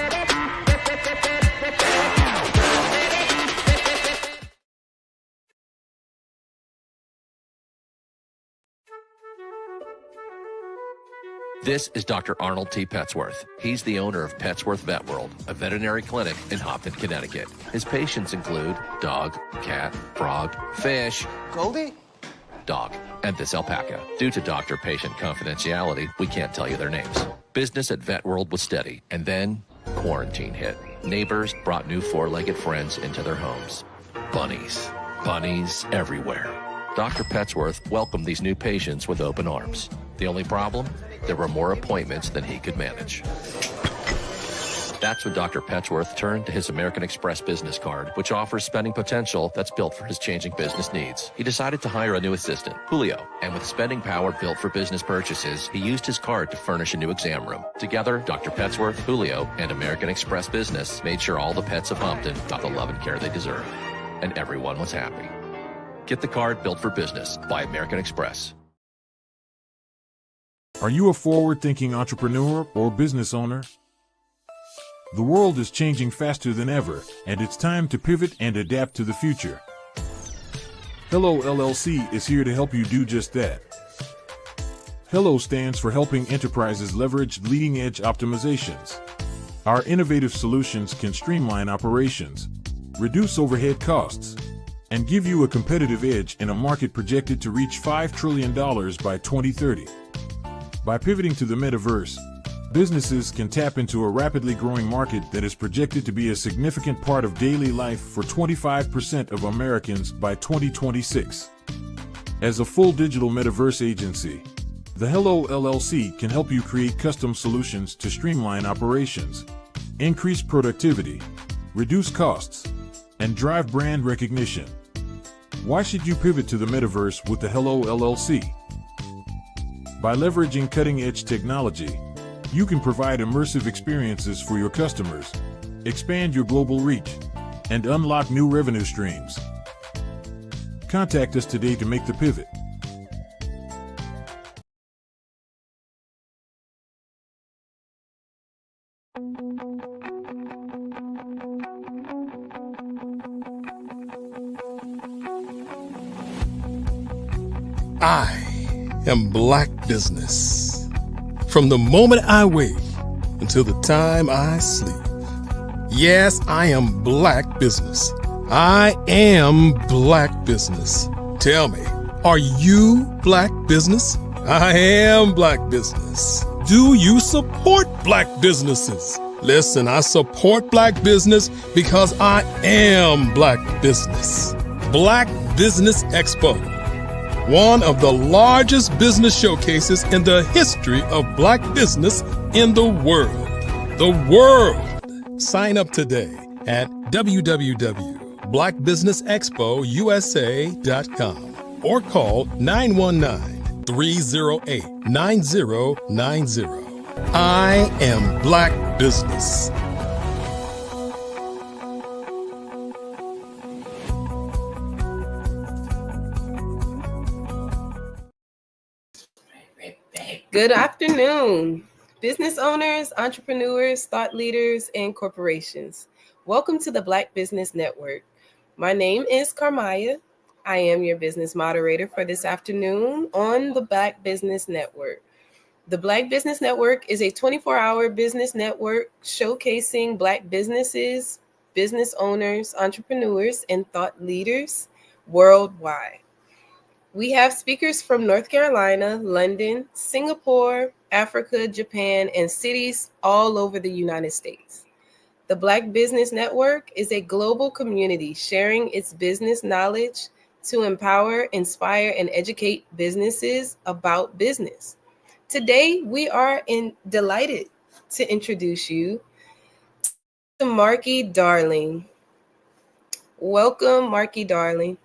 S8: This is Dr. Arnold T. Petsworth. He's the owner of Petsworth Vet World, a veterinary clinic in Hopton, Connecticut. His patients include dog, cat, frog, fish,
S9: Goldie,
S8: dog, and this alpaca. Due to doctor-patient confidentiality, we can't tell you their names. Business at Vet World was steady, and then quarantine hit. Neighbors brought new four-legged friends into their homes. Bunnies. Bunnies everywhere. Dr. Petsworth welcomed these new patients with open arms. The only problem? There were more appointments than he could manage. That's when Dr. Petsworth turned to his American Express business card, which offers spending potential that's built for his changing business needs. He decided to hire a new assistant, Julio, and with spending power built for business purchases, he used his card to furnish a new exam room. Together, Dr. Petsworth, Julio, and American Express Business made sure all the pets of Humpton got the love and care they deserve. And everyone was happy. Get the card built for business by American Express.
S4: Are you a forward-thinking entrepreneur or business owner? The world is changing faster than ever, and it's time to pivot and adapt to the future. Hello LLC is here to help you do just that. Hello stands for helping enterprises leverage leading-edge optimizations. Our innovative solutions can streamline operations, reduce overhead costs, and give you a competitive edge in a market projected to reach $5 trillion by 2030. By pivoting to the metaverse, businesses can tap into a rapidly growing market that is projected to be a significant part of daily life for 25% of Americans by 2026. As a full digital metaverse agency, the Hello LLC can help you create custom solutions to streamline operations, increase productivity, reduce costs, and drive brand recognition. Why should you pivot to the metaverse with the Hello LLC? By leveraging cutting-edge technology, you can provide immersive experiences for your customers, expand your global reach, and unlock new revenue streams. Contact us today to make the pivot.
S3: I am Black Business. From the moment I wake until the time I sleep. Yes, I am Black Business. I am Black Business. Tell me, are you Black Business? I am Black Business. Do you support Black businesses? Listen, I support Black business because I am Black Business. Black Business Expo. One of the largest business showcases in the history of Black business in the world. The world! Sign up today at www.blackbusinessexpousa.com or call 919-308-9090. I am Black Business.
S9: Good afternoon, business owners, entrepreneurs, thought leaders, and corporations. Welcome to the Black Business Network. My name is Carmaya. I am your business moderator for this afternoon on the Black Business Network. The Black Business Network is a 24-hour business network showcasing Black businesses, business owners, entrepreneurs, and thought leaders worldwide. We have speakers from North Carolina, London, Singapore, Africa, Japan, and cities all over the United States. The Black Business Network is a global community sharing its business knowledge to empower, inspire, and educate businesses about business. Today, we are delighted to introduce you to Marky Darling. Welcome, Marky Darling.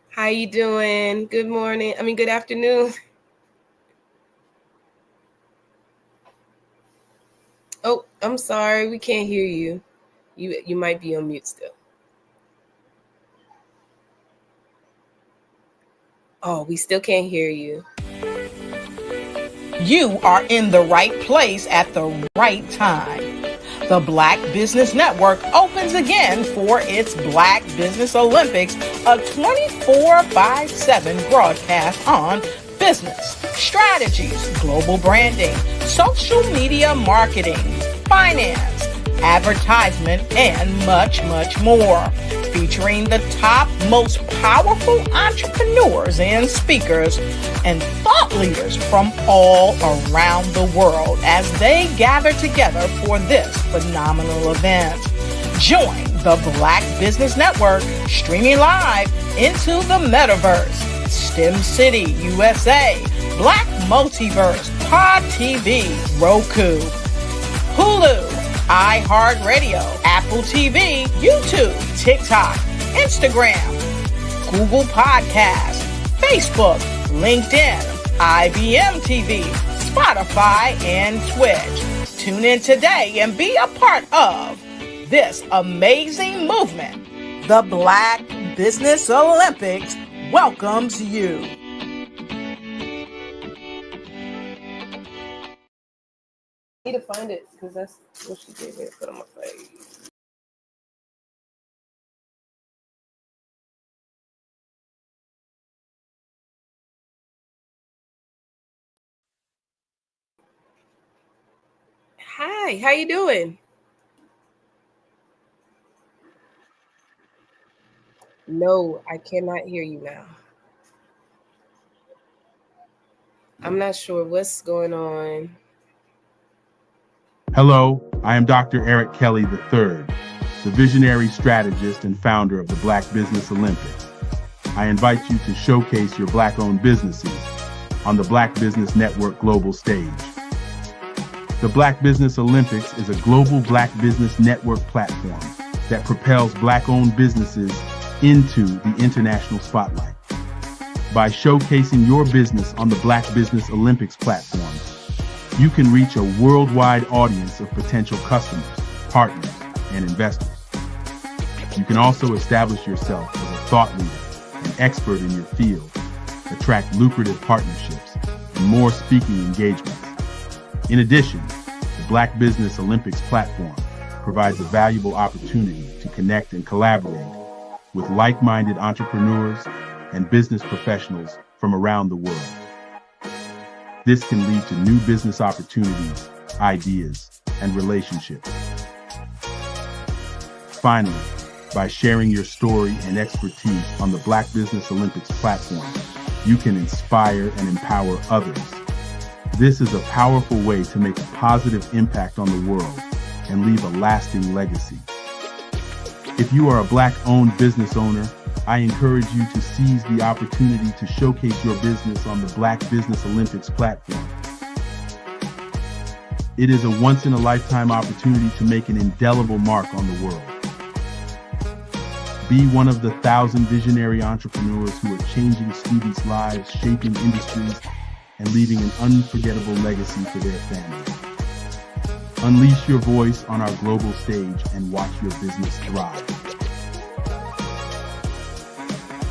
S9: How you doing? Good morning. Good afternoon. Oh, I'm sorry. We can't hear you. You might be on mute still. Oh, we still can't hear you.
S1: You are in the right place at the right time. The Black Business Network opens again for its Black Business Olympics, a 24/7 broadcast on business, strategies, global branding, social media marketing, finance, advertisement, and much, much more. Featuring the top, most powerful entrepreneurs and speakers and thought leaders from all around the world as they gather together for this phenomenal event. Join
S2: the Black Business Network, streaming live into the metaverse, STEM City USA, Black Multiverse, Pod TV, Roku, Hulu, iHeartRadio, Apple TV, YouTube, TikTok, Instagram, Google Podcasts, Facebook, LinkedIn, IBM TV, Spotify, and Twitch. Tune in today and be a part of this amazing movement. The Black Business Olympics welcomes you.
S9: I need to find it because that's what she gave me to put on my face. Hi, how you doing? No, I cannot hear you now. I'm not sure what's going on.
S30: Hello, I am Dr. Eric Kelly III, the visionary strategist and founder of the Black Business Olympics. I invite you to showcase your Black-owned businesses on the Black Business Network global stage. The Black Business Olympics is a global Black Business Network platform that propels Black-owned businesses into the international spotlight. By showcasing your business on the Black Business Olympics platform, you can reach a worldwide audience of potential customers, partners, and investors. You can also establish yourself as a thought leader and expert in your field, attract lucrative partnerships, and more speaking engagements. In addition, the Black Business Olympics platform provides a valuable opportunity to connect and collaborate with like-minded entrepreneurs and business professionals from around the world. This can lead to new business opportunities, ideas, and relationships. Finally, by sharing your story and expertise on the Black Business Olympics platform, you can inspire and empower others. This is a powerful way to make a positive impact on the world and leave a lasting legacy. If you are a Black-owned business owner, I encourage you to seize the opportunity to showcase your business on the Black Business Olympics platform. It is a once-in-a-lifetime opportunity to make an indelible mark on the world. Be one of the 1,000 visionary entrepreneurs who are changing students' lives, shaping industries, and leaving an unforgettable legacy for their families. Unleash your voice on our global stage and watch your business thrive.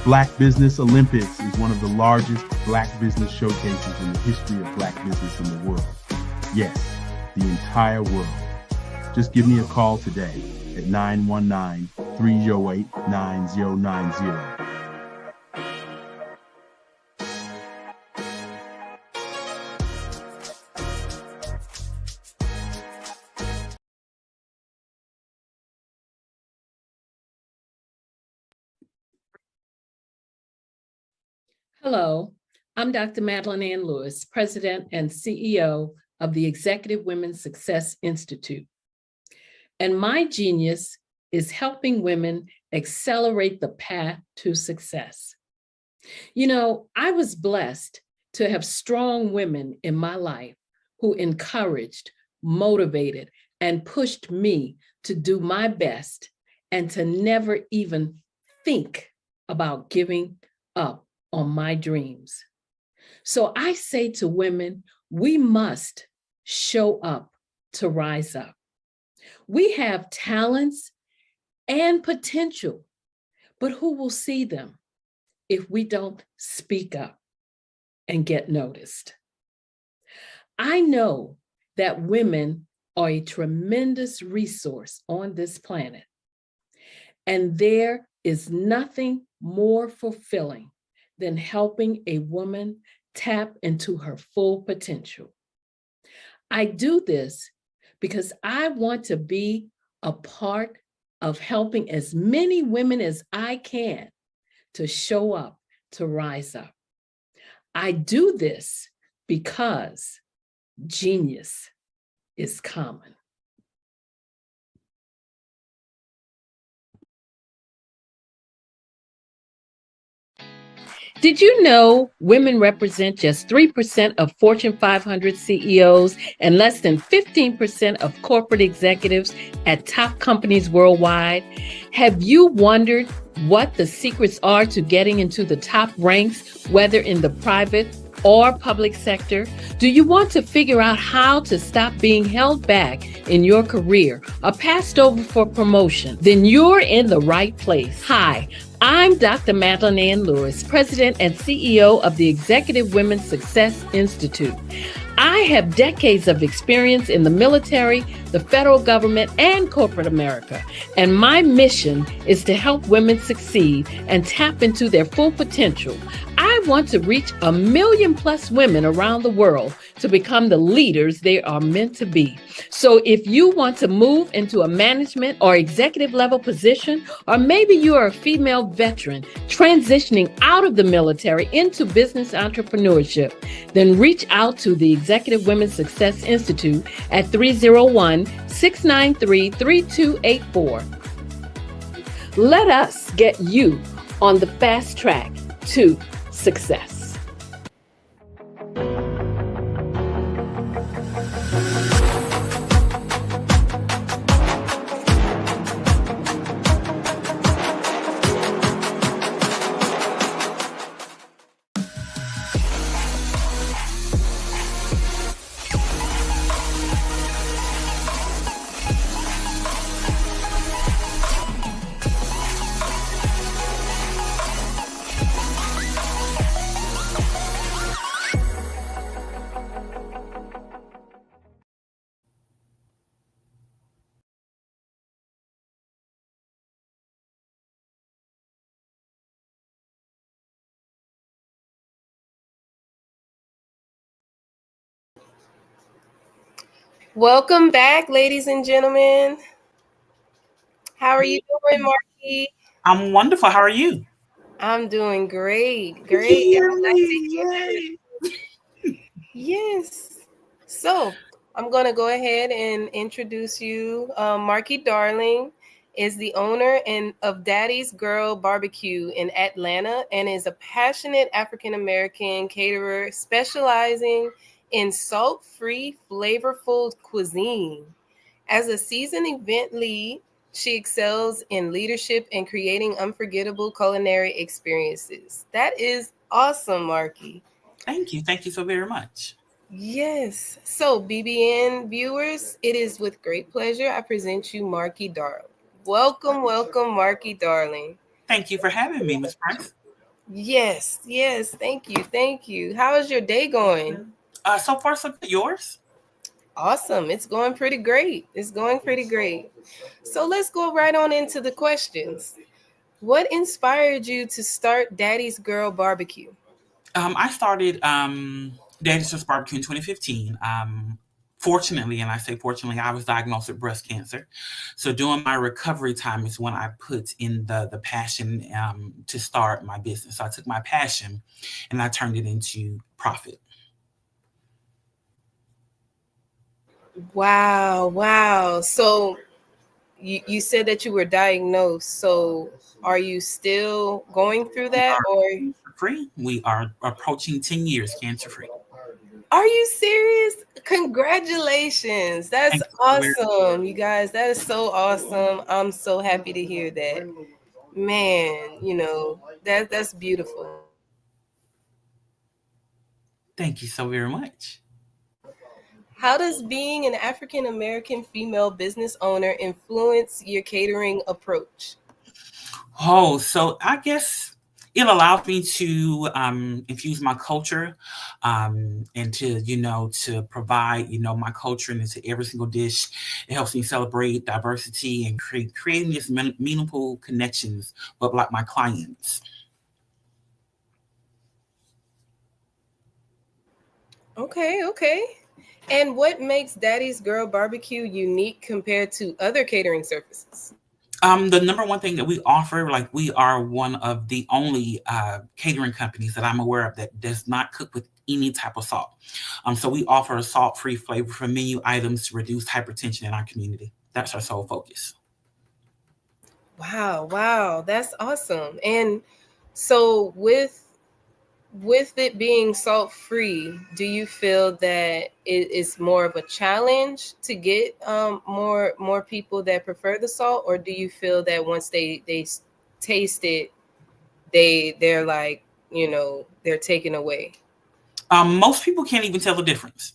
S30: Black Business Olympics is one of the largest Black business showcases in the history of Black business in the world. Yes, the entire world. Just give me a call today at 919-308-9090.
S5: Hello, I'm Dr. Madeline Ann Lewis, President and CEO of the Executive Women's Success Institute. And my genius is helping women accelerate the path to success. You know, I was blessed to have strong women in my life who encouraged, motivated, and pushed me to do my best and to never even think about giving up on my dreams. So I say to women, we must show up to rise up. We have talents and potential, but who will see them if we don't speak up and get noticed? I know that women are a tremendous resource on this planet, and there is nothing more fulfilling than helping a woman tap into her full potential. I do this because I want to be a part of helping as many women as I can to show up, to rise up. I do this because genius is common. Did you know women represent just 3% of Fortune 500 CEOs and less than 15% of corporate executives at top companies worldwide? Have you wondered what the secrets are to getting into the top ranks, whether in the private or public sector? Do you want to figure out how to stop being held back in your career or passed over for promotion? Then you're in the right place. Hi, I'm Dr. Madeline Ann Lewis, President and CEO of the Executive Women's Success Institute. I have decades of experience in the military, the federal government, and corporate America, and my mission is to help women succeed and tap into their full potential. I want to reach 1 million plus women around the world to become the leaders they are meant to be. So if you want to move into a management or executive level position, or maybe you are a female veteran transitioning out of the military into business entrepreneurship, then reach out to the Executive Women's Success Institute at 301-693-3284. Let us get you on the fast track to success.
S9: Welcome back, ladies and gentlemen. How are you doing, Marky?
S10: I'm wonderful. How are you?
S9: I'm doing great. Great. Yes. So I'm going to go ahead and introduce you. Marky Darling is the owner of Daddy's Girl Barbecue in Atlanta and is a passionate African-American caterer specializing in salt-free, flavorful cuisine. As a seasoned event lead, she excels in leadership and creating unforgettable culinary experiences. That is awesome, Marky.
S10: Thank you. Thank you so very much.
S9: Yes. So, BBN viewers, it is with great pleasure I present you Marky Darling. Welcome, Marky Darling.
S10: Thank you for having me, Ms. Price.
S9: Yes. Thank you. How is your day going?
S10: So far, so good. Yours?
S9: Awesome. It's going pretty great. So let's go right on into the questions. What inspired you to start Daddy's Girl Barbecue?
S10: I started Daddy's Girl Barbecue in 2015. Fortunately, and I say fortunately, I was diagnosed with breast cancer. So during my recovery time is when I put in the passion to start my business. So I took my passion and I turned it into profit.
S9: Wow. So you said that you were diagnosed. So are you still going through that?
S10: Free. We are approaching 10 years cancer-free.
S9: Are you serious? Congratulations. That's awesome, you guys. That is so awesome. I'm so happy to hear that. Man, that's beautiful.
S10: Thank you so very much.
S9: How does being an African-American female business owner influence your catering approach?
S10: Oh, so I guess it allows me to infuse my culture and to provide, my culture into every single dish. It helps me celebrate diversity and creating these meaningful connections with my clients.
S9: Okay. And what makes Daddy's Girl Barbecue unique compared to other catering services?
S10: The number one thing that we offer, we are one of the only catering companies that I'm aware of that does not cook with any type of salt. So we offer a salt-free flavor for menu items to reduce hypertension in our community. That's our sole focus.
S9: Wow, that's awesome. And so with with it being salt free, do you feel that it is more of a challenge to get more people that prefer the salt, or do you feel that once they taste it, they're like, they're taken away?
S10: Most people can't even tell the difference.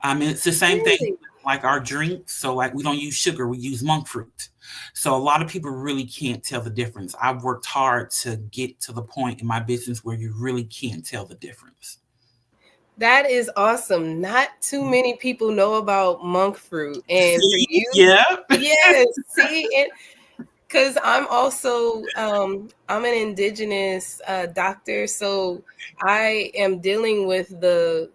S10: It's the same thing like our drinks. So like we don't use sugar, we use monk fruit. So a lot of people really can't tell the difference. I've worked hard to get to the point in my business where you really can't tell the difference.
S9: That is awesome. Not too many people know about monk fruit. And for you, yes, see, and because I'm also I'm an indigenous doctor, so I am dealing with the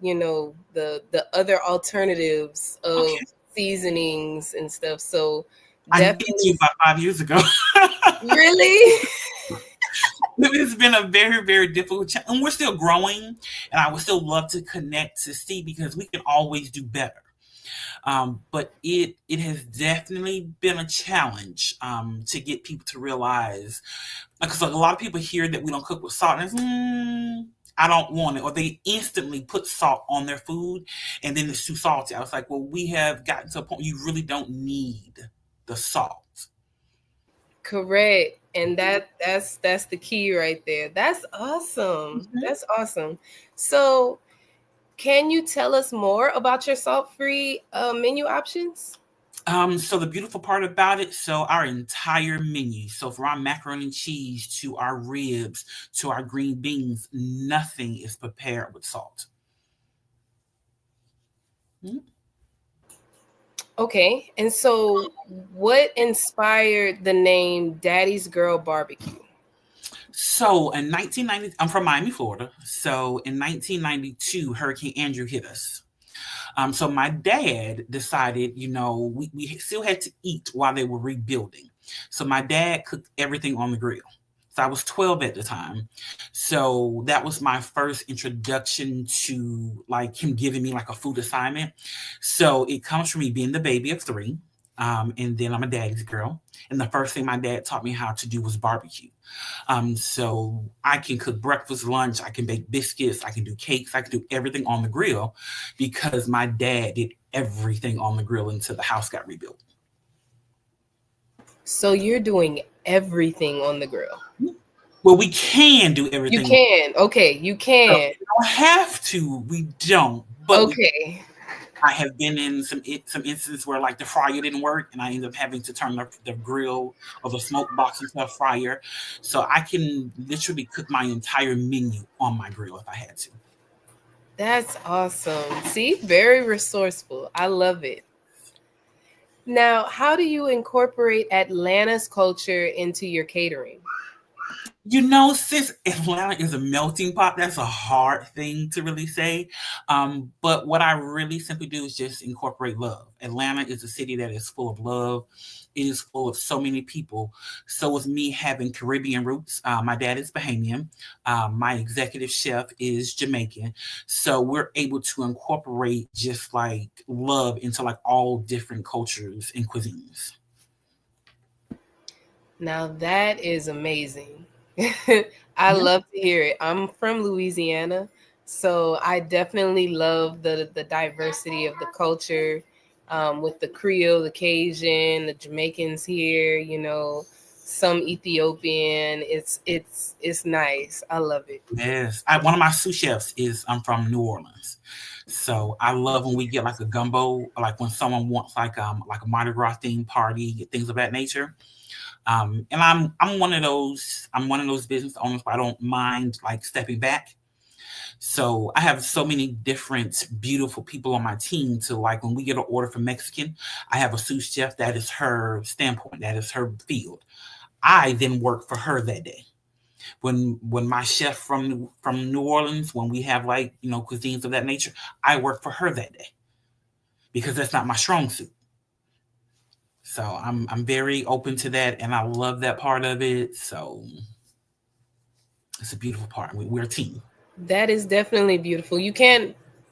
S9: other alternatives of seasonings and stuff. So
S10: I did you about 5 years ago.
S9: Really?
S10: It's been a very, very difficult challenge, and we're still growing. And I would still love to connect to see, because we can always do better. But it has definitely been a challenge to get people to realize, because a lot of people hear that we don't cook with salt, and I don't want it, or they instantly put salt on their food, and then it's too salty. I was like, well, we have gotten to a point you really don't need the salt.
S9: Correct. And that's the key right there. That's awesome. That's awesome. So can you tell us more about your salt-free menu options?
S10: So the beautiful part about it, so our entire menu, so from our macaroni and cheese to our ribs to our green beans, nothing is prepared with salt.
S9: Okay. And so what inspired the name Daddy's Girl Barbecue?
S10: So in 1990, I'm from Miami, Florida. So in 1992, Hurricane Andrew hit us. So my dad decided, we still had to eat while they were rebuilding. So my dad cooked everything on the grill. So I was 12 at the time. So that was my first introduction to like him giving me like a food assignment. So it comes from me being the baby of 3. And then I'm a daddy's girl. And the first thing my dad taught me how to do was barbecue. So I can cook breakfast, lunch, I can bake biscuits, I can do cakes, I can do everything on the grill, because my dad did everything on the grill until the house got rebuilt.
S9: So you're doing everything on the grill?
S10: Well, we can do everything.
S9: You can. Okay, you can.
S10: We don't have to. We don't. But
S9: okay.
S10: I have been in some instances where like the fryer didn't work, and I ended up having to turn the grill or the smoke box into a fryer. So I can literally cook my entire menu on my grill if I had to.
S9: That's awesome. See, very resourceful. I love it. Now, how do you incorporate Atlanta's culture into your catering?
S10: Since Atlanta is a melting pot, that's a hard thing to really say. But what I really simply do is just incorporate love. Atlanta is a city that is full of love. It is full of so many people. So with me having Caribbean roots, my dad is Bahamian. My executive chef is Jamaican. So we're able to incorporate just like love into like all different cultures and cuisines.
S9: Now that is amazing. I love to hear it. I'm from Louisiana, so I definitely love the diversity of the culture, with the Creole, the Cajun, the Jamaicans here, some Ethiopian. It's nice. I love it.
S10: Yes. One of my sous chefs I'm from New Orleans. So I love when we get like a gumbo, like when someone wants like a Mardi Gras themed party, things of that nature. And I'm one of those business owners, but I don't mind like stepping back. So I have so many different beautiful people on my team to like when we get an order from Mexican, I have a sous chef that is her standpoint, that is her field. I then work for her that day. When my chef from New Orleans, when we have like, cuisines of that nature, I work for her that day because that's not my strong suit. So I'm very open to that, and I love that part of it. So it's a beautiful part. We're a team.
S9: That is definitely beautiful.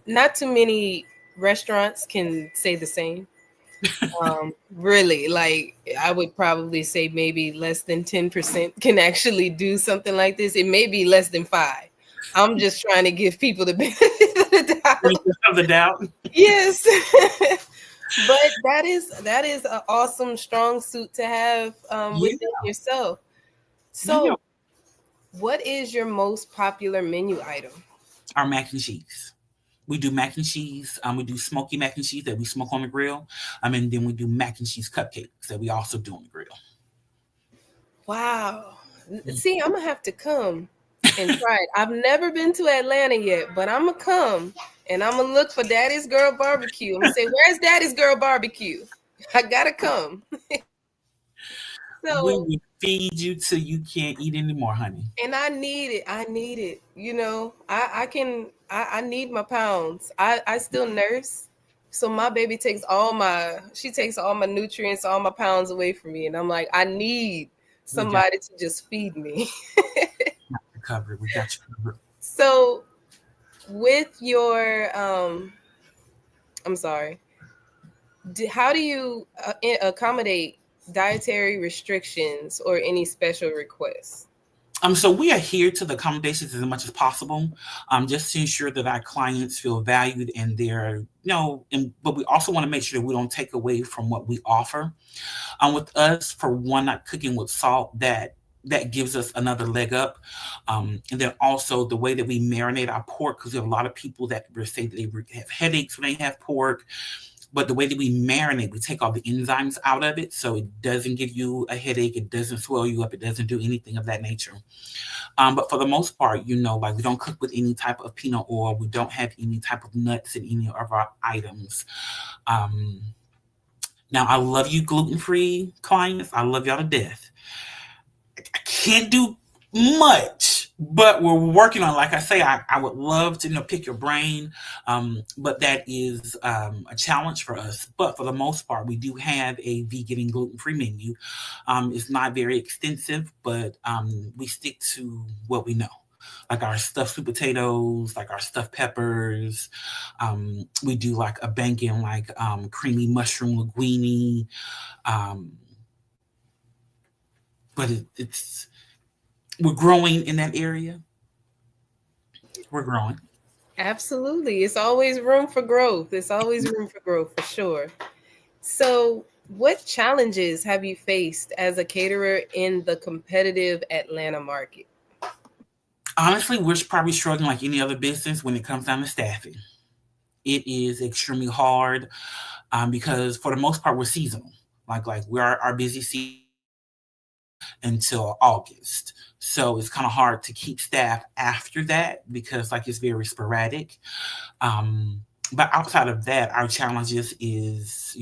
S9: Not too many restaurants can say the same. Really, like I would probably say maybe less than 10% can actually do something like this. It may be less than 5, I'm just trying to give people the benefit
S10: of the doubt.
S9: Yes. But that is an awesome strong suit to have within yourself. So what is your most popular menu item?
S10: Our mac and cheese. We do mac and cheese. We do smoky mac and cheese that we smoke on the grill. And then we do mac and cheese cupcakes that we also do on the grill.
S9: Wow. See, I'm going to have to come and try it. I've never been to Atlanta yet, but I'm going to come and I'm going to look for Daddy's Girl Barbecue. I'm going to say, where's Daddy's Girl Barbecue? I got to come.
S10: So, we will feed you till you can't eat anymore, honey.
S9: And I need it. You know, I need my pounds. I still nurse. So my baby takes all my nutrients, all my pounds away from me. And I'm like, I need somebody to just feed me.
S10: We got you covered.
S9: So with your, I'm sorry, how do you accommodate dietary restrictions or any special requests?
S10: So we adhere to the accommodations as much as possible, just to ensure that our clients feel valued and they're, but we also want to make sure that we don't take away from what we offer. With us, for one, not cooking with salt, that gives us another leg up. And then also the way that we marinate our pork, because we have a lot of people that say that they have headaches when they have pork. But the way that we marinate, we take all the enzymes out of it, so it doesn't give you a headache, it doesn't swell you up, it doesn't do anything of that nature. But for the most part, we don't cook with any type of peanut oil, we don't have any type of nuts in any of our items. Now, I love you gluten-free clients, I love y'all to death. I can't do much, but we're working on, like I say, I would love to pick your brain, but that is a challenge for us. But for the most part, we do have a vegan and gluten-free menu. It's not very extensive, but we stick to what we know, like our stuffed sweet potatoes, like our stuffed peppers. We do like a bacon, like creamy mushroom linguine. But we're growing in that area. We're growing.
S9: Absolutely. It's always room for growth. For sure. So what challenges have you faced as a caterer in the competitive Atlanta market?
S10: Honestly, we're probably struggling like any other business when it comes down to staffing. It is extremely hard because for the most part, we're seasonal. Like we're our busy season until August. So it's kind of hard to keep staff after that because it's very sporadic. But outside of that, our challenges is,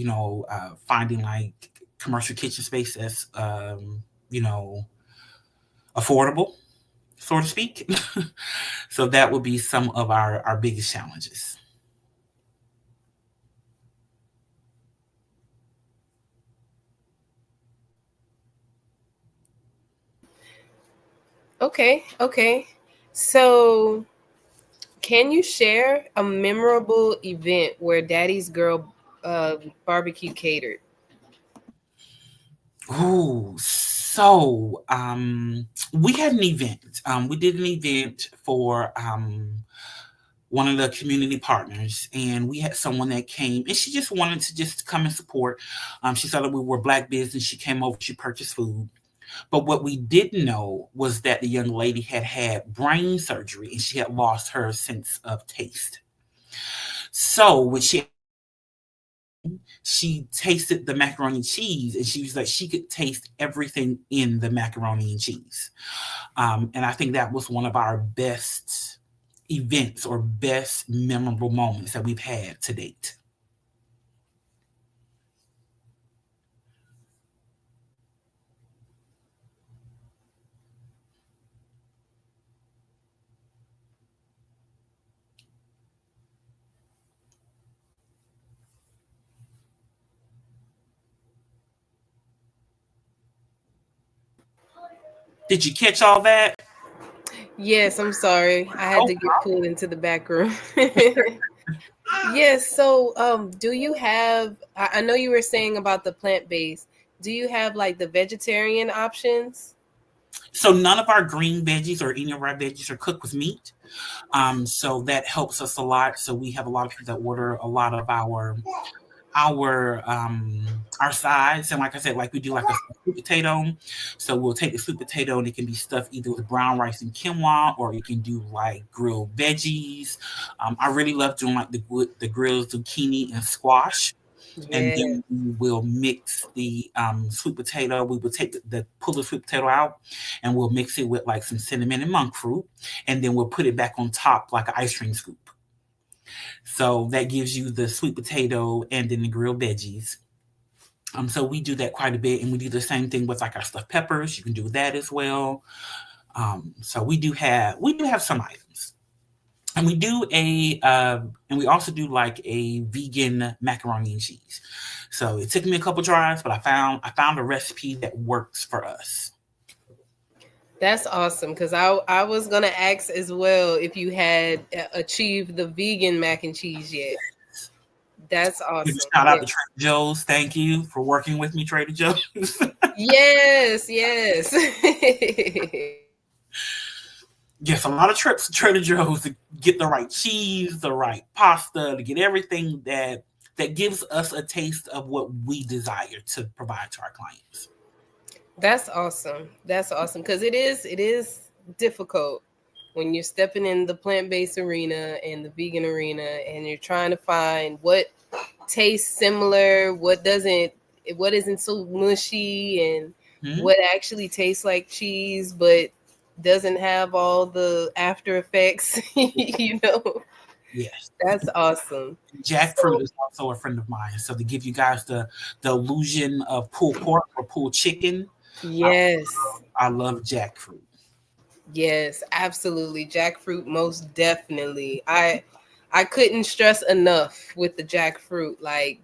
S10: finding commercial kitchen space that's, affordable, so to speak. So that would be some of our biggest challenges.
S9: Okay. So can you share a memorable event where Daddy's Girl Barbecue catered?
S10: Oh, so we had an event. We did an event for one of the community partners, and we had someone that came, and she just wanted to just come and support. She saw that we were Black business. She came over, she purchased food. But what we didn't know was that the young lady had brain surgery and she had lost her sense of taste. So when she tasted the macaroni and cheese, and she was like, she could taste everything in the macaroni and cheese. And I think that was one of our best events or best memorable moments that we've had to date. Did you catch all that?
S9: Yes, I'm sorry. I had to get pulled into the back room. Yes. So, do you have, I know you were saying about the plant-based, do you have the vegetarian options?
S10: So none of our green veggies or any of our veggies are cooked with meat. So that helps us a lot. So we have a lot of people that order a lot of our sides. And like I said, like we do like a sweet potato. So we'll take the sweet potato and it can be stuffed either with brown rice and quinoa, or you can do like grilled veggies. I really love doing like the grilled zucchini and squash. And
S9: Yeah.
S10: then we will mix the sweet potato. We will take pull the sweet potato out, and we'll mix it with like some cinnamon and monk fruit, and then we'll put it back on top like an ice cream scoop. So that gives you the sweet potato and then the grilled veggies. So we do that quite a bit, and we do the same thing with like our stuffed peppers. You can do that as well. So we do have some items. And we do and we also do like a vegan macaroni and cheese. So it took me a couple tries, but I found a recipe that works for us.
S9: That's awesome, because I was gonna ask as well if you had achieved the vegan mac and cheese yet. That's awesome.
S10: Shout out to Trader Joe's. Thank you for working with me, Trader Joe's.
S9: Yes.
S10: Yes, a lot of trips to Trader Joe's to get the right cheese, the right pasta, to get everything that gives us a taste of what we desire to provide to our clients.
S9: That's awesome. Because it is difficult when you're stepping in the plant-based arena and the vegan arena, and you're trying to find what tastes similar, what isn't so mushy, and what actually tastes like cheese, but doesn't have all the after effects, you know.
S10: Yes,
S9: that's awesome.
S10: Jackfruit is also a friend of mine. So to give you guys the illusion of pulled pork or pulled chicken.
S9: Yes,
S10: I love jackfruit.
S9: Yes, absolutely. Jackfruit, most definitely. I couldn't stress enough with the jackfruit. Like,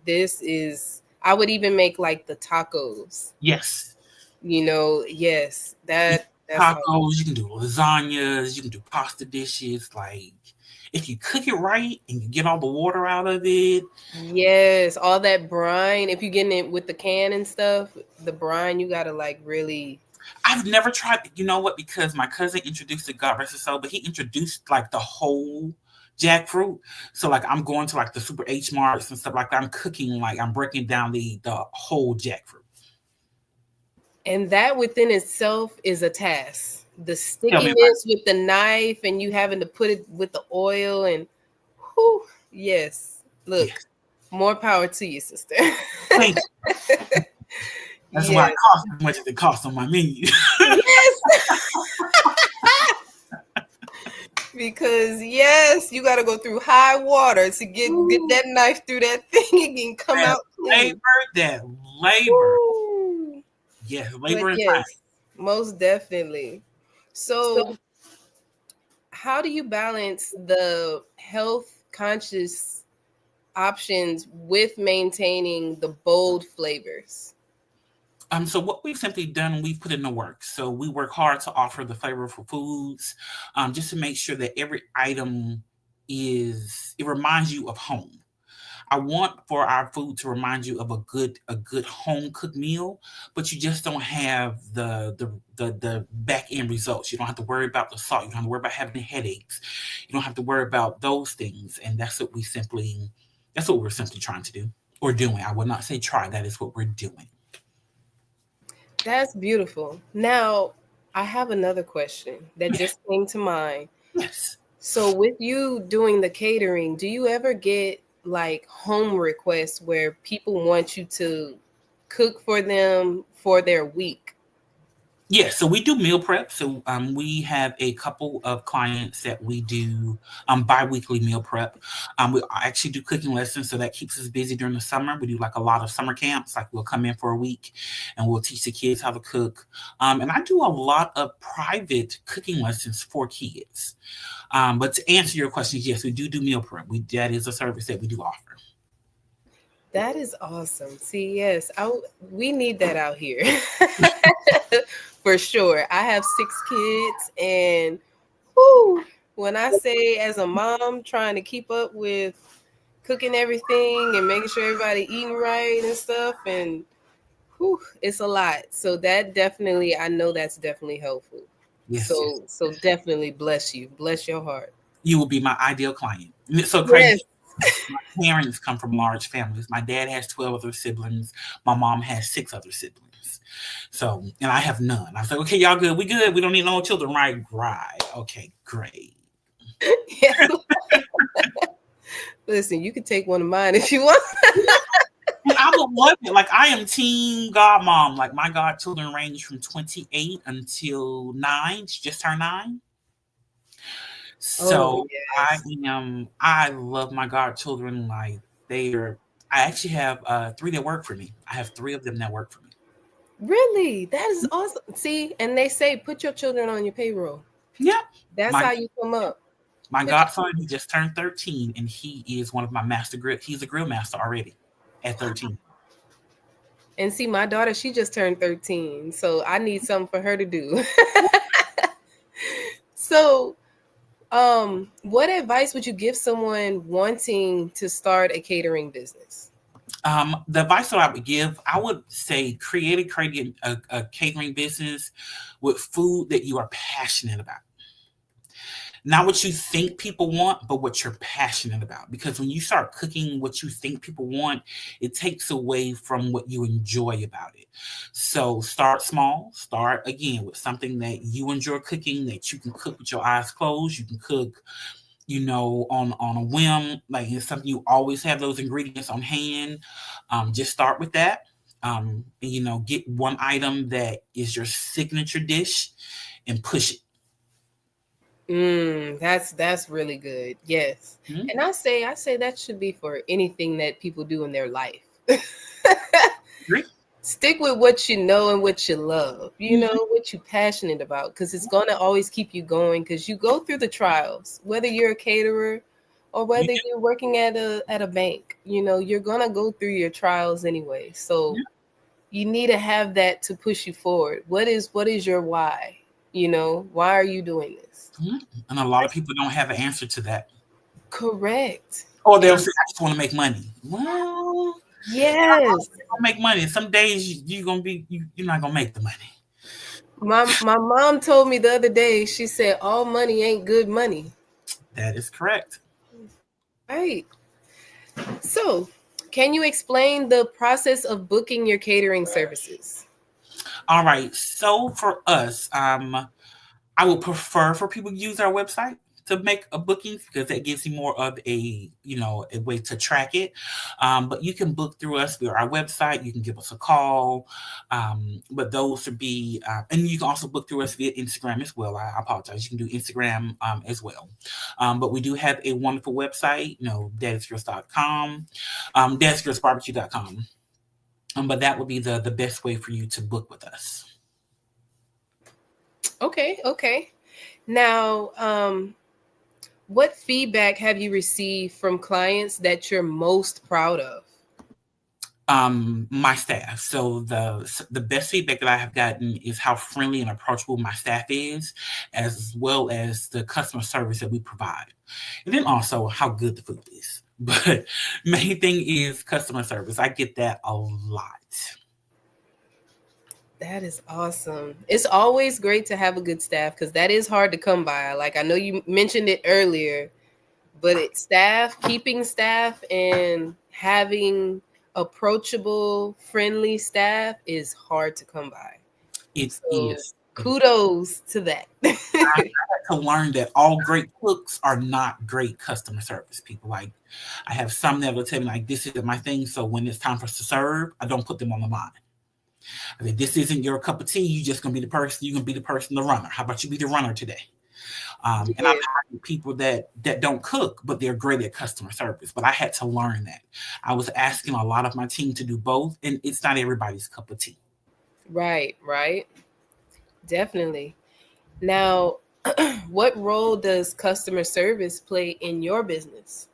S9: I would even make like the tacos.
S10: Yes.
S9: You know, yes. That's
S10: tacos, awesome. You can do lasagnas, you can do pasta dishes. Like, if you cook it right and you get all the water out of it.
S9: Yes, all that brine. If you're getting it with the can and stuff, the brine, you gotta like really.
S10: I've never tried, you know what, because my cousin introduced it, God rest his soul, but he introduced like the whole jackfruit. So like I'm going to like the Super H Marts and stuff like that. I'm cooking, like I'm breaking down the whole jackfruit.
S9: And that within itself is a task. The stickiness with the knife and you having to put it with the oil and whew, yes. Look, more power to you, sister.
S10: Thank you. That's why it costs as much as it costs on my menu.
S9: Yes. Because yes, you got to go through high water to get that knife through that thing and come out clean.
S10: That labor.
S9: Ooh.
S10: Yes, labor and time.
S9: Most definitely. So how do you balance the health conscious options with maintaining the bold flavors?
S10: So what we've simply done, we've put in the work. So we work hard to offer the flavorful foods, just to make sure that every item it reminds you of home. I want for our food to remind you of a good home cooked meal, but you just don't have the back end results. You don't have to worry about the salt. You don't have to worry about having headaches. You don't have to worry about those things. And that's what we're simply trying to do or doing. I would not say try. That is what we're doing.
S9: That's beautiful. Now, I have another question that just came to mind.
S10: Yes.
S9: So with you doing the catering, do you ever get like home requests where people want you to cook for them for their week?
S10: Yeah, so we do meal prep. So we have a couple of clients that we do bi-weekly meal prep. We actually do cooking lessons, so that keeps us busy during the summer. We do like a lot of summer camps. Like we'll come in for a week and we'll teach the kids how to cook. And I do a lot of private cooking lessons for kids. But to answer your question, yes, we do meal prep. That is a service that we do offer.
S9: That is awesome. See, yes, we need that out here. For sure. I have 6 kids, and when I say as a mom trying to keep up with cooking everything and making sure everybody eating right and stuff, and Whew, it's a lot. So that definitely, I know that's definitely helpful.
S10: Yes,
S9: So definitely bless you. Bless your heart.
S10: You will be my ideal client. And it's so crazy.
S9: Yes.
S10: My parents come from large families. My dad has 12 other siblings. My mom has 6 other siblings. So, and I have none. I was like, okay, y'all good. We good. We don't need no children, right? Right. Okay, great.
S9: Yeah. Listen, you can take one of mine if you want.
S10: I would love it. Like, I am team godmom. Like, my godchildren range from 28 until 9. She just turned 9. So
S9: yes.
S10: I love my godchildren. Like, I actually have 3 that work for me. I have 3 of them that work for me.
S9: Really? That is awesome. See, and they say put your children on your payroll.
S10: Yeah.
S9: That's how you come up.
S10: My godson, he just turned 13, and he is one of my master grill. He's a grill master already at 13.
S9: And see, my daughter, she just turned 13, so I need something for her to do. So, what advice would you give someone wanting to start a catering business?
S10: The advice that I would give, I would say create a catering business with food that you are passionate about. Not what you think people want, but what you're passionate about. Because when you start cooking what you think people want, it takes away from what you enjoy about it. So start small. Start, again, with something that you enjoy cooking, that you can cook with your eyes closed. You can cook, on a whim. Like, it's something you always have those ingredients on hand. Just start with that. And, get one item that is your signature dish and push it.
S9: That's really good. Yes. Mm-hmm. And I say that should be for anything that people do in their life. Stick with what you know and what you love, what you're passionate about, because it's going to always keep you going, because you go through the trials, whether you're a caterer or whether you're working at a bank, you're going to go through your trials anyway. So you need to have that to push you forward. What is your why? Why are you doing this?
S10: And a lot of people don't have an answer to that.
S9: Correct.
S10: Or they'll say, I just want to make money. Well,
S9: yes,
S10: make money. Some days you're not gonna make the money.
S9: My mom told me the other day, she said, all money ain't good money.
S10: That is correct.
S9: Right. So, can you explain the process of booking your catering services?
S10: All right. So for us, I would prefer for people to use our website to make a booking, because that gives you more of a way to track it. But you can book through us via our website. You can give us a call. But those would be, and you can also book through us via Instagram as well. I apologize. You can do Instagram as well. But we do have a wonderful website, dadisgirls.com, dadisgirlsbarbecue.com. But that would be the best way for you to book with us.
S9: Okay. Now, what feedback have you received from clients that you're most proud of?
S10: My staff. So the best feedback that I have gotten is how friendly and approachable my staff is, as well as the customer service that we provide. And then also how good the food is. But main thing is customer service. I get that a lot.
S9: That is awesome. It's always great to have a good staff, because that is hard to come by. Like, I know you mentioned it earlier, but keeping staff and having approachable, friendly staff is hard to come by.
S10: It is.
S9: Kudos to that.
S10: I had to learn that all great cooks are not great customer service people. Like, I have some that will tell me, like, this isn't my thing, so when it's time for us to serve, I don't put them on the line. I mean, this isn't your cup of tea. You're just going to be the person. You're going to be the person, the runner. How about you be the runner today? And I've had people that don't cook, but they're great at customer service. But I had to learn that. I was asking a lot of my team to do both, and it's not everybody's cup of tea.
S9: Right. Definitely. Now, what role does customer service play in your business?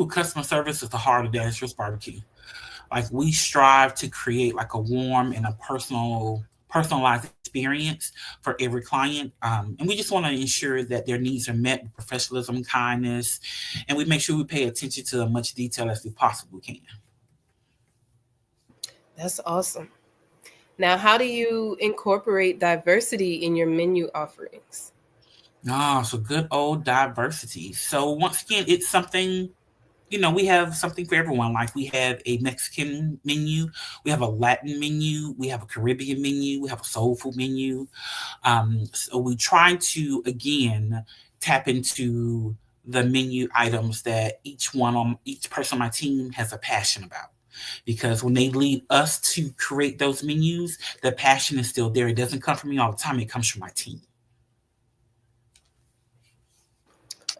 S10: Customer service is the heart of Daddy's Grills Barbecue. Like, we strive to create like a warm and a personalized experience for every client. And we just want to ensure that their needs are met with professionalism and kindness. And we make sure we pay attention to as much detail as we possibly can.
S9: That's awesome. Now, how do you incorporate diversity in your menu offerings?
S10: So good old diversity. So once again, it's something, we have something for everyone. Like we have a Mexican menu, we have a Latin menu, we have a Caribbean menu, we have a soul food menu. So we try to, again, tap into the menu items that each person on my team has a passion about. Because when they lead us to create those menus, the passion is still there. It doesn't come from me all the time. It comes from my team.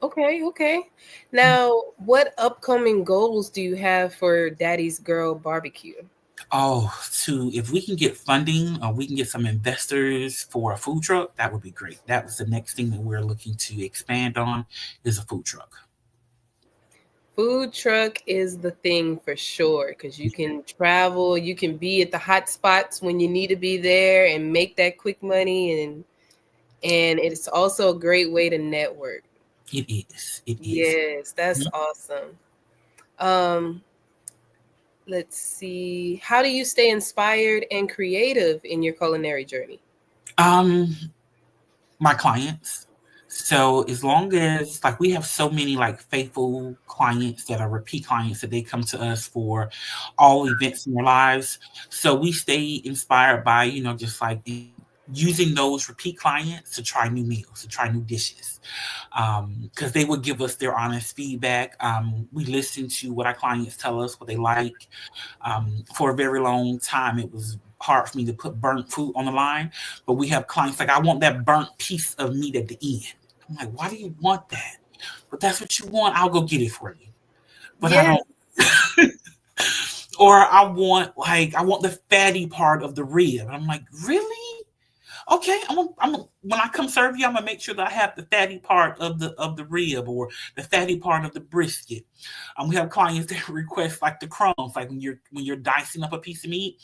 S9: Okay. Now, what upcoming goals do you have for Daddy's Girl Barbecue?
S10: If we can get funding or we can get some investors for a food truck, that would be great. That was the next thing that we're looking to expand on, is a food truck.
S9: Food truck is the thing for sure, because you can travel, you can be at the hot spots when you need to be there and make that quick money, and it's also a great way to network.
S10: It is.
S9: Yes, that's awesome. Let's see. How do you stay inspired and creative in your culinary journey?
S10: My clients. So as long as we have so many faithful clients that are repeat clients that they come to us for all events in their lives. So we stay inspired by, just using those repeat clients to try new meals, to try new dishes. Because they would give us their honest feedback. We listen to what our clients tell us, what they like. For a very long time, it was hard for me to put burnt food on the line, but we have clients I want that burnt piece of meat at the end. I'm like, why do you want that? But that's what you want. I'll go get it for you. But I don't. Or I want the fatty part of the rib. And I'm like, really? Okay, when I come serve you, I'm gonna make sure that I have the fatty part of the rib or the fatty part of the brisket. We have clients that request the crumbs, when you're dicing up a piece of meat.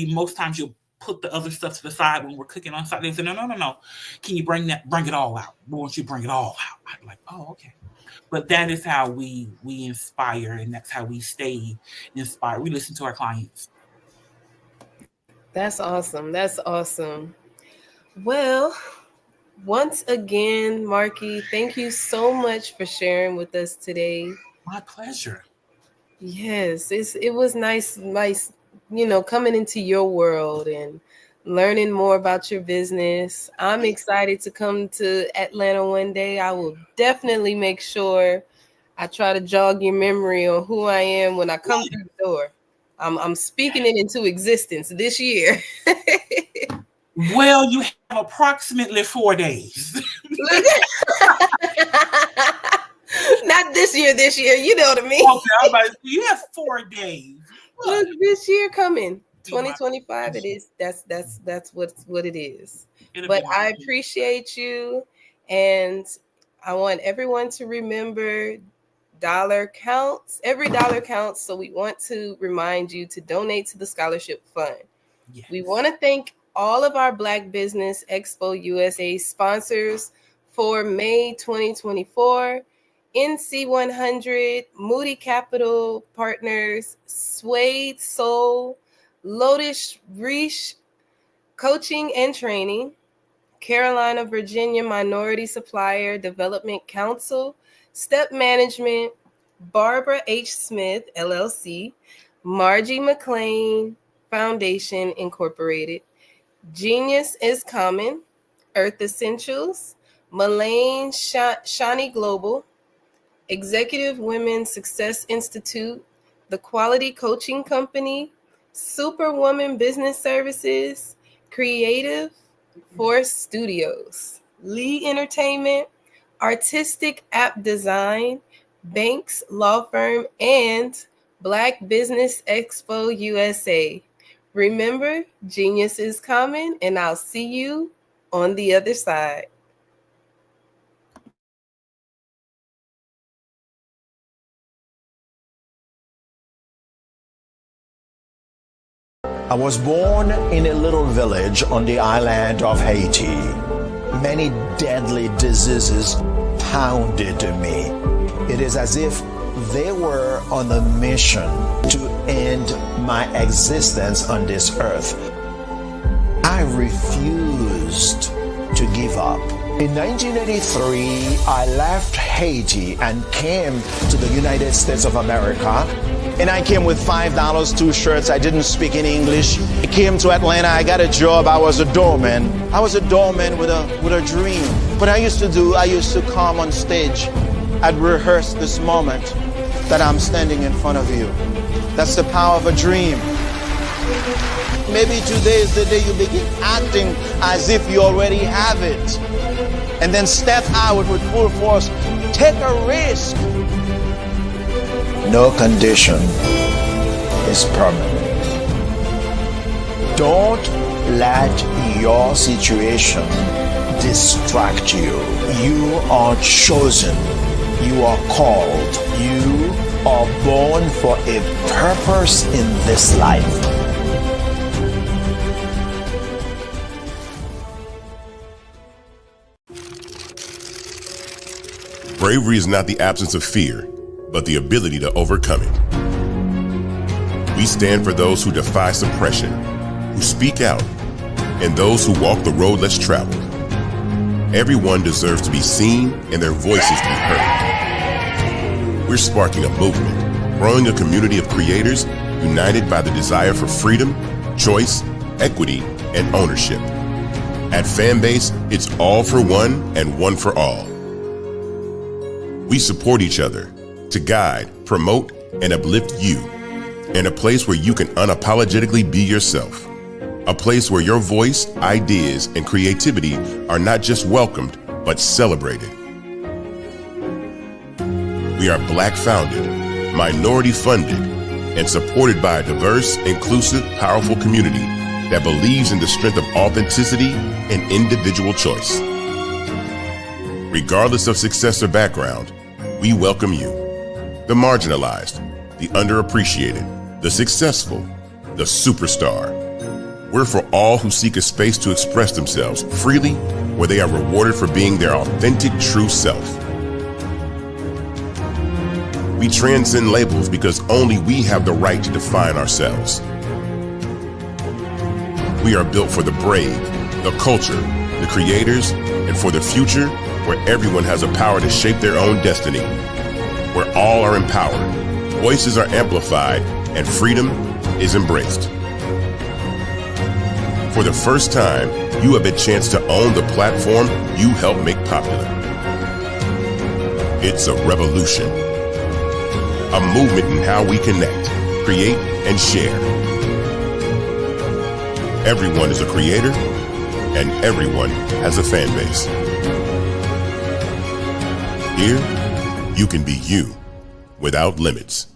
S10: Most times you'll put the other stuff to the side when we're cooking on side. They say, no. Can you bring it all out? Won't you bring it all out? I'm like, oh, okay. But that is how we inspire, and that's how we stay inspired. We listen to our clients.
S9: That's awesome. Well, once again, Marky, thank you so much for sharing with us today.
S10: My pleasure.
S9: Yes, it was nice, coming into your world and learning more about your business. I'm excited to come to Atlanta one day. I will definitely make sure I try to jog your memory on who I am when I come through the door. I'm speaking it into existence this year.
S10: Well, you have approximately 4 days.
S9: Not this year, you know what I mean?
S10: Okay, you have 4 days.
S9: Look, this year coming, 2025, it is. That's what it is. But I appreciate you, and I want everyone to remember dollar counts. Every dollar counts, so we want to remind you to donate to the scholarship fund. Yes. We want to thank all of our Black Business Expo USA sponsors for May 2024, NC100, Moody Capital Partners, Suede Soul, Lotus Reach Coaching and Training, Carolina, Virginia Minority Supplier Development Council, Step Management, Barbara H. Smith, LLC, Margie McLean Foundation, Incorporated, Genius is Common, Earth Essentials, Mullane Shani Global, Executive Women Success Institute, The Quality Coaching Company, Superwoman Business Services, Creative Force Studios, Lee Entertainment, Artistic App Design, Banks Law Firm, and Black Business Expo USA. Remember, genius is coming, and I'll see you on the other side.
S11: I was born in a little village on the island of Haiti. Many deadly diseases pounded me. It is as if they were on a mission to end my existence on this earth. refused to give up. In 1983, I left Haiti and came to the United States of America. And I came with $5, 2 shirts. I didn't speak any English. I came to Atlanta. I got a job. I was a doorman. I was a doorman with a dream. What I used to come on stage. I'd rehearse this moment that I'm standing in front of you. That's the power of a dream. Maybe today is the day you begin acting as if you already have it. And then step out with full force. Take a risk. No condition is permanent. Don't let your situation distract you. You are chosen. You are called. You are born for a purpose in this life.
S12: Bravery is not the absence of fear, but the ability to overcome it. We stand for those who defy suppression, who speak out, and those who walk the road less traveled. Everyone deserves to be seen and their voices to be heard. We're sparking a movement, growing a community of creators united by the desire for freedom, choice, equity, and ownership. At Fanbase, it's all for one and one for all. We support each other to guide, promote, and uplift you in a place where you can unapologetically be yourself. A place where your voice, ideas, and creativity are not just welcomed, but celebrated. We are Black founded, minority funded, and supported by a diverse, inclusive, powerful community that believes in the strength of authenticity and individual choice. Regardless of success or background, we welcome you. The marginalized, the underappreciated, the successful, the superstar. We're for all who seek a space to express themselves freely, where they are rewarded for being their authentic, true self. We transcend labels because only we have the right to define ourselves. We are built for the brave, the culture, the creators, and for the future where everyone has a power to shape their own destiny, where all are empowered, voices are amplified, and freedom is embraced. For the first time, you have a chance to own the platform you helped make popular. It's a revolution, a movement in how we connect, create, and share. Everyone is a creator, and everyone has a fan base. Here, you can be you without limits.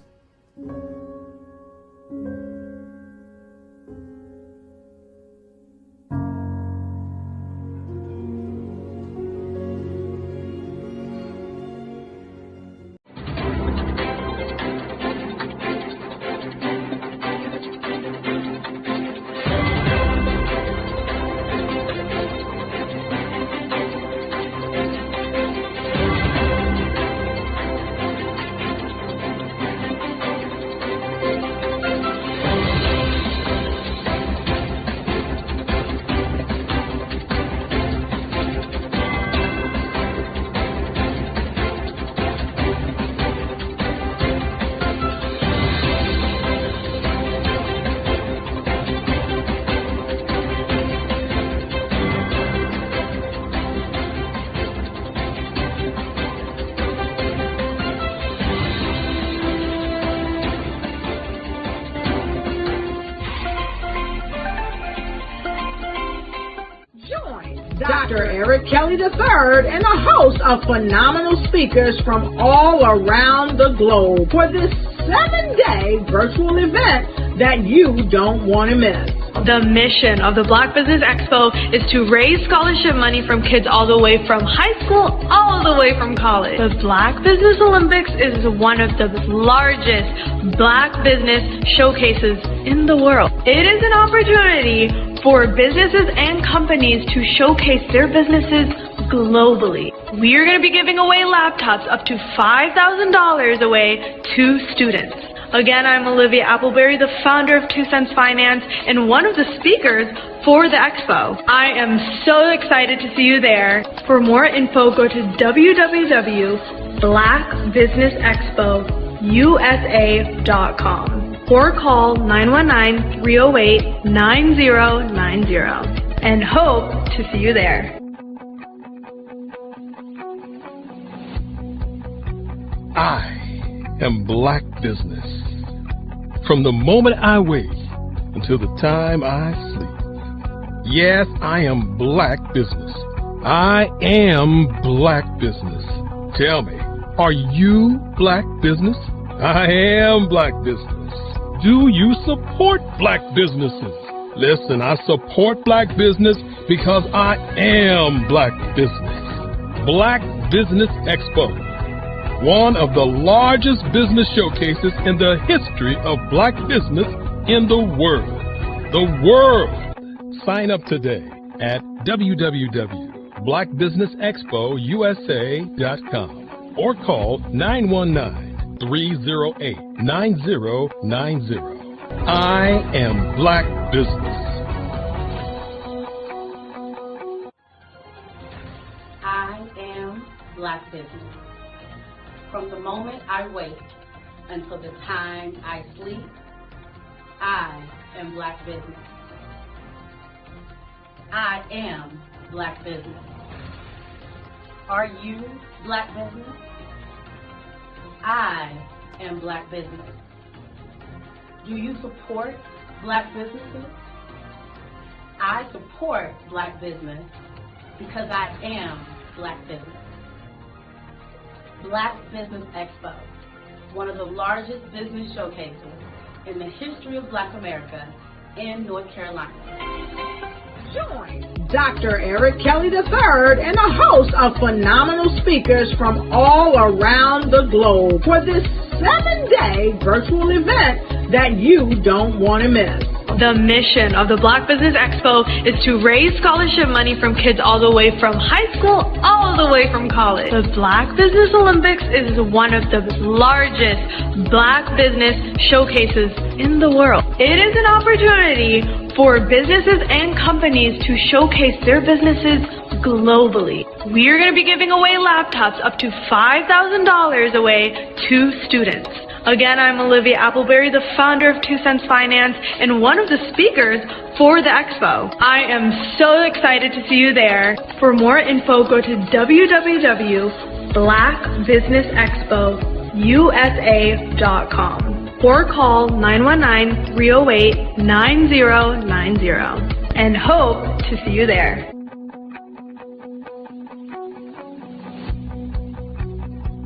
S1: Dr. Eric Kelly III and a host of phenomenal speakers from all around the globe for this 7-day virtual event that you don't want to miss.
S13: The mission of the Black Business Expo is to raise scholarship money from kids all the way from high school all the way from college. The Black Business Olympics is one of the largest Black business showcases in the world. It is an opportunity for businesses and companies to showcase their businesses globally. We are going to be giving away laptops up to $5,000 away to students. Again, I'm Olivia Appleberry, the founder of 2 Cents Finance and one of the speakers for the expo. I am so excited to see you there. For more info, go to www.blackbusinessexpousa.com or call 919-308-9090 and hope to see you there.
S3: I am Black Business. From the moment I wake until the time I sleep. Yes, I am Black Business. I am Black Business. Tell me, are you Black Business? I am Black Business. Do you support Black businesses? Listen, I support Black business because I am Black Business. Black Business Expo, one of the largest business showcases in the history of Black business in the world. The world! Sign up today at www.blackbusinessexpousa.com or call 919-308-9090. I am Black Business.
S14: I am Black Business. From the moment I wake until the time I sleep, I am Black Business. I am Black Business. Are you Black Business? I am Black Business. Do you support Black businesses? I support Black business because I am Black business. Black Business Expo, one of the largest business showcases in the history of Black America in North Carolina.
S1: Join Dr. Eric Kelly III and a host of phenomenal speakers from all around the globe for this 7-day virtual event that you don't want to miss.
S13: The mission of the Black Business Expo is to raise scholarship money from kids all the way from high school all the way from college. The Black Business Olympics is one of the largest Black business showcases in the world. It is an opportunity for businesses and companies to showcase their businesses globally. We are going to be giving away laptops up to $5,000 away to students. Again, I'm Olivia Appleberry, the founder of 2 Cents Finance and one of the speakers for the expo. I am so excited to see you there. For more info, go to www.blackbusinessexpousa.com or call 919-308-9090 and hope to see you there.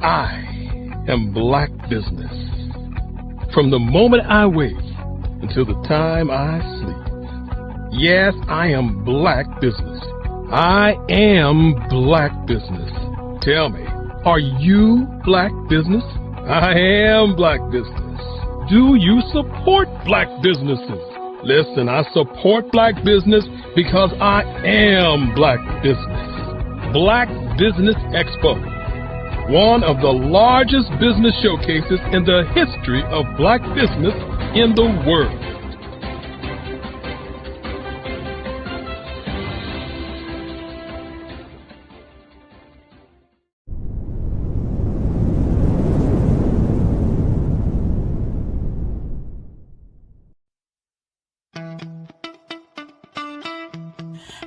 S3: I am Black Business. From the moment I wake until the time I sleep. Yes, I am Black Business. I am Black Business. Tell me, are you Black Business? I am Black Business. Do you support Black businesses? Listen, I support Black business because I am Black Business. Black Business Expo, one of the largest business showcases in the history of Black business in the world.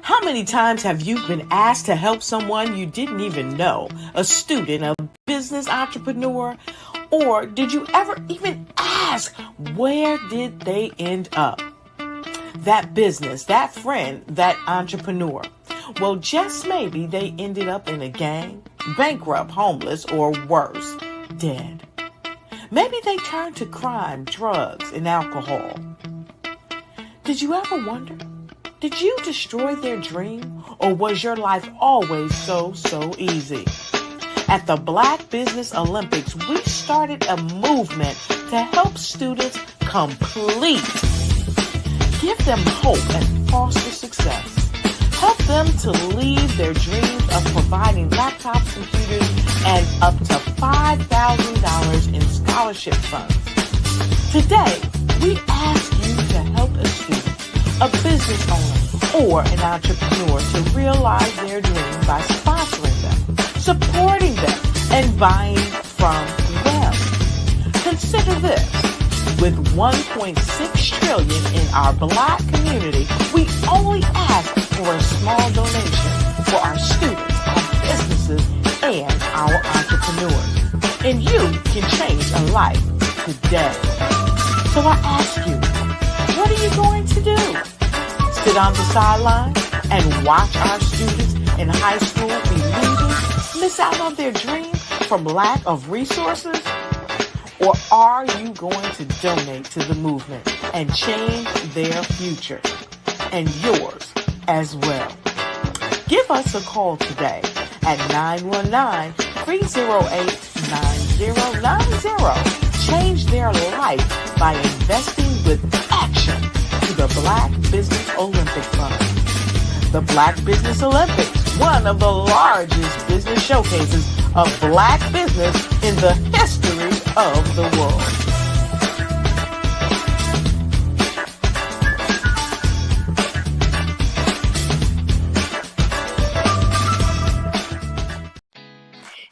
S15: How many times have you been asked to help someone you didn't even know, a student, a business entrepreneur, or did you ever even ask, where did they end up? That business, that friend, that entrepreneur. Well, just maybe they ended up in a gang, bankrupt, homeless, or worse, dead. Maybe they turned to crime, drugs, and alcohol. Did you ever wonder? Did you destroy their dream, or was your life always so easy? At the Black Business Olympics, we started a movement to help students complete. Give them hope and foster success. Help them to leave their dreams of providing laptops, computers, and up to $5,000 in scholarship funds. Today, we ask you to help a student, a business owner, or an entrepreneur to realize their dream by sponsoring them, supporting them, and buying from them. Consider this. With $1.6 trillion in our Black community, we only ask for a small donation for our students, our businesses, and our entrepreneurs. And you can change a life today. So I ask you, what are you going to do? Sit on the sideline and watch our students in high school be losers, miss out on their dream from lack of resources? Or are you going to donate to the movement and change their future and yours as well? Give us a call today at 919-308-9090. Change their life by investing with action to the Black Business Olympic Fund. The Black Business Olympics, one of the largest business showcases of Black business in the history of the world.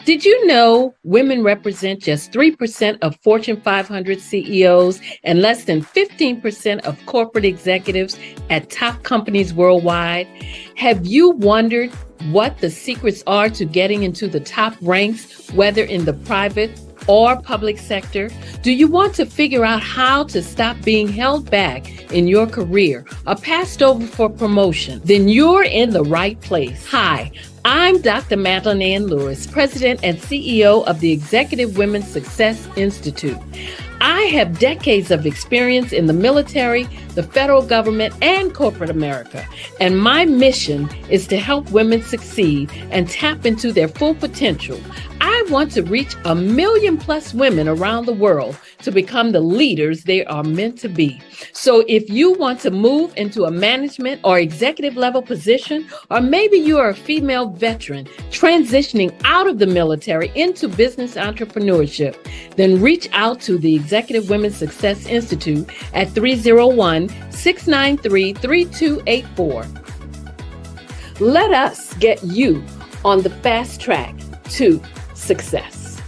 S5: Did you know women represent just 3% of Fortune 500 CEOs and less than 15% of corporate executives at top companies worldwide? Have you wondered what the secrets are to getting into the top ranks, whether in the private or public sector? Do you want to figure out how to stop being held back in your career or passed over for promotion? Then you're in the right place. Hi, I'm Dr. Madeline Ann Lewis, President and CEO of the Executive Women's Success Institute. I have decades of experience in the military, the federal government, and corporate America. And my mission is to help women succeed and tap into their full potential. I want to reach 1 million plus women around the world to become the leaders they are meant to be. So if you want to move into a management or executive level position, or maybe you are a female veteran transitioning out of the military into business entrepreneurship, then reach out to the Executive Women's Success Institute at 301-693-3284. Let us get you on the fast track to success.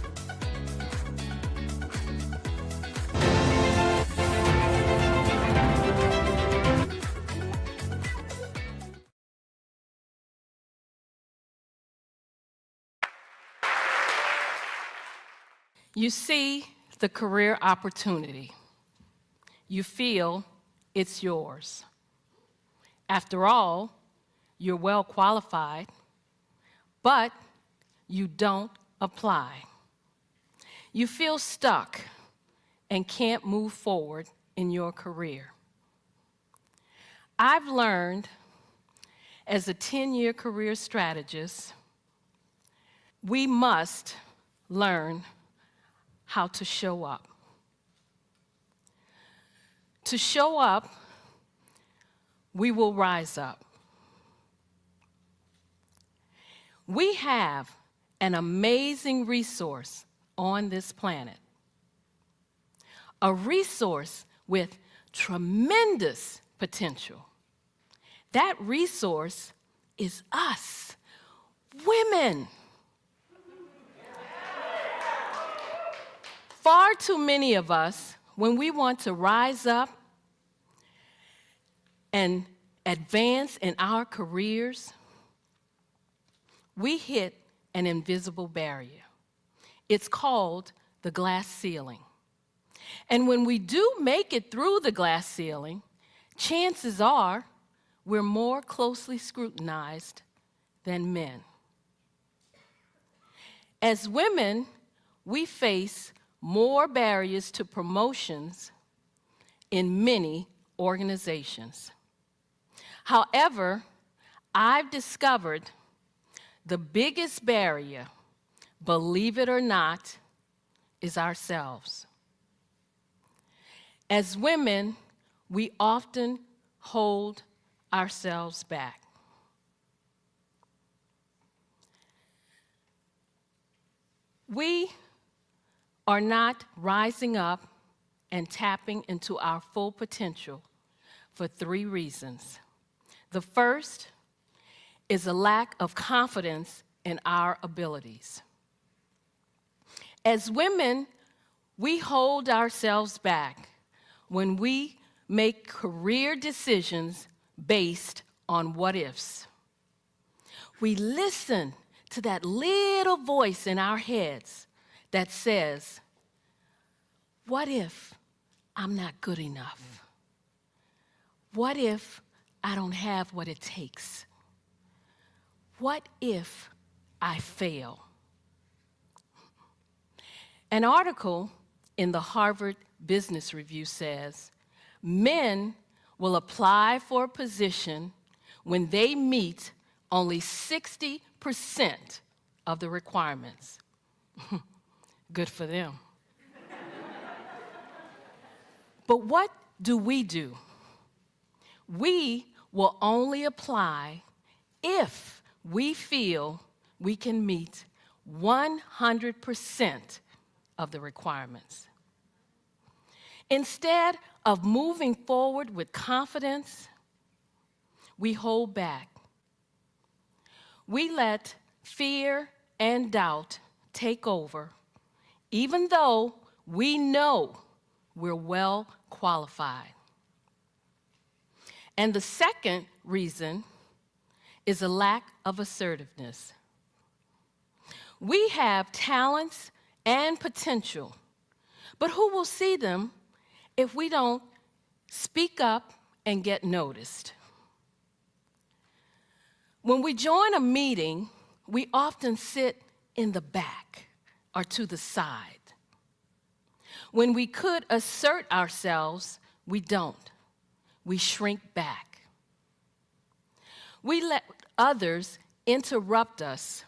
S5: You see the career opportunity. You feel it's yours. After all, you're well qualified, but you don't apply. You feel stuck and can't move forward in your career. I've learned as a 10-year career strategist, we must learn how to show up. To show up, we will rise up. We have an amazing resource on this planet, a resource with tremendous potential. That resource is us, women. Far too many of us, when we want to rise up and advance in our careers, we hit an invisible barrier. It's called the glass ceiling. And when we do make it through the glass ceiling, chances are we're more closely scrutinized than men. As women, we face more barriers to promotions in many organizations. However, I've discovered the biggest barrier, believe it or not, is ourselves. As women, we often hold ourselves back. We are not rising up and tapping into our full potential for 3 reasons. The first is a lack of confidence in our abilities. As women, we hold ourselves back when we make career decisions based on what-ifs. We listen to that little voice in our heads that says, what if I'm not good enough? What if I don't have what it takes? What if I fail? An article in the Harvard Business Review says, men will apply for a position when they meet only 60% of the requirements. Good for them. But what do? We will only apply if we feel we can meet 100% of the requirements. Instead of moving forward with confidence, we hold back. We let fear and doubt take over, even though we know we're well qualified. And the second reason is a lack of assertiveness. We have talents and potential, but who will see them if we don't speak up and get noticed? When we join a meeting, we often sit in the back or to the side. When we could assert ourselves, we don't. We shrink back. We let others interrupt us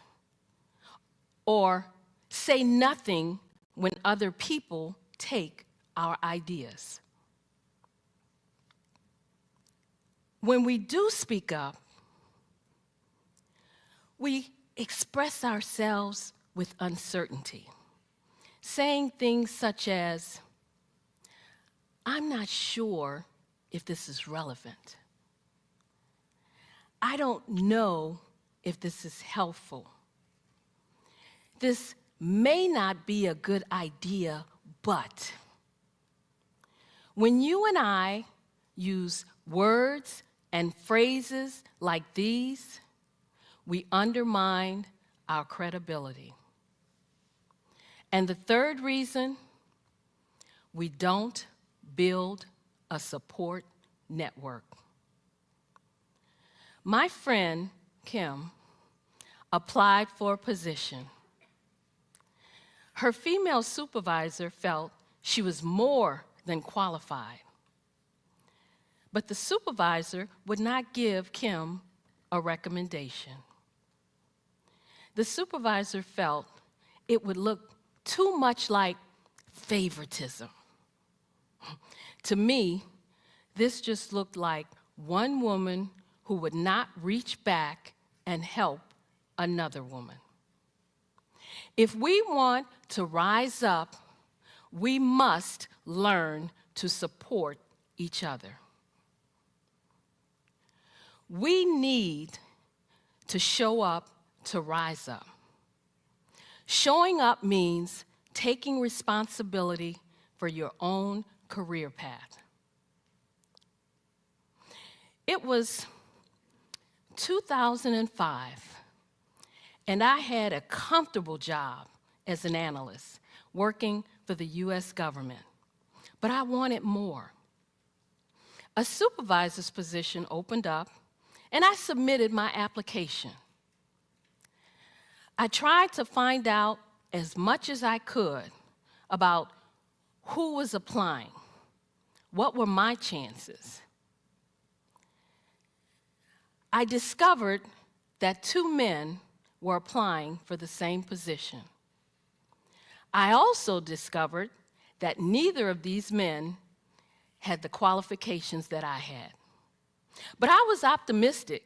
S5: or say nothing when other people take our ideas. When we do speak up, we express ourselves with uncertainty, saying things such as, I'm not sure if this is relevant. I don't know if this is helpful. This may not be a good idea, but when you and I use words and phrases like these, we undermine our credibility. And the third reason, we don't build a support network. My friend, Kim, applied for a position. Her female supervisor felt she was more than qualified. But the supervisor would not give Kim a recommendation. The supervisor felt it would look too much like favoritism. To me, this just looked like one woman who would not reach back and help another woman. If we want to rise up, we must learn to support each other. We need to show up to rise up. Showing up means taking responsibility for your own career path. It was 2005, and I had a comfortable job as an analyst working for the U.S. government, but I wanted more. A supervisor's position opened up, and I submitted my application. I tried to find out as much as I could about who was applying, what were my chances. I discovered that 2 men were applying for the same position. I also discovered that neither of these men had the qualifications that I had. But I was optimistic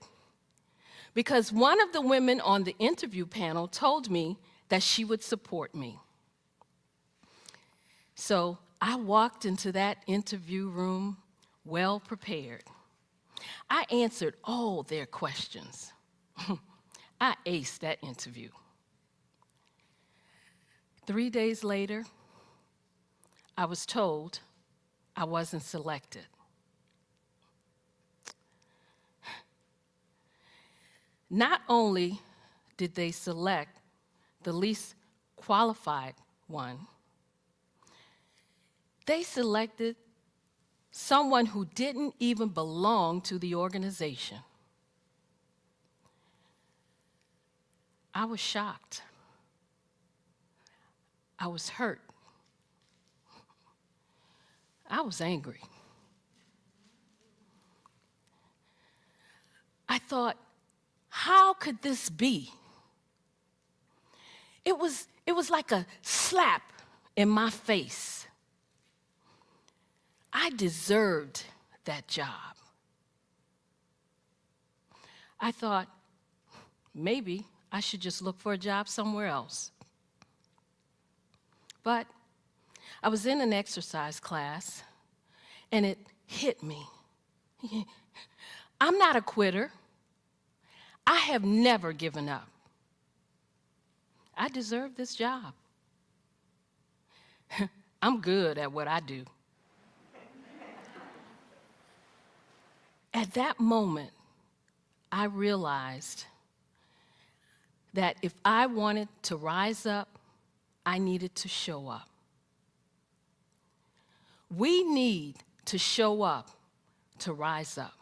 S5: because one of the women on the interview panel told me that she would support me. So I walked into that interview room well prepared. I answered all their questions. I aced that interview. 3 days later, I was told I wasn't selected. Not only did they select the least qualified one, they selected someone who didn't even belong to the organization. I was shocked. I was hurt. I was angry. I thought, how could this be? It was like a slap in my face. I deserved that job. I thought, maybe I should just look for a job somewhere else. But I was in an exercise class, and it hit me. I'm not a quitter. I have never given up. I deserve this job. I'm good at what I do. At that moment, I realized that if I wanted to rise up, I needed to show up. We need to show up to rise up.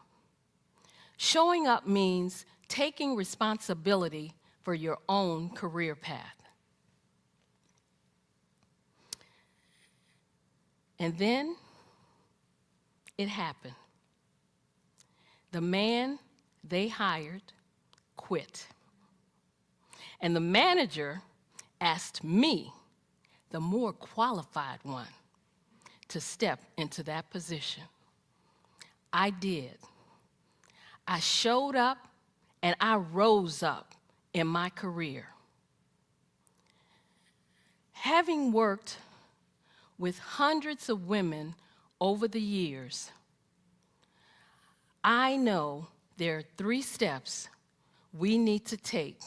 S5: Showing up means taking responsibility for your own career path. And then it happened. The man they hired quit. And the manager asked me, the more qualified one, to step into that position. I did. I showed up and I rose up in my career. Having worked with hundreds of women over the years, I know there are 3 steps we need to take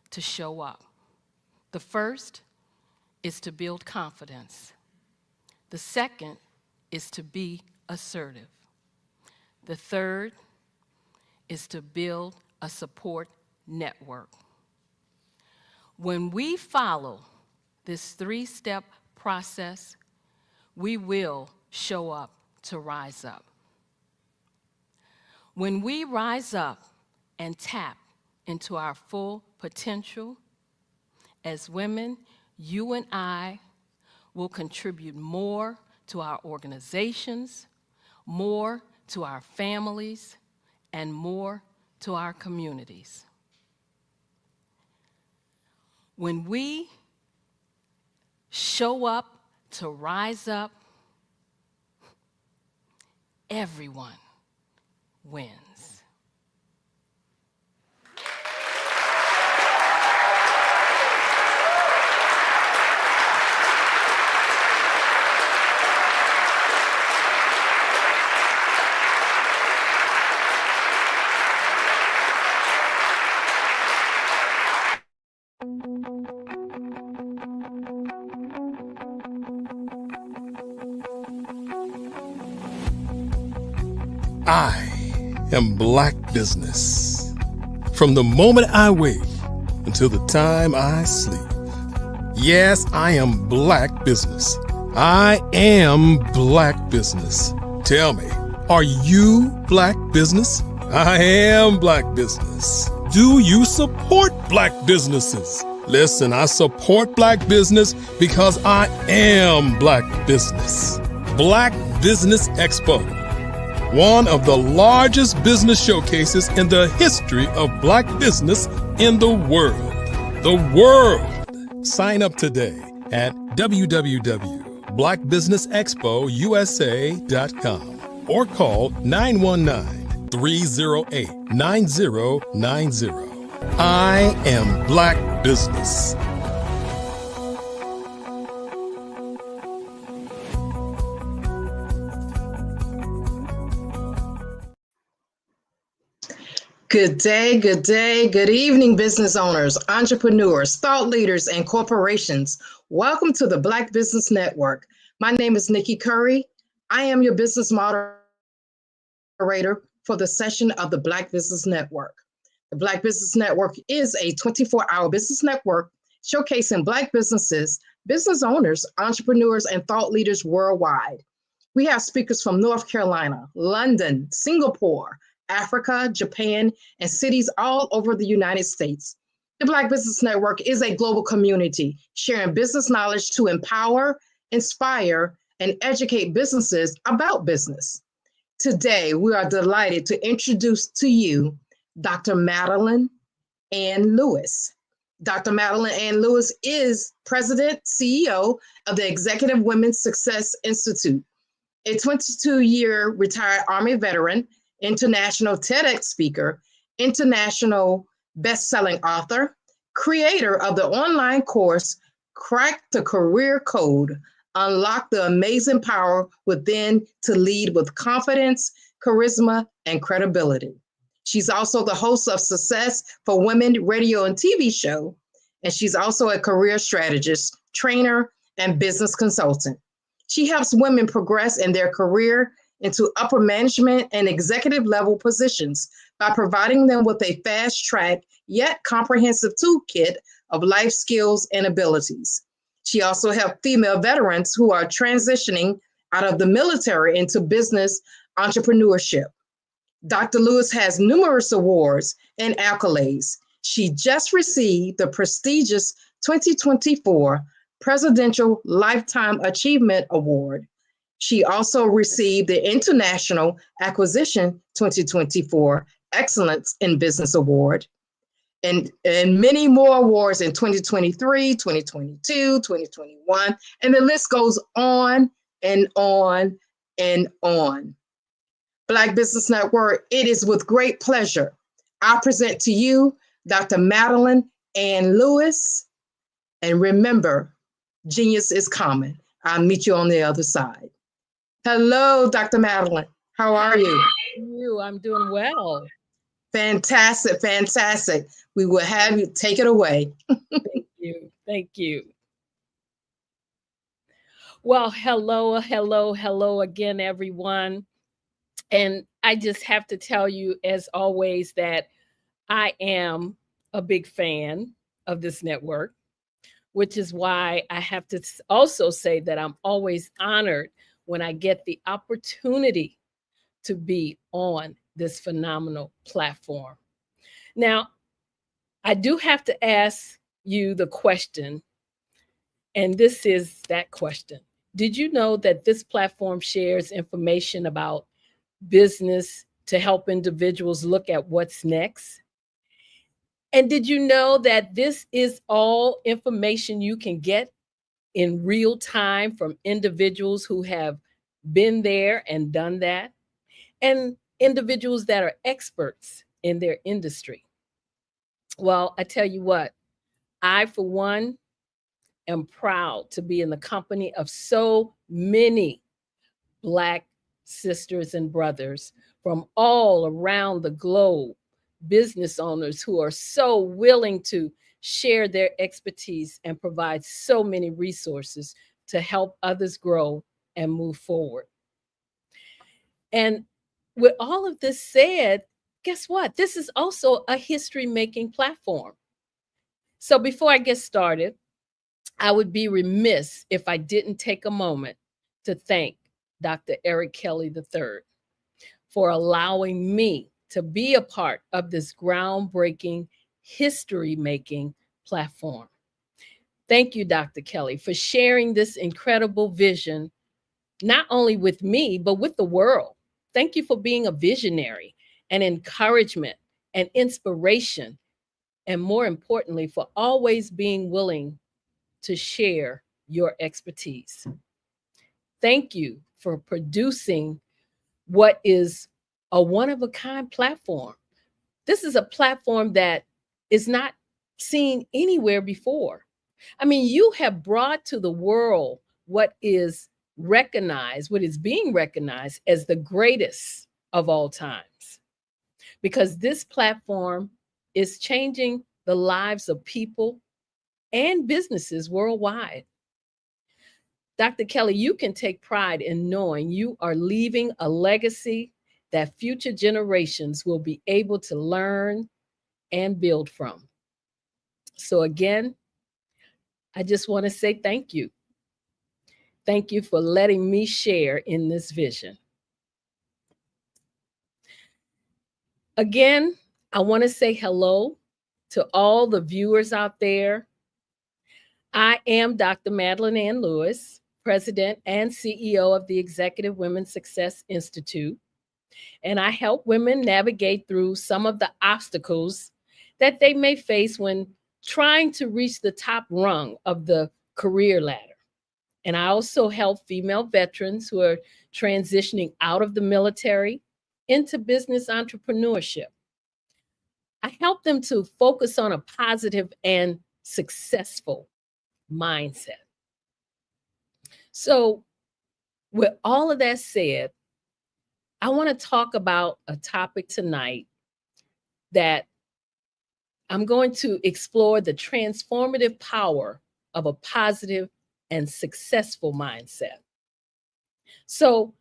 S5: to show up. The first is to build confidence. The second is to be assertive. The third is to build a support network. When we follow this 3-step process, we will show up to rise up. When we rise up and tap into our full potential, as women, you and I will contribute more to our organizations, more to our families, and more to our communities. When we show up to rise up, everyone wins.
S3: I am Black Business. From the moment I wake until the time I sleep. Yes, I am Black Business. I am Black Business. Tell me, are you Black Business? I am Black Business. Do you support Black businesses? Listen, I support Black business because I am Black Business. Black Business Expo, one of the largest business showcases in the history of Black business in the world. The world! Sign up today at www.blackbusinessexpousa.com or call 919-308-9090. I am Black Business.
S16: Good day, good evening, business owners, entrepreneurs, thought leaders, and corporations. Welcome to the Black Business Network. My name is Nikki Curry. I am your business moderator for the session of the Black Business Network. The Black Business Network is a 24-hour business network showcasing Black businesses, business owners, entrepreneurs, and thought leaders worldwide. We have speakers from North Carolina, London, Singapore, Africa, Japan, and cities all over the United States. The Black Business Network is a global community sharing business knowledge to empower, inspire, and educate businesses about business. Today, we are delighted to introduce to you Dr. Madeline Ann Lewis. Dr. Madeline Ann Lewis is President, CEO of the Executive Women's Success Institute, a 22-year retired Army veteran, international TEDx speaker, international best-selling author, creator of the online course, Crack the Career Code, Unlock the Amazing Power Within to Lead with Confidence, Charisma, and Credibility. She's also the host of Success for Women radio and TV show, and she's also a career strategist, trainer, and business consultant. She helps women progress in their career into upper management and executive level positions by providing them with a fast track yet comprehensive toolkit of life skills and abilities. She also helps female veterans who are transitioning out of the military into business entrepreneurship. Dr. Lewis has numerous awards and accolades. She just received the prestigious 2024 Presidential Lifetime Achievement Award. She also received the International Acquisition 2024 Excellence in Business Award and many more awards in 2023, 2022, 2021, and the list goes on and on and on. Black Business Network, it is with great pleasure I present to you Dr. Madeline Ann Lewis. And remember, genius is common. I'll meet you on the other side. Hello, Dr. Madeline. How are you?
S5: I'm doing well.
S16: Fantastic, fantastic. We will have you take it away.
S5: Thank you. Well, hello again, everyone. And I just have to tell you, as always, that I am a big fan of this network, which is why I have to also say that I'm always honored when I get the opportunity to be on this phenomenal platform. Now, I do have to ask you the question, and this is that question. Did you know that this platform shares information about business to help individuals look at what's next? And did you know that this is all information you can get in real time from individuals who have been there and done that, and individuals that are experts in their industry? Well, I tell you what, I, for one, am proud to be in the company of so many Black sisters and brothers from all around the globe, business owners who are so willing to share their expertise and provide so many resources to help others grow and move forward. And with all of this said, guess what? This is also a history-making platform. So before I get started, I would be remiss if I didn't take a moment to thank Dr. Eric Kelly III for allowing me to be a part of this groundbreaking history-making platform. Thank you, Dr. Kelly, for sharing this incredible vision, not only with me, but with the world. Thank you for being a visionary and encouragement and inspiration, and more importantly, for always being willing to share your expertise. Thank you for producing what is a one-of-a-kind platform. This is a platform that is not seen anywhere before. I mean, you have brought to the world what is recognized, what is being recognized as the greatest of all times. because this platform is changing the lives of people and businesses worldwide. Dr. Kelly, you can take pride in knowing you are leaving a legacy that future generations will be able to learn and build from. So again, I just want to say thank you. Thank you for letting me share in this vision. Again, I want to say hello to all the viewers out there. I am Dr. Madeline Ann Lewis, President and CEO of the Executive Women's Success Institute, and I help women navigate through some of the obstacles that they may face when trying to reach the top rung of the career ladder. And I also help female veterans who are transitioning out of the military into business entrepreneurship. I help them to focus on a positive and successful mindset. So with all of that said, I want to talk about a topic tonight that I'm going to explore the transformative power of a positive and successful mindset. So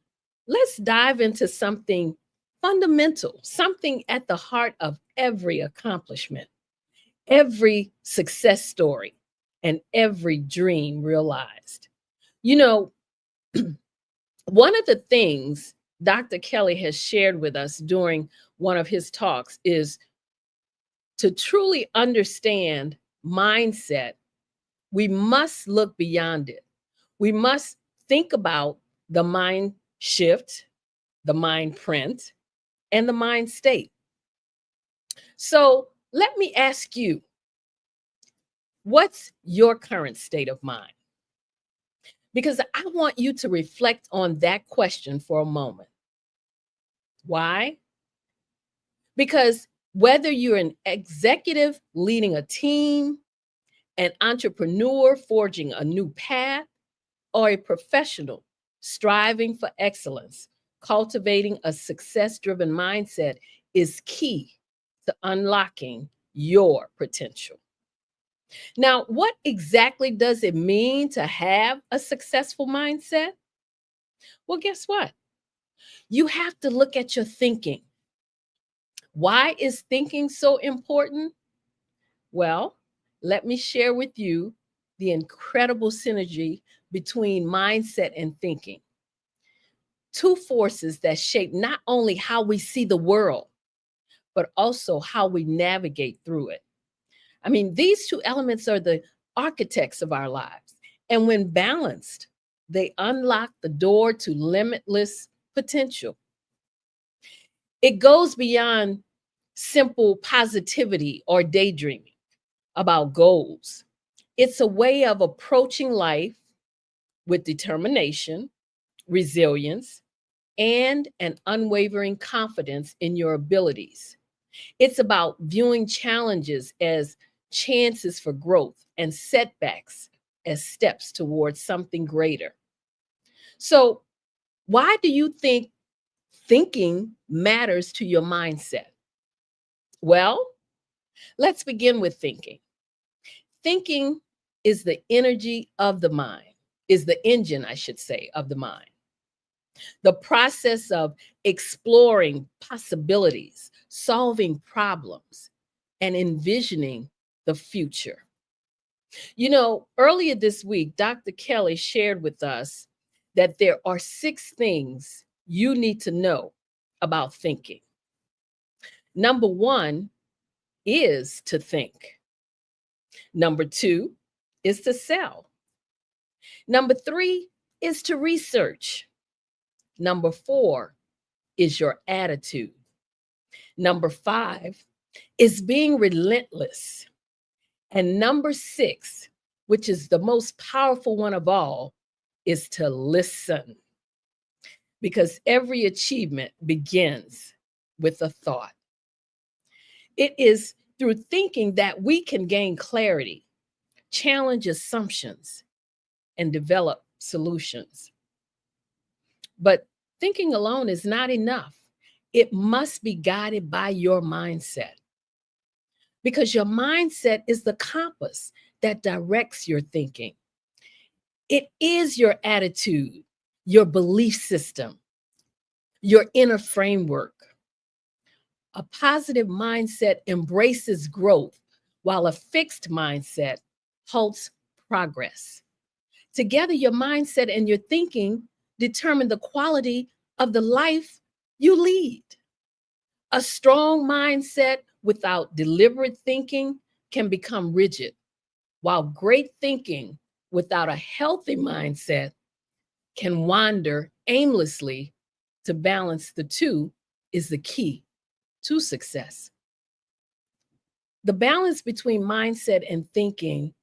S5: let's dive into something fundamental, something at the heart of every accomplishment, every success story, and every dream realized. You know, one of the things Dr. Kelly has shared with us during one of his talks is to truly understand mindset, we must look beyond it. We must think about the mind shift, the mind print, and the mind state. So let me ask you, what's your current state of mind? Because I want you to reflect on that question for a moment. Why? Because whether you're an executive leading a team, an entrepreneur forging a new path, or a professional striving for excellence, cultivating a success-driven mindset is key to unlocking your potential. Now, what exactly does it mean to have a successful mindset? Well, guess what? You have to look at your thinking. Why is thinking so important? Well, let me share with you the incredible synergy between mindset and thinking. Two forces that shape not only how we see the world, but also how we navigate through it. I mean, these two elements are the architects of our lives. And when balanced, they unlock the door to limitless potential. It goes beyond simple positivity or daydreaming about goals. It's a way of approaching life with determination, resilience, and an unwavering confidence in your abilities. It's about viewing challenges as chances for growth and setbacks as steps towards something greater. So, why do you think thinking matters to your mindset? Well, let's begin with thinking. Thinking is the energy of the mind, is the engine, I should say, of the mind. The process of exploring possibilities, solving problems, and envisioning the future. You know, earlier this week, Dr. Kelly shared with us that there are 6 things you need to know about thinking. Number 1 is to think. Number 2 is to sell. Number 3 is to research. Number 4 is your attitude. Number 5 is being relentless. And number 6, which is the most powerful one of all, is to listen. Because every achievement begins with a thought. It is through thinking that we can gain clarity, challenge assumptions, and develop solutions. But thinking alone is not enough. it must be guided by your mindset, because your mindset is the compass that directs your thinking. It is your attitude, your belief system, your inner framework. A positive mindset embraces growth, while a fixed mindset halts progress. Together, your mindset and your thinking determine the quality of the life you lead. A strong mindset without deliberate thinking can become rigid, while great thinking without a healthy mindset can wander aimlessly. To balance the two is the key to success. The balance between mindset and thinking,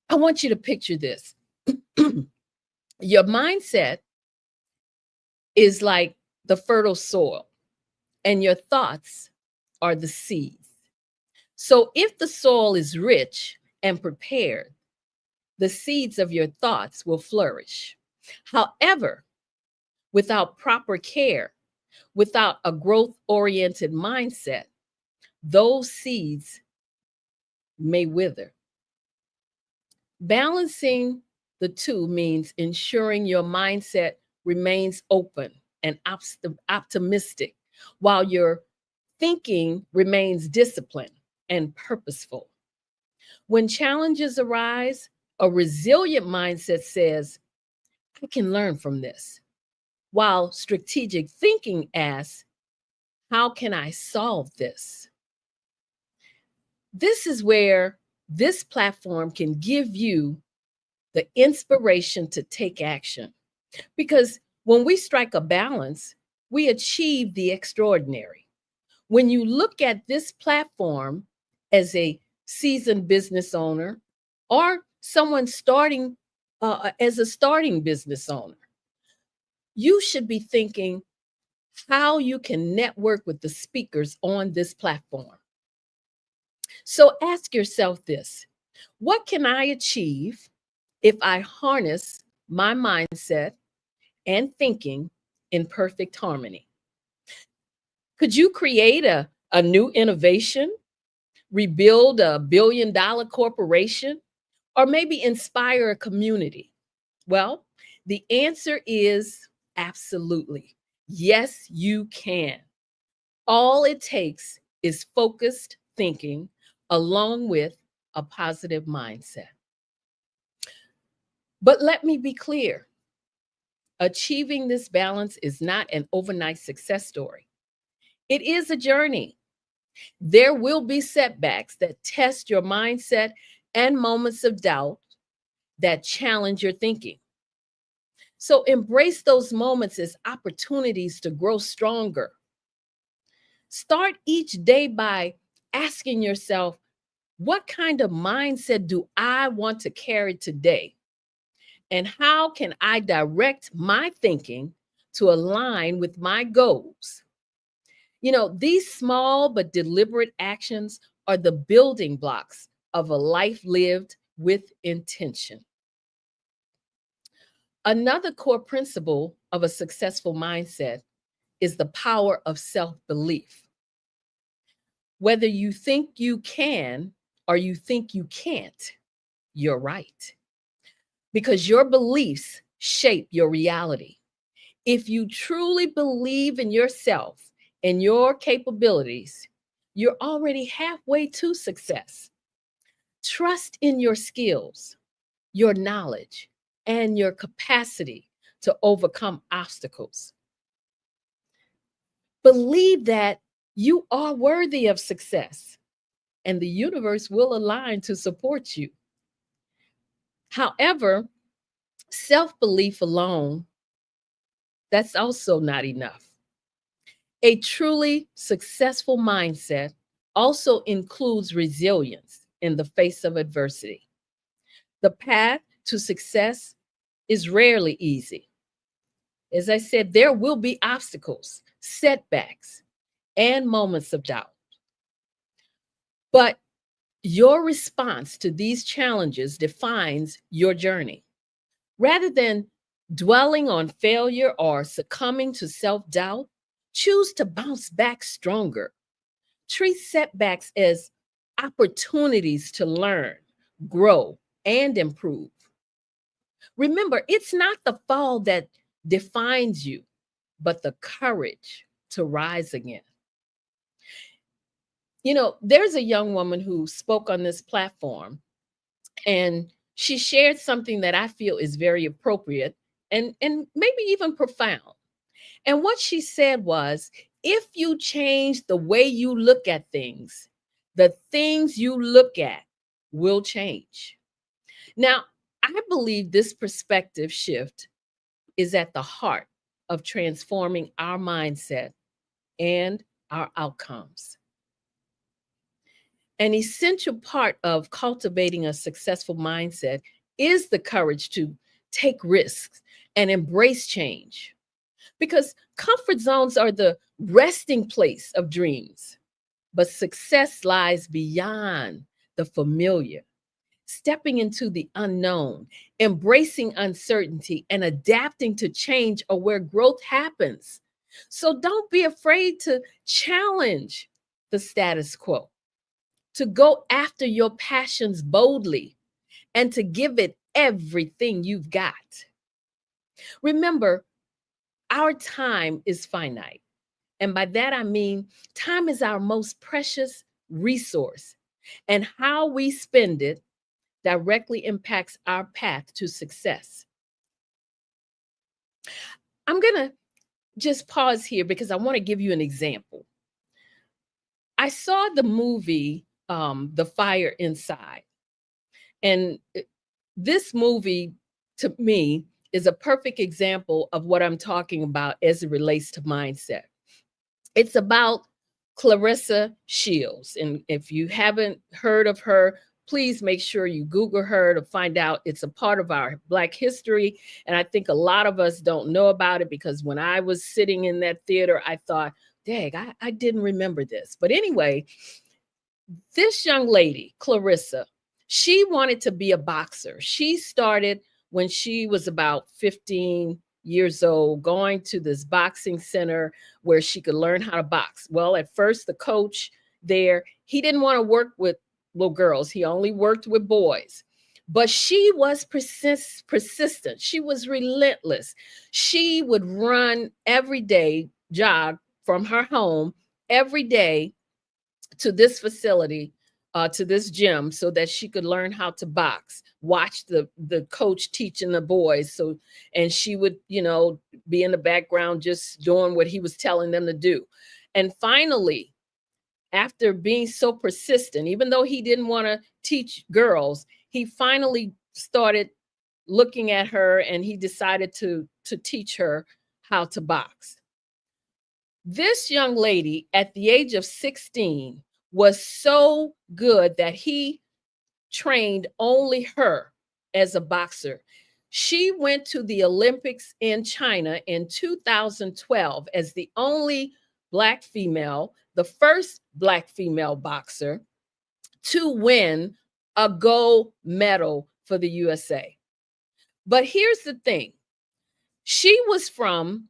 S5: I want you to picture this. Your mindset is like the fertile soil, and your thoughts are the seeds. So if the soil is rich and prepared, the seeds of your thoughts will flourish. However, without proper care, without a growth-oriented mindset, those seeds may wither. Balancing the two means ensuring your mindset remains open and optimistic, while your thinking remains disciplined and purposeful. When challenges arise, a resilient mindset says, I can learn from this, while strategic thinking asks, how can I solve this? This is where this platform can give you the inspiration to take action. Because when we strike a balance, we achieve the extraordinary. When you look at this platform as a seasoned business owner or someone starting as a starting business owner, you should be thinking how you can network with the speakers on this platform. So ask yourself this: what can I achieve if I harness my mindset and thinking in perfect harmony? Could you create a new innovation, rebuild a billion-dollar corporation, or maybe inspire a community? Well, the answer is absolutely. Yes, you can. All it takes is focused thinking along with a positive mindset. But let me be clear. Achieving this balance is not an overnight success story. It is a journey. There will be setbacks that test your mindset and moments of doubt that challenge your thinking. So embrace those moments as opportunities to grow stronger. Start each day by asking yourself, what kind of mindset do I want to carry today? And how can I direct my thinking to align with my goals? You know, these small but deliberate actions are the building blocks of a life lived with intention. Another core principle of a successful mindset is the power of self-belief. Whether you think you can or you think you can't, you're right. Because your beliefs shape your reality. If you truly believe in yourself and your capabilities, you're already halfway to success. Trust in your skills, your knowledge, and your capacity to overcome obstacles. Believe that you are worthy of success, and the universe will align to support you. However, self-belief alone, that's also not enough. A truly successful mindset also includes resilience in the face of adversity. The path to success is rarely easy. As I said, there will be obstacles, setbacks, and moments of doubt. But your response to these challenges defines your journey. Rather than Dwelling on failure or succumbing to self-doubt, choose to bounce back stronger. Treat setbacks as opportunities to learn, grow, and improve. Remember, it's not the fall that defines you, but the courage to rise again. You know, there's a young woman who spoke on this platform, and she shared something that I feel is very appropriate and maybe even profound. And what she said was, if you change the way you look at things, the things you look at will change. Now, I believe this perspective shift is at the heart of transforming our mindset and our outcomes. An essential part of cultivating a successful mindset is the courage to take risks and embrace change. Because comfort zones are the resting place of dreams, but success lies beyond the familiar. Stepping into the unknown, embracing uncertainty, and adapting to change are where growth happens. So don't be afraid to challenge the status quo, to go after your passions boldly, and to give it everything you've got. Remember, our time is finite. And by that, I mean, time is our most precious resource, and how we spend it directly impacts our path to success. I'm going to just pause here because I want to give you an example. I saw the movie, The Fire Inside. And this movie, to me, is a perfect example of what I'm talking about as it relates to mindset. It's about Clarissa Shields. And if you haven't heard of her, please make sure you Google her to find out. It's a part of our Black history. And I think a lot of us don't know about it because when I was sitting in that theater, I thought, dang, I didn't remember this. But anyway, this young lady, Clarissa, she wanted to be a boxer. She started when she was about 15 years old, going to this boxing center where she could learn how to box. Well, at first, the coach there, he didn't want to work with little girls. He only worked with boys. But she was persistent. She was relentless. She would run every day, jog from her home every day to this facility, to this gym, so that she could learn how to box, watch the coach teaching the boys. So, and she would, be in the background just doing what he was telling them to do. And finally, after being so persistent, even though he didn't want to teach girls, he finally started looking at her and he decided to teach her how to box. This young lady at the age of 16 was so good that he trained only her as a boxer. She went to the Olympics in China in 2012 as the only Black female, the first Black female boxer to win a gold medal for the USA. But here's the thing. She was from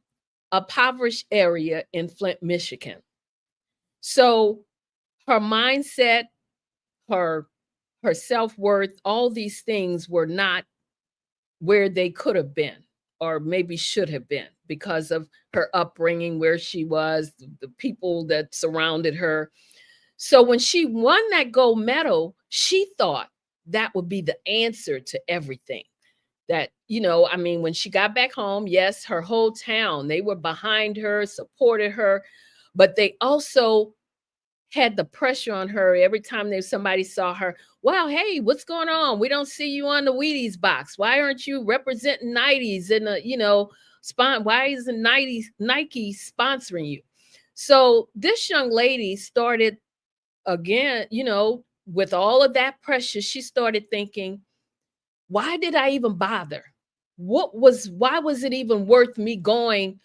S5: a impoverished area in Flint, Michigan. So her mindset, her self-worth, all these things were not where they could have been or maybe should have been because of her upbringing, where she was, the people that surrounded her. So when she won that gold medal, she thought that would be the answer to everything. That, when she got back home, yes, her whole town, they were behind her, supported her, but they also had the pressure on her every time somebody saw her. Wow, hey, what's going on? We don't see you on the Wheaties box. Why aren't you representing 90s in why isn't Nike sponsoring you? So this young lady started again, with all of that pressure, she started thinking, why did I even bother? Why was it even worth me going,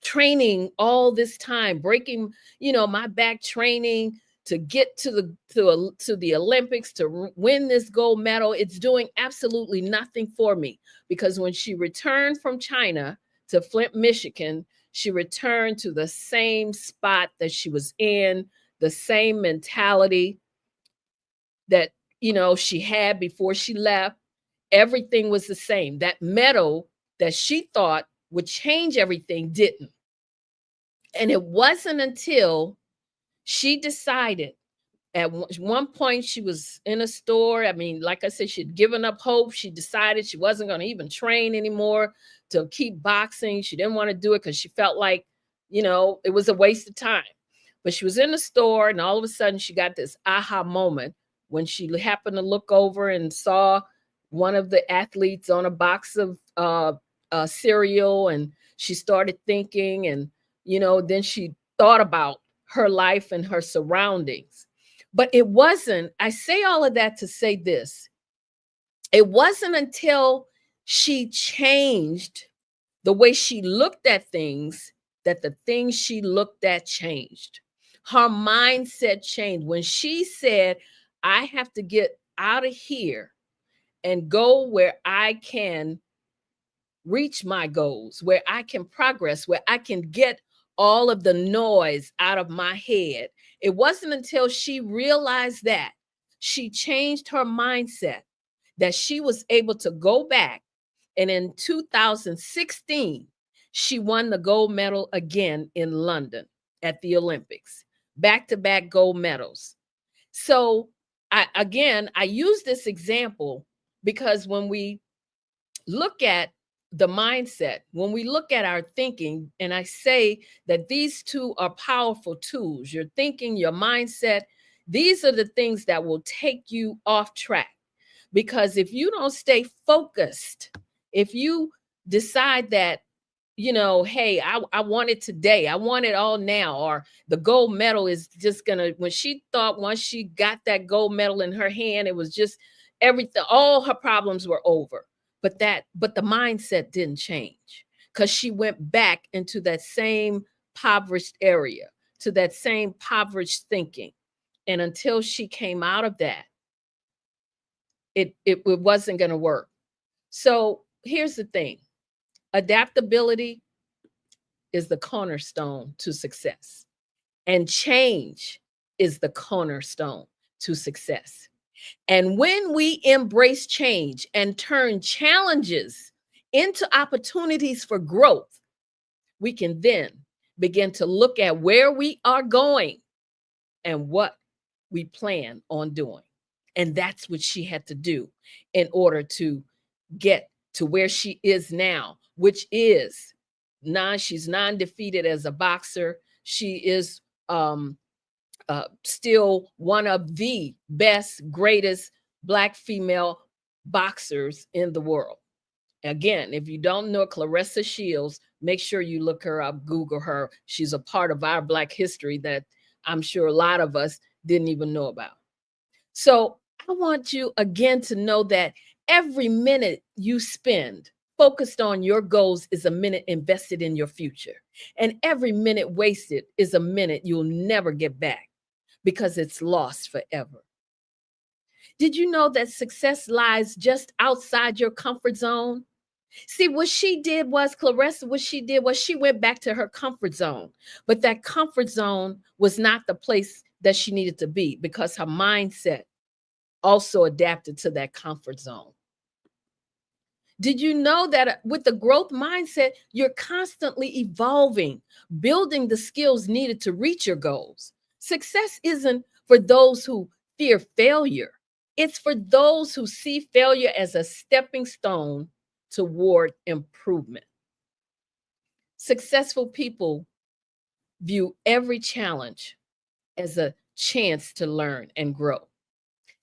S5: training all this time, breaking, my back, training, to get to the Olympics, to win this gold medal. It's doing absolutely nothing for me, because when she returned from China to Flint, Michigan, she returned to the same spot that she was in, the same mentality that, you know, she had before she left. Everything was the same. That medal that she thought would change everything didn't. And it wasn't until she decided, at one point she was in a store. I mean, like I said, she'd given up hope. She decided she wasn't going to even train anymore to keep boxing. She didn't want to do it because she felt like, you know, it was a waste of time. But she was in the store, and all of a sudden she got this aha moment when she happened to look over and saw one of the athletes on a box of cereal, and she started thinking, and, you know, then she thought about her life and her surroundings. But it wasn't, I say all of that to say this, it wasn't until she changed the way she looked at things that the things she looked at changed. Her mindset changed. When she said, I have to get out of here and go where I can reach my goals, where I can progress, where I can get all of the noise out of my head. It wasn't until she realized that, she changed her mindset, that she was able to go back. And in 2016, she won the gold medal again in London at the Olympics, back-to-back gold medals. So I use this example because when we look at the mindset, when we look at our thinking, and I say that these two are powerful tools, your thinking, your mindset, these are the things that will take you off track. Because if you don't stay focused, if you decide that, you know, hey, I want it today, I want it all now, or the gold medal is just gonna, when she thought once she got that gold medal in her hand, it was just everything, all her problems were over. But the mindset didn't change, because she went back into that same impoverished area, to that same impoverished thinking. And until she came out of that, it wasn't going to work. So here's the thing. Adaptability is the cornerstone to success. And change is the cornerstone to success. And when we embrace change and turn challenges into opportunities for growth, we can then begin to look at where we are going and what we plan on doing. And that's what she had to do in order to get to where she is now, which is she's non-defeated as a boxer. She is still one of the best, greatest Black female boxers in the world. Again, if you don't know Clarissa Shields, make sure you look her up, Google her. She's a part of our Black history that I'm sure a lot of us didn't even know about. So I want you again to know that every minute you spend focused on your goals is a minute invested in your future. And every minute wasted is a minute you'll never get back, because it's lost forever. Did you know that success lies just outside your comfort zone? See, what she did was, Clarissa, what she did was she went back to her comfort zone. But that comfort zone was not the place that she needed to be, because her mindset also adapted to that comfort zone. Did you know that with the growth mindset, you're constantly evolving, building the skills needed to reach your goals? Success isn't for those who fear failure. It's for those who see failure as a stepping stone toward improvement. Successful people view every challenge as a chance to learn and grow.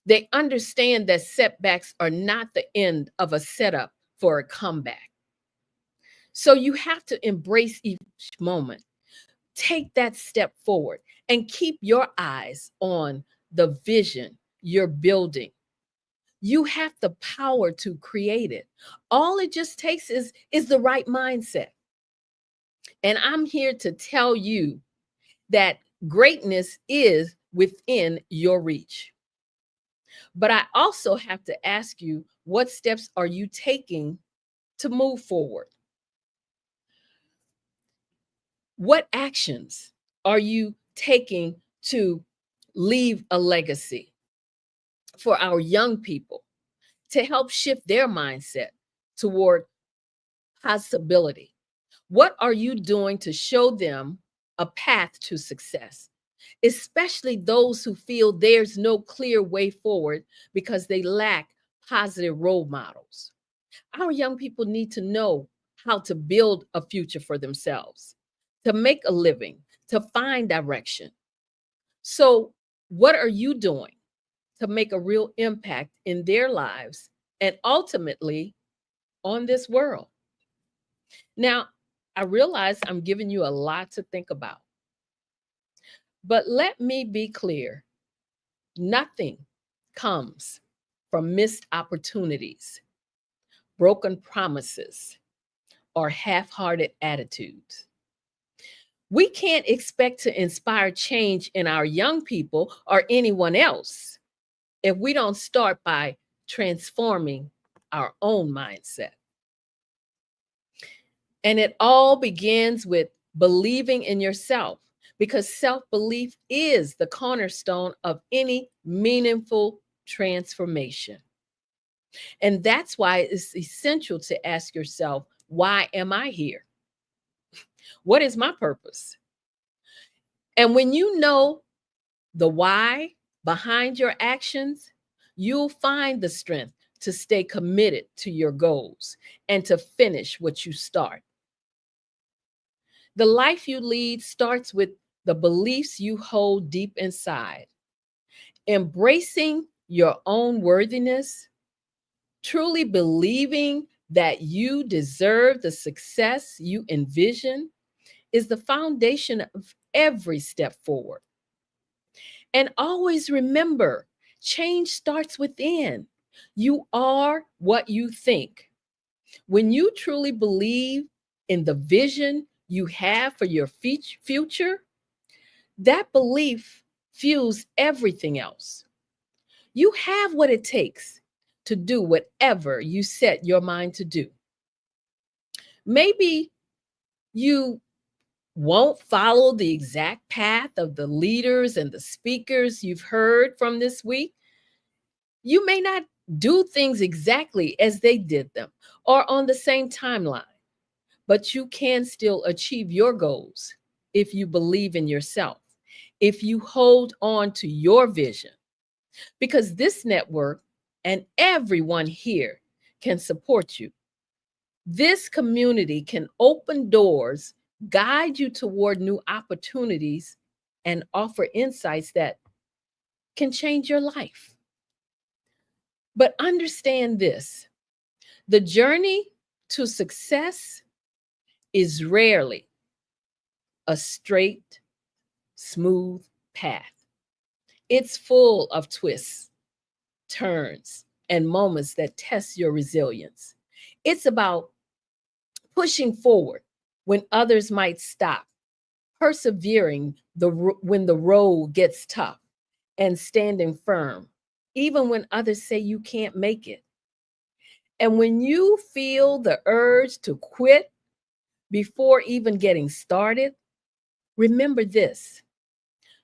S5: They understand that setbacks are not the end of a setup for a comeback. So you have to embrace each moment. Take that step forward and keep your eyes on the vision you're building. You have the power to create it. All it just takes is the right mindset. And I'm here to tell you that greatness is within your reach. But I also have to ask you, what steps are you taking to move forward? What actions are you taking to leave a legacy for our young people to help shift their mindset toward possibility? What are you doing to show them a path to success, especially those who feel there's no clear way forward because they lack positive role models? Our young people need to know how to build a future for themselves, to make a living, to find direction. So, what are you doing to make a real impact in their lives and ultimately on this world? Now, I realize I'm giving you a lot to think about, but let me be clear. Nothing comes from missed opportunities, broken promises, or half-hearted attitudes. We can't expect to inspire change in our young people or anyone else if we don't start by transforming our own mindset. And it all begins with believing in yourself, because self-belief is the cornerstone of any meaningful transformation. And that's why it's essential to ask yourself, why am I here? What is my purpose? And when you know the why behind your actions, you'll find the strength to stay committed to your goals and to finish what you start. The life you lead starts with the beliefs you hold deep inside. Embracing your own worthiness, truly believing that you deserve the success you envision, is the foundation of every step forward. And always remember, change starts within. You are what you think. When you truly believe in the vision you have for your future, that belief fuels everything else. You have what it takes to do whatever you set your mind to do. Maybe you won't follow the exact path of the leaders and the speakers you've heard from this week. You may not do things exactly as they did them or on the same timeline, but you can still achieve your goals if you believe in yourself, if you hold on to your vision, because this network and everyone here can support you. This community can open doors, guide you toward new opportunities, and offer insights that can change your life. But understand this: the journey to success is rarely a straight, smooth path. It's full of twists, turns, and moments that test your resilience. It's about pushing forward when others might stop, persevering when the road gets tough, and standing firm, even when others say you can't make it. And when you feel the urge to quit before even getting started, remember this: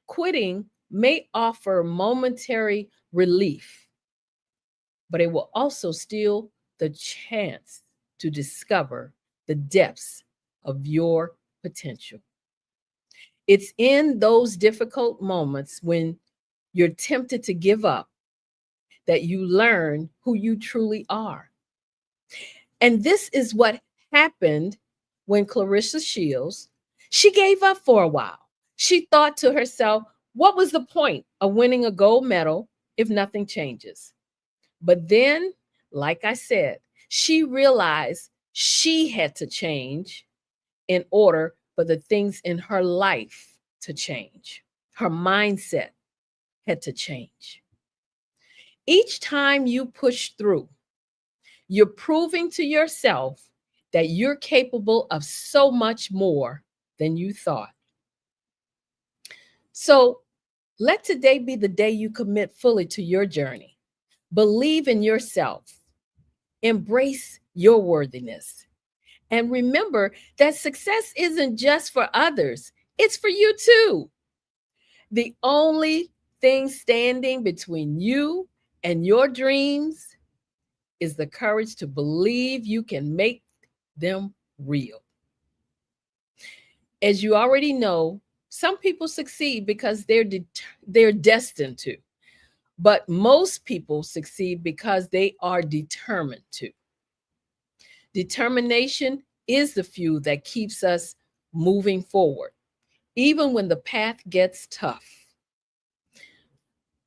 S5: quitting may offer momentary relief, but it will also steal the chance to discover the depths of your potential. It's in those difficult moments when you're tempted to give up that you learn who you truly are. And this is what happened when Clarissa Shields, she gave up for a while. She thought to herself, what was the point of winning a gold medal if nothing changes? But then, like I said, she realized she had to change in order for the things in her life to change. Her mindset had to change. Each time you push through, you're proving to yourself that you're capable of so much more than you thought. So Let today be the day you commit fully to your journey. Believe in yourself. Embrace your worthiness. And remember that success isn't just for others, it's for you too. The only thing standing between you and your dreams is the courage to believe you can make them real. As you already know, some people succeed because they're destined to, but most people succeed because they are determined to. Determination is the fuel that keeps us moving forward, even when the path gets tough.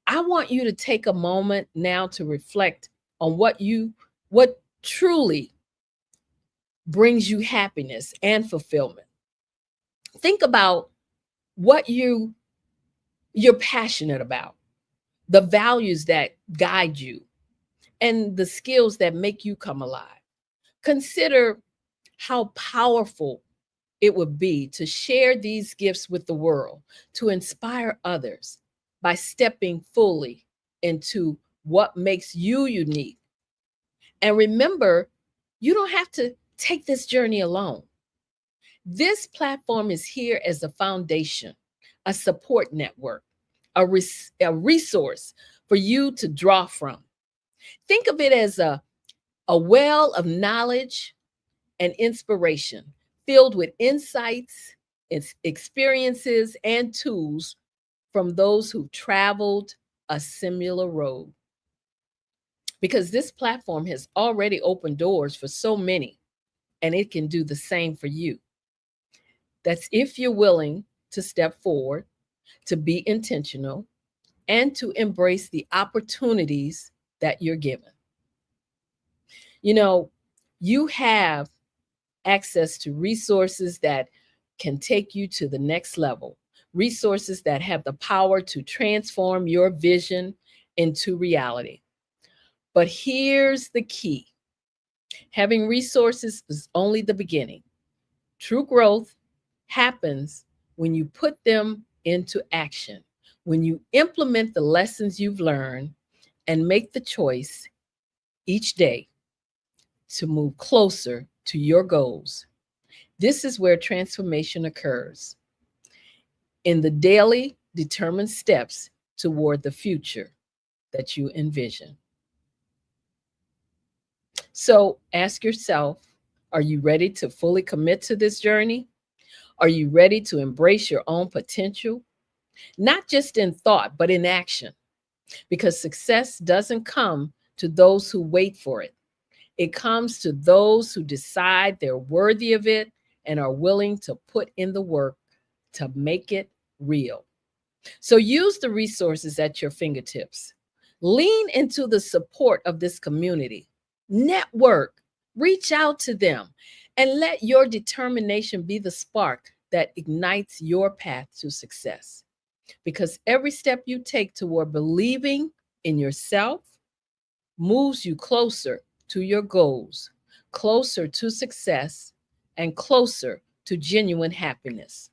S5: I want you to take a moment now to reflect on what truly brings you happiness and fulfillment. Think about what you're passionate about, the values that guide you, and the skills that make you come alive. Consider how powerful it would be to share these gifts with the world, to inspire others by stepping fully into what makes you unique. And remember, you don't have to take this journey alone. This platform is here as a foundation, a support network, a resource for you to draw from. Think of it as a well of knowledge and inspiration filled with insights, experiences, and tools from those who traveled a similar road. Because this platform has already opened doors for so many, and it can do the same for you. That's if you're willing to step forward, to be intentional, and to embrace the opportunities that you're given. You know, you have access to resources that can take you to the next level, resources that have the power to transform your vision into reality. But here's the key. Having resources is only the beginning. True growth happens when you put them into action, when you implement the lessons you've learned and make the choice each day to move closer to your goals. This is where transformation occurs, in the daily determined steps toward the future that you envision. So ask yourself, are you ready to fully commit to this journey? Are you ready to embrace your own potential? Not just in thought, but in action. Because success doesn't come to those who wait for it. It comes to those who decide they're worthy of it and are willing to put in the work to make it real. So use the resources at your fingertips. Lean into the support of this community. Network, reach out to them, and let your determination be the spark that ignites your path to success. Because every step you take toward believing in yourself moves you closer to your goals, closer to success, and closer to genuine happiness.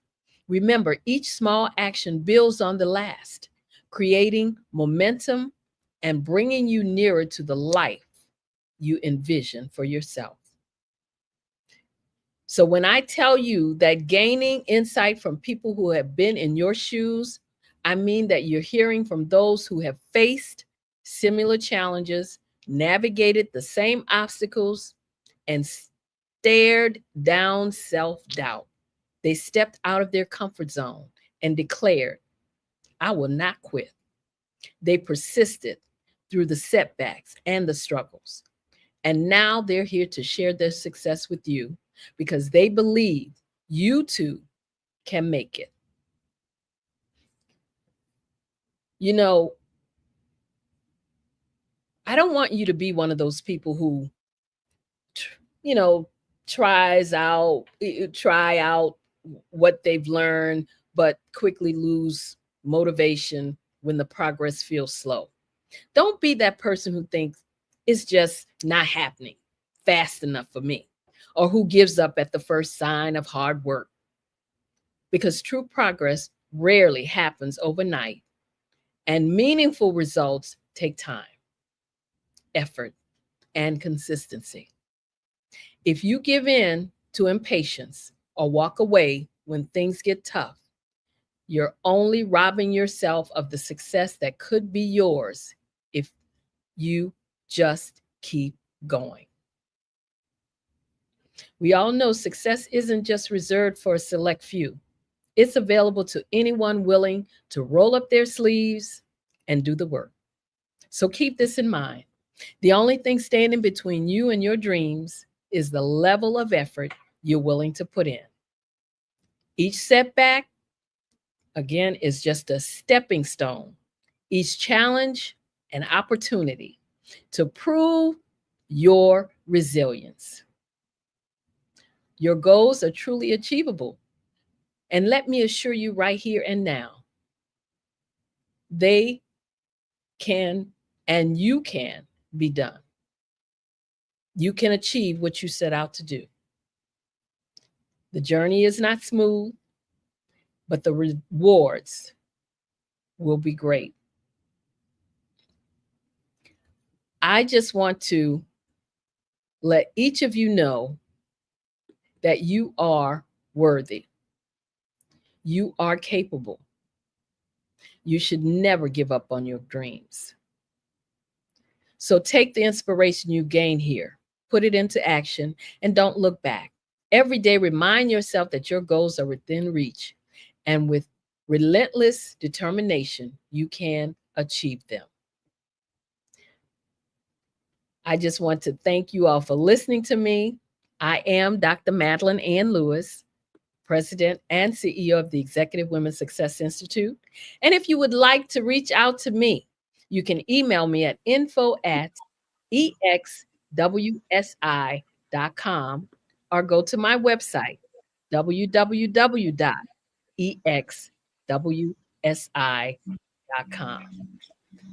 S5: Remember, each small action builds on the last, creating momentum and bringing you nearer to the life you envision for yourself. So when I tell you that gaining insight from people who have been in your shoes, I mean that you're hearing from those who have faced similar challenges, navigated the same obstacles, and stared down self-doubt. They stepped out of their comfort zone and declared, I will not quit. They persisted through the setbacks and the struggles. And now they're here to share their success with you because they believe you too can make it. You know, I don't want you to be one of those people who, try out what they've learned, but quickly lose motivation when the progress feels slow. Don't be that person who thinks it's just not happening fast enough for me, or who gives up at the first sign of hard work. Because true progress rarely happens overnight, And meaningful results take time, effort, and consistency. If you give in to impatience or walk away when things get tough, you're only robbing yourself of the success that could be yours if you just keep going. We all know success isn't just reserved for a select few. It's available to anyone willing to roll up their sleeves and do the work. So keep this in mind. The only thing standing between you and your dreams is the level of effort you're willing to put in. Each setback, again, is just a stepping stone. Each challenge, an opportunity to prove your resilience. Your goals are truly achievable. And let me assure you right here and now, they can and you can be done. You can achieve what you set out to do. The journey is not smooth, but the rewards will be great. I just want to let each of you know that you are worthy. You are capable. You should never give up on your dreams. So take the inspiration you gain here, put it into action, and don't look back. Every day, remind yourself that your goals are within reach, and with relentless determination, you can achieve them. I just want to thank you all for listening to me. I am Dr. Madeline Ann Lewis, President and CEO of the Executive Women's Success Institute. And if you would like to reach out to me, you can email me at info@exwsi.com or go to my website, www.exwsi.com.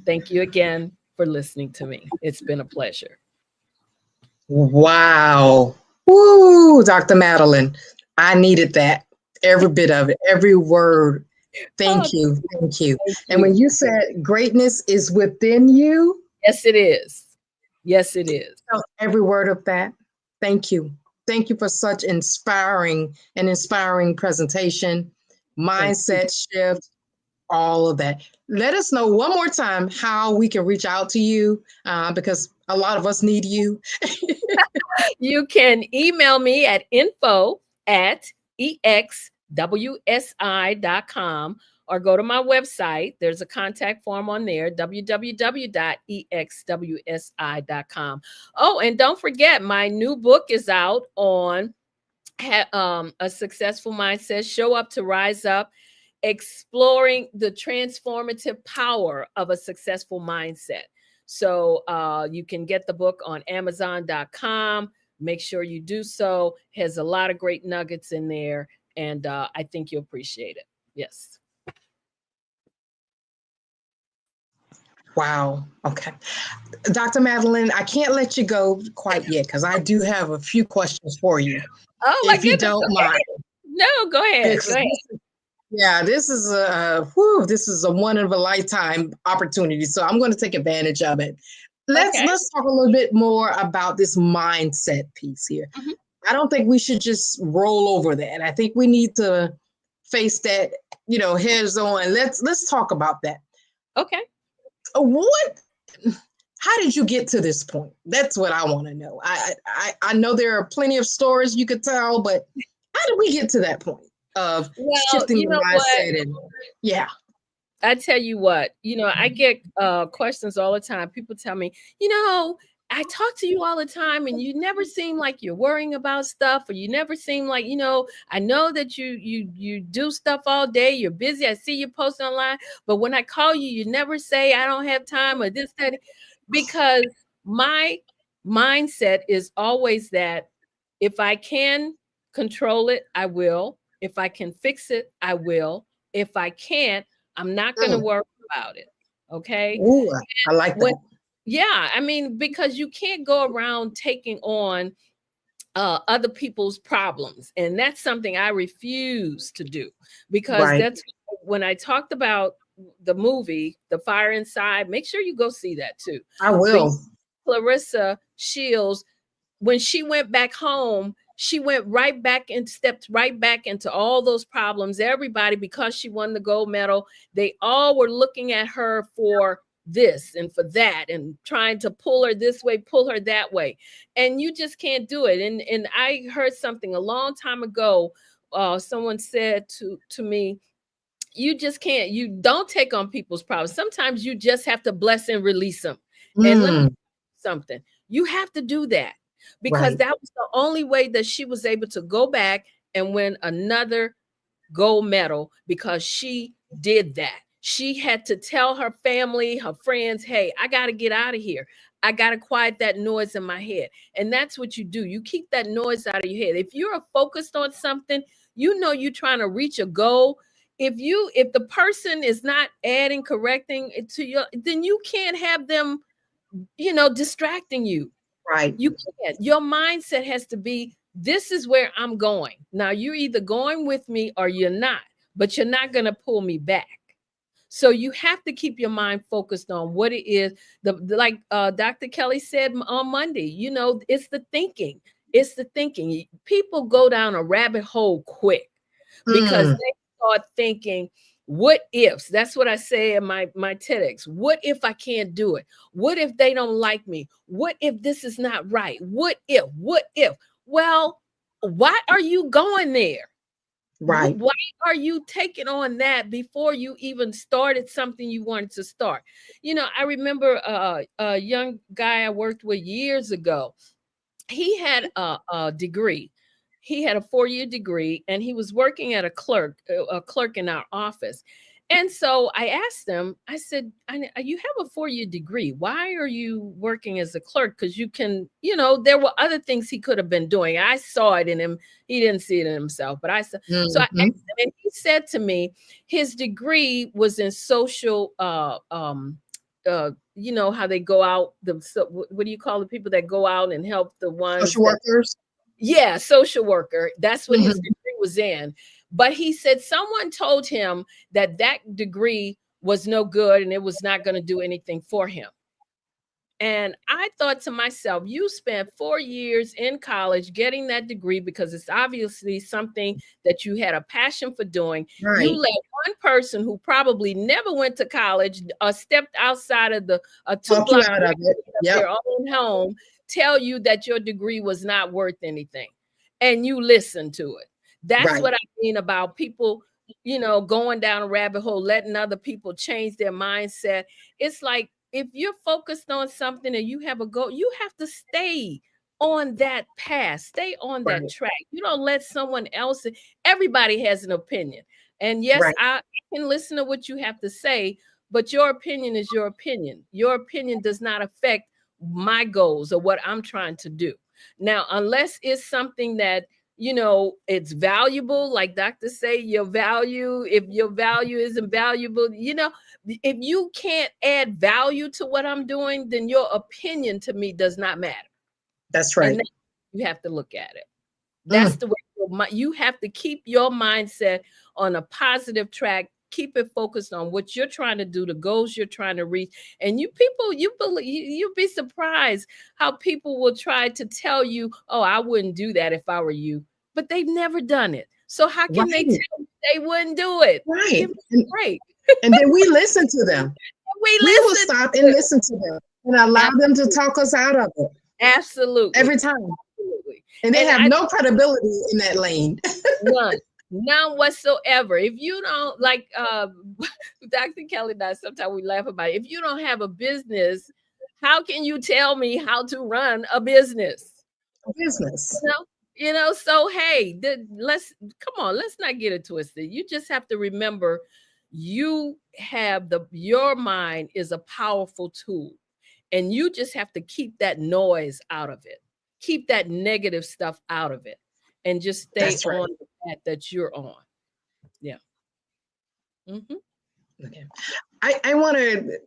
S5: Thank you again for listening to me. It's been a pleasure.
S16: Wow. Woo, Dr. Madeline. I needed that. Every bit of it, every word. Thank you. Thank you. And when you said greatness is within you.
S5: Yes, it is. Yes, it is.
S16: Every word of that. Thank you. Thank you for such inspiring presentation, mindset shift, all of that. Let us know one more time how we can reach out to you because a lot of us need you.
S5: You can email me at info@exwsi.com or go to my website. There's a contact form on there, www.exwsi.com. Oh, and don't forget, my new book is out on a successful mindset, show up to rise up, exploring the transformative power of a successful mindset. So you can get the book on Amazon.com. Make sure you do so. Has a lot of great nuggets in there, and I think you'll appreciate it. Yes.
S16: Wow. Okay. Dr. Madeline, I can't let you go quite yet because I do have a few questions for you.
S5: Oh, my
S16: if you
S5: goodness.
S16: don't mind.
S5: No, go ahead. Go ahead.
S16: This is a one of a lifetime opportunity. So I'm going to take advantage of it. Let's talk a little bit more about this mindset piece here. Mm-hmm. I don't think we should just roll over that. I think we need to face that, heads on. Let's talk about that.
S5: Okay.
S16: How did you get to this point? That's what I want to know. I know there are plenty of stories you could tell, but how did we get to that point of shifting the mindset?
S5: I tell you what, I get questions all the time. People tell me, I talk to you all the time and you never seem like you're worrying about stuff, or you never seem like, I know that you do stuff all day. You're busy. I see you posting online, but when I call you, you never say I don't have time or this, that, because my mindset is always that if I can control it, I will. If I can fix it, I will. If I can't, I'm not going to worry about it. Okay.
S16: Ooh, I like that.
S5: Yeah, because you can't go around taking on other people's problems. And that's something I refuse to do, because that's when I talked about the movie, The Fire Inside, make sure you go see that too.
S16: I will.
S5: Clarissa Shields, when she went back home, she went right back and stepped right back into all those problems. Everybody, because she won the gold medal, they all were looking at her for this and for that and trying to pull her this way, pull her that way. And you just can't do it. And I heard something a long time ago. Someone said to me, you just can't, you don't take on people's problems. Sometimes you just have to bless and release them. And let me tell you something, you have to do that, because that was the only way that she was able to go back and win another gold medal, because she did that. She had to tell her family, her friends, hey, I got to get out of here. I got to quiet that noise in my head. And that's what you do. You keep that noise out of your head. If you're focused on something, you know you're trying to reach a goal. If the person is not adding, correcting it to you, then you can't have them, distracting you.
S16: Right.
S5: You can't. Your mindset has to be, this is where I'm going. Now, you're either going with me or you're not, but you're not going to pull me back. So you have to keep your mind focused on what it is. Like Dr. Kelly said on Monday, it's the thinking. It's the thinking. People go down a rabbit hole quick because they start thinking, what ifs? That's what I say in my TEDx. What if I can't do it? What if they don't like me? What if this is not right? What if? What if? Well, why are you going there?
S16: Right.
S5: Why are you taking on that before you even started something you wanted to start? I remember a young guy I worked with years ago. He had a degree. He had a 4-year degree, and he was working at a clerk in our office. And so I asked him, I said, you have a 4-year degree. Why are you working as a clerk? Because you can, there were other things he could have been doing. I saw it in him. He didn't see it in himself, but I saw. So I asked him, and he said to me, his degree was in social, how they go out, what do you call the people that go out and help the ones?
S16: Social workers.
S5: Yeah, social worker. That's what his degree was in. But he said someone told him that degree was no good and it was not going to do anything for him. And I thought to myself, you spent 4 years in college getting that degree because it's obviously something that you had a passion for doing.
S16: Right.
S5: You let one person who probably never went to college or stepped outside of the 2 block
S16: out of it. Yep.
S5: Their own home tell you that your degree was not worth anything, and you listen to it. That's what I mean about people, going down a rabbit hole, letting other people change their mindset. It's like, if you're focused on something and you have a goal, you have to stay on that path, stay on that track. You don't let someone else, everybody has an opinion. And yes, I can listen to what you have to say, but your opinion is your opinion. Your opinion does not affect my goals or what I'm trying to do. Now, unless it's something that, it's valuable, like doctors say, if your value isn't valuable, if you can't add value to what I'm doing, then your opinion to me does not matter.
S16: That's right.
S5: And you have to look at it. That's the way you have to keep your mindset on a positive track. Keep it focused on what you're trying to do, the goals you're trying to reach. And you'll be surprised how people will try to tell you, oh, I wouldn't do that if I were you, but they've never done it. So how can they tell you they wouldn't do it?
S16: Right.
S5: Great.
S16: And then we listen to them. We will stop and listen to them and allow them to talk us out of it.
S5: Absolutely.
S16: Every time. Absolutely. And they have no credibility in that lane.
S5: None whatsoever. If you don't, like Dr. Kelly and I, sometimes we laugh about it. If you don't have a business, how can you tell me how to run a business? So hey, let's not get it twisted. You just have to remember, your mind is a powerful tool, and you just have to keep that noise out of it. Keep that negative stuff out of it, and just stay on the path that you're on. Yeah.
S16: Okay. I want to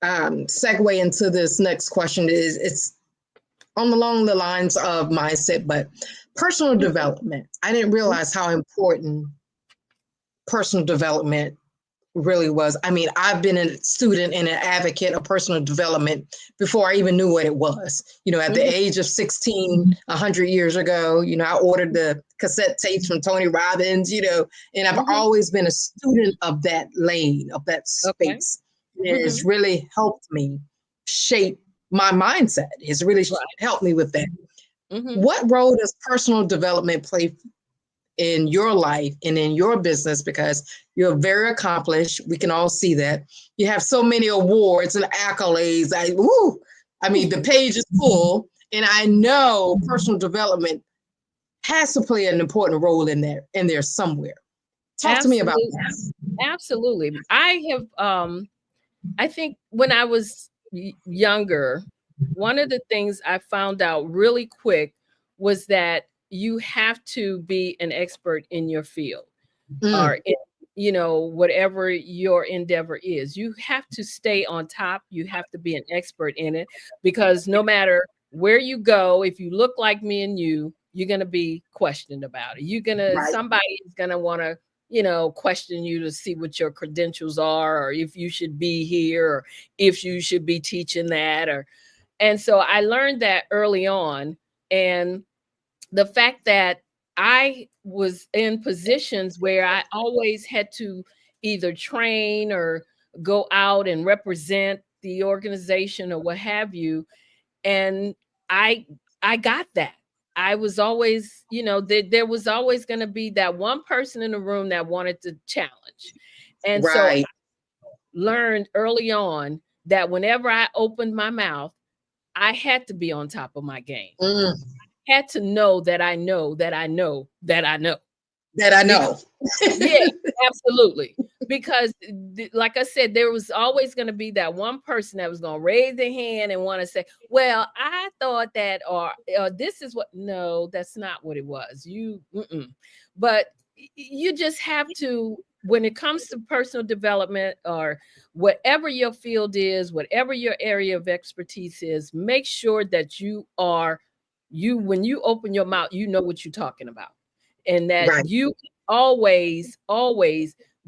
S16: segue into this next question. It's along the lines of mindset, but personal development. I didn't realize how important personal development really was. I mean, I've been a student and an advocate of personal development before I even knew what it was. At the age of 16, 100 years ago, I ordered the cassette tapes from Tony Robbins, and I've always been a student of that lane, of that space. It has really helped me shape my mindset. It's really helped me with that. What role does personal development play in your life and in your business? Because you're very accomplished. We can all see that. You have so many awards and accolades. I mean, the page is full, and I know personal development has to play an important role in there somewhere. Talk to me about that.
S17: Absolutely. I think when I was younger, one of the things I found out really quick was that you have to be an expert in your field or in, whatever your endeavor is. You have to stay on top. You have to be an expert in it, because no matter where you go, if you look like me and you're going to be questioned about it. Somebody is going to want to, question you to see what your credentials are, or if you should be here, or if you should be teaching that, and so I learned that early on. And the fact that I was in positions where I always had to either train or go out and represent the organization or what have you. And I got that. I was always, there was always going to be that one person in the room that wanted to challenge. And so I learned early on that whenever I opened my mouth, I had to be on top of my game. I had to know that I know that I know that I know.
S16: That I know.
S17: Yeah, absolutely. Because like I said, there was always going to be that one person that was going to raise their hand and want to say, well, I thought that, or this is what, no, that's not what it was. But you just have to, when it comes to personal development or whatever your field is, whatever your area of expertise is, make sure that when you open your mouth, you know what you're talking about. And that you always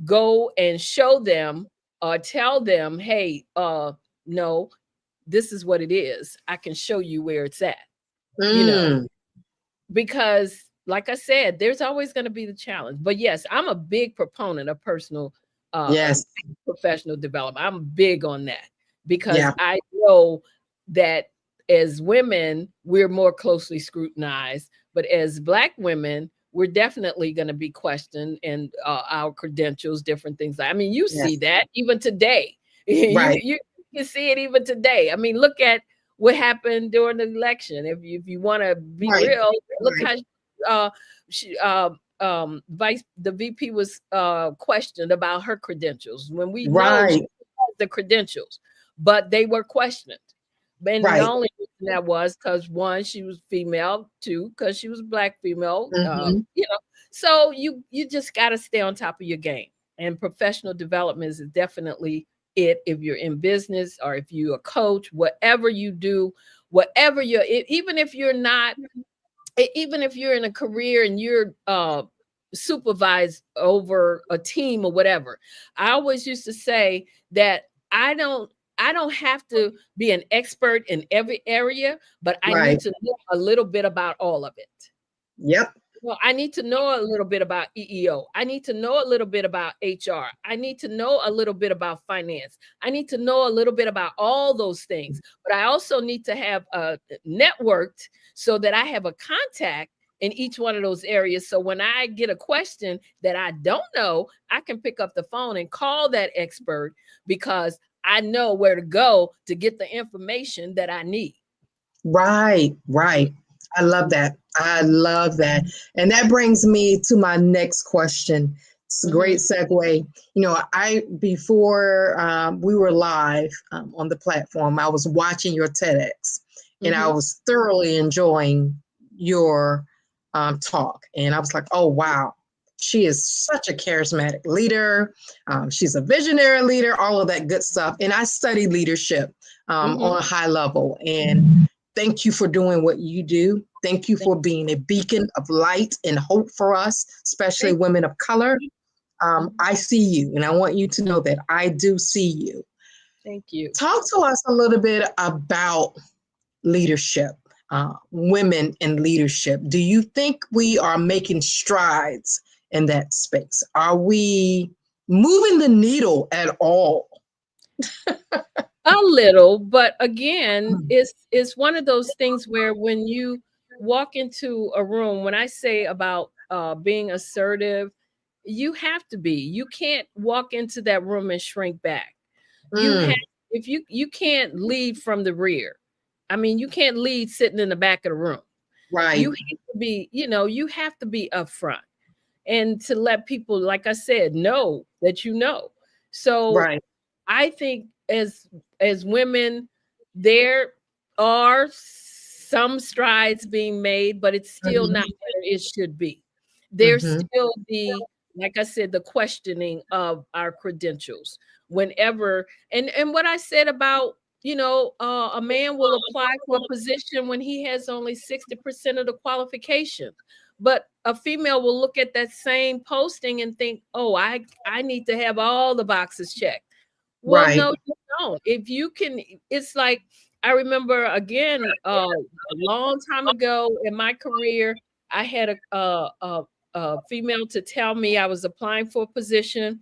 S17: go and show them or tell them, hey, no, this is what it is. I can show you where it's at, because like I said, there's always going to be the challenge. But yes, I'm a big proponent of personal, professional development. I'm big on that, because I know that as women, we're more closely scrutinized, but as Black women, we're definitely going to be questioned, and our credentials, different things. I mean, you see that even today. You can see it even today. I mean, look at what happened during the election. If you want to be real, look how the VP was questioned about her credentials, when we know she has the credentials, but they were questioned. And the only reason that was because, one, she was female, two, because she was Black female, so you just got to stay on top of your game. And professional development is definitely it. If you're in business or if you're a coach, whatever you do, whatever even if you're in a career and you're supervised over a team or whatever, I always used to say that I don't have to be an expert in every area, but I need to know a little bit about all of it.
S16: Yep.
S17: Well, I need to know a little bit about EEO. I need to know a little bit about HR. I need to know a little bit about finance. I need to know a little bit about all those things. But I also need to have networked so that I have a contact in each one of those areas. So when I get a question that I don't know, I can pick up the phone and call that expert, because I know where to go to get the information that I need. Right.
S16: I love that. And that brings me to my next question. It's a great segue. Before we were live on the platform, I was watching your TEDx, and I was thoroughly enjoying your talk. And I was like, oh, wow. She is such a charismatic leader. She's a visionary leader, all of that good stuff. And I study leadership on a high level. And thank you for doing what you do. Thank you for being a beacon of light and hope for us, especially women of color. I see you, and I want you to know that I do see you.
S17: Thank you.
S16: Talk to us a little bit about leadership, women in leadership. Do you think we are making strides in that space? Are we moving the needle at all?
S17: A little, but again, it's one of those things where when you walk into a room, when I say about being assertive, you have to be. You can't walk into that room and shrink back. You have, if you can't lead from the rear. I mean, you can't lead sitting in the back of the room.
S16: Right.
S17: You have to be, you have to be upfront and to let people, like I said, know that you know. So
S16: right.
S17: I think as women, there are some strides being made, but it's still not where it should be. There's still the, like I said, the questioning of our credentials. Whenever, and what I said about, a man will apply for a position when he has only 60% of the qualifications. But a female will look at that same posting and think, oh, I need to have all the boxes checked. Well,
S16: Right.
S17: no, you don't. If you can, it's like, I remember again, a long time ago in my career, I had a female to tell me I was applying for a position.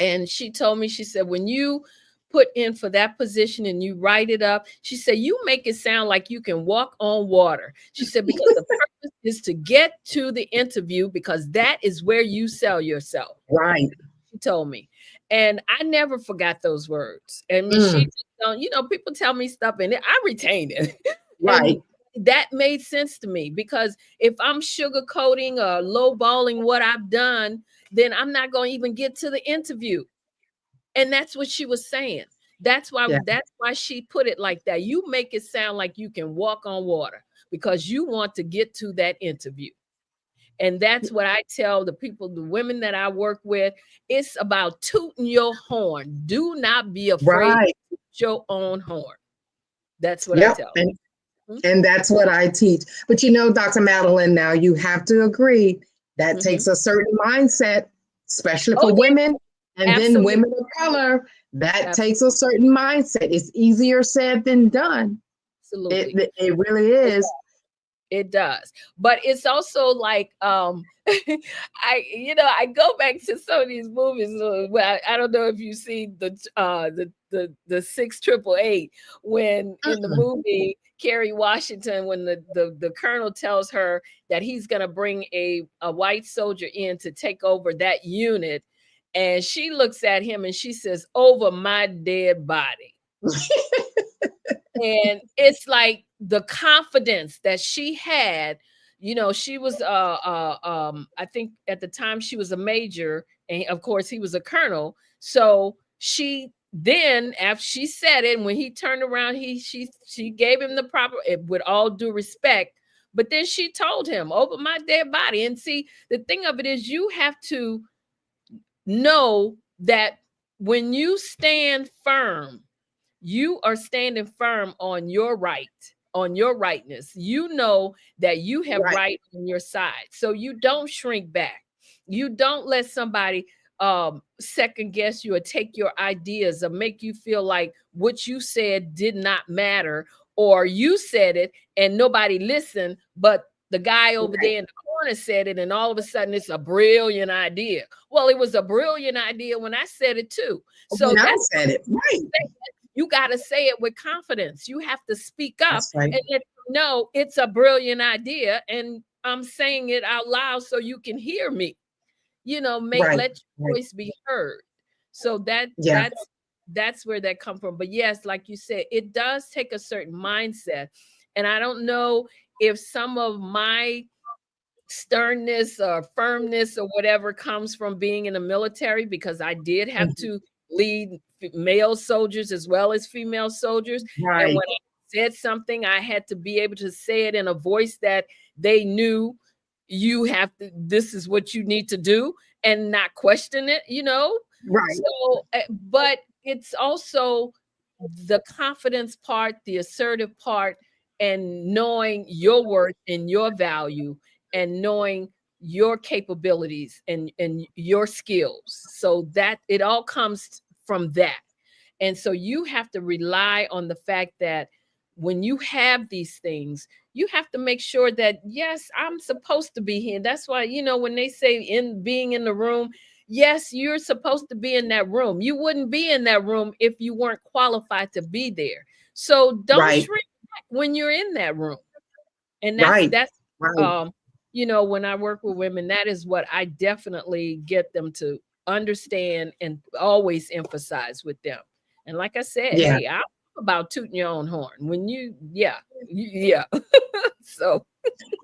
S17: And she told me, she said, when you put in for that position and you write it up, she said, you make it sound like you can walk on water. She said, because the purpose is to get to the interview because that is where you sell yourself.
S16: Right.
S17: She told me. And I never forgot those words. And she just don't, people tell me stuff and I retain it.
S16: Right.
S17: And that made sense to me because if I'm sugarcoating or lowballing what I've done, then I'm not going to even get to the interview. And that's what she was saying. That's why she put it like that. You make it sound like you can walk on water because you want to get to that interview. And that's what I tell the people, the women that I work with. It's about tooting your horn. Do not be afraid to toot your own horn. That's what I tell them.
S16: And that's what I teach. But Dr. Madeline, now you have to agree that takes a certain mindset, especially for women and then women of color. That takes a certain mindset. It's easier said than done.
S17: Absolutely.
S16: It really is.
S17: It does. But it's also like I go back to some of these movies where I don't know if you see the 688 when in the movie Kerry Washington, when the colonel tells her that he's going to bring a white soldier in to take over that unit. And she looks at him and she says, over my dead body. And it's like the confidence that she had, she was, I think at the time she was a major and of course he was a colonel. So she then after she said it, and when he turned around, she gave him the proper, with all due respect, but then she told him over my dead body. And see, the thing of it is you have to know that when you stand firm, you are standing firm on your right, on your rightness. You know that you have right on your side. So you don't shrink back. You don't let somebody second guess you or take your ideas or make you feel like what you said did not matter, or you said it and nobody listened, but the guy over there in the corner said it, and all of a sudden it's a brilliant idea. Well, it was a brilliant idea when I said it too. So
S16: when
S17: that's
S16: I said it, right.
S17: You got to say it with confidence. You have to speak up and let them know it's a brilliant idea, and I'm saying it out loud so you can hear me. Let your voice be heard. So that's where that come from. But yes, like you said, it does take a certain mindset, and I don't know if some of my sternness or firmness or whatever comes from being in the military, because I did have to lead male soldiers as well as female soldiers.
S16: Right.
S17: And when I said something, I had to be able to say it in a voice that they knew this is what you need to do, and not question it,
S16: Right.
S17: So, but it's also the confidence part, the assertive part, and knowing your worth and your value, and knowing your capabilities and your skills. So that it all comes from that. And so you have to rely on the fact that when you have these things, you have to make sure that, yes, I'm supposed to be here. That's why, when they say being in the room, yes, you're supposed to be in that room. You wouldn't be in that room if you weren't qualified to be there. So don't shrink back when you're in that room. And that's when I work with women, that is what I definitely get them to understand and always emphasize with them. And like I said, hey, I'm about tooting your own horn. When so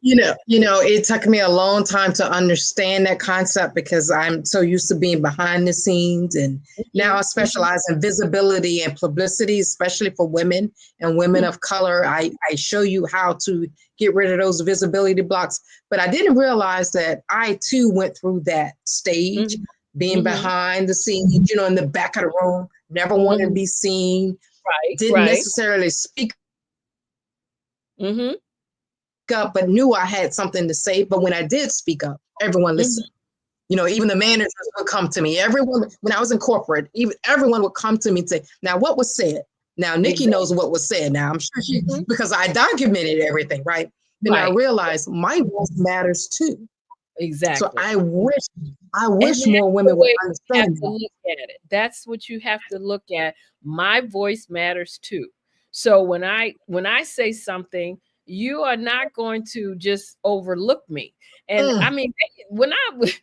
S16: it took me a long time to understand that concept because I'm so used to being behind the scenes, and now I specialize in visibility and publicity, especially for women and women of color. I show you how to get rid of those visibility blocks, but I didn't realize that I too went through that stage, being behind the scenes, in the back of the room, never wanted to be seen, didn't necessarily speak up, but knew I had something to say. But when I did speak up, everyone listened. Even the managers would come to me. Everyone, when I was in corporate, everyone would come to me and say, now what was said? Now Nikki knows what was said. Now I'm sure she, because I documented everything, right? And I realized my voice matters too.
S17: Exactly.
S16: So I wish more women would understand that.
S17: Look at it. That's what you have to look at. My voice matters too. So when I say something, you are not going to just overlook me. And I mean, when I was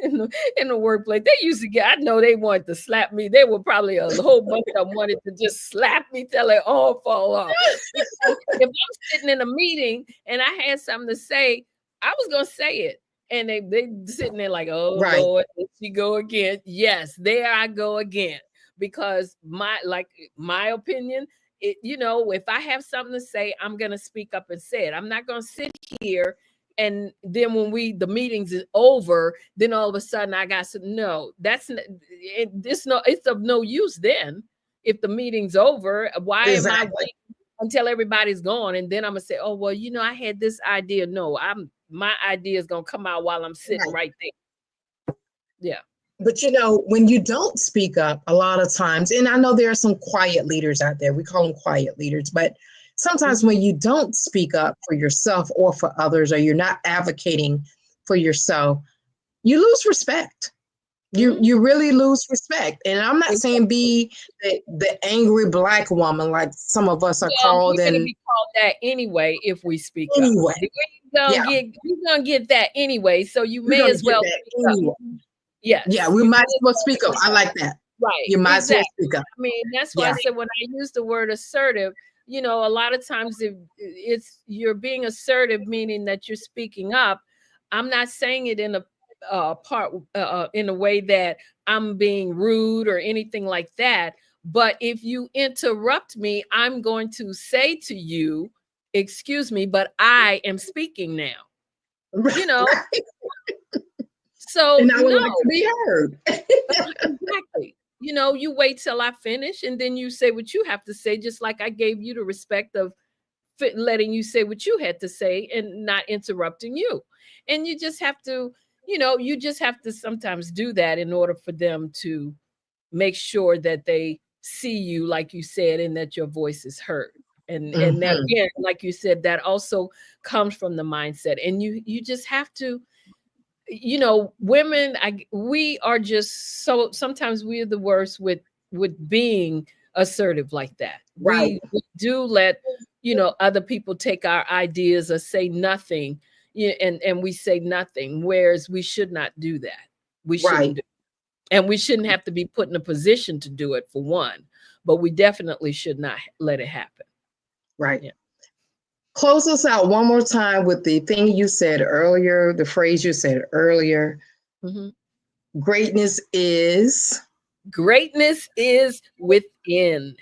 S17: in the workplace, they used to I know they wanted to slap me. They were probably a whole bunch of them wanted to just slap me till it all fall off. If I'm sitting in a meeting and I had something to say, I was going to say it. And they sitting there like, oh, Lord, there she go again. Yes, there I go again. Because my opinion, if I have something to say, I'm going to speak up and say it. I'm not going to sit here and then when the meetings is over, then all of a sudden I got to it's of no use then. If the meeting's over, why am I waiting until everybody's gone? And then I'm going to say, oh, well, I had this idea. No, my idea is going to come out while I'm sitting right there. Yeah.
S16: But when you don't speak up a lot of times, and I know there are some quiet leaders out there, we call them quiet leaders, but sometimes when you don't speak up for yourself or for others, or you're not advocating for yourself, you lose respect. You really lose respect. And I'm not saying be the angry Black woman like some of us are called.
S17: We're going to be called that anyway if we speak up. We're going to get that anyway, so you may as well speak up. Yes.
S16: Yeah, we might as well speak up. I like that.
S17: Right.
S16: You might as well speak up.
S17: I mean, that's why I said when I use the word assertive, a lot of times it's you're being assertive, meaning that you're speaking up. I'm not saying it in a way that I'm being rude or anything like that. But if you interrupt me, I'm going to say to you, excuse me, but I am speaking now. So
S16: and I would like to be heard.
S17: Exactly. You wait till I finish and then you say what you have to say, just like I gave you the respect of letting you say what you had to say and not interrupting you. And you just have to, sometimes do that in order for them to make sure that they see you, like you said, and that your voice is heard. And that, again, like you said, that also comes from the mindset. And you just have to, women, we are just so, sometimes we're the worst with being assertive like that.
S16: Right.
S17: We do let, other people take our ideas or say nothing, and we say nothing, whereas we should not do that. We shouldn't do it. And we shouldn't have to be put in a position to do it, for one, but we definitely should not let it happen.
S16: Right. Yeah. Close us out one more time with the thing you said earlier, the phrase you said earlier. Greatness is
S17: within.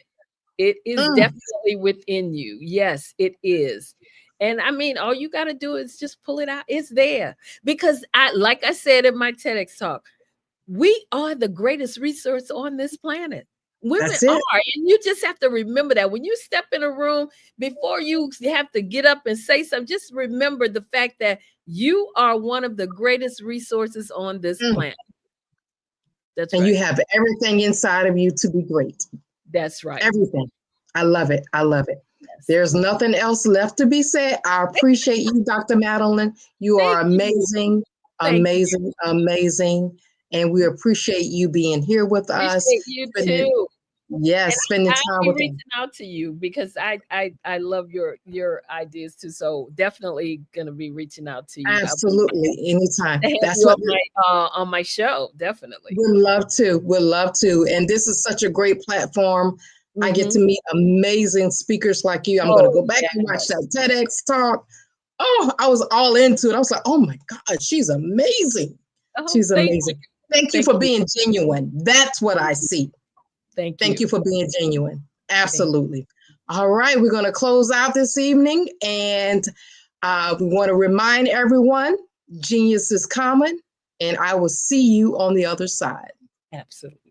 S17: It is definitely within you. Yes, it is. And I mean, all you got to do is just pull it out. It's there. Because like I said in my TEDx talk, we are the greatest resource on this planet. Women
S16: That's it.
S17: are, and you just have to remember that when you step in a room, before you have to get up and say something, just remember the fact that you are one of the greatest resources on this planet. That's
S16: and
S17: right.
S16: you have everything inside of you to be great.
S17: That's right.
S16: Everything. I love it. I love it. Yes. There's nothing else left to be said. I appreciate you, Dr. Madeline. You are amazing, amazing, amazing. And we appreciate you being here with us.
S17: You too.
S16: Yes, spending time with us.
S17: Reaching out to you because I love your ideas too. So definitely gonna be reaching out to you.
S16: Absolutely, anytime.
S17: That's what on my show. Definitely.
S16: We'd love to. We'd love to. And this is such a great platform. I get to meet amazing speakers like you. I'm going to go back and watch that TEDx talk. Oh, I was all into it. I was like, oh my God, she's amazing. She's amazing. Thank you for being genuine. That's what I see. Thank you for being genuine. Absolutely. All right, we're going to close out this evening. And we want to remind everyone, genius is common. And I will see you on the other side.
S17: Absolutely.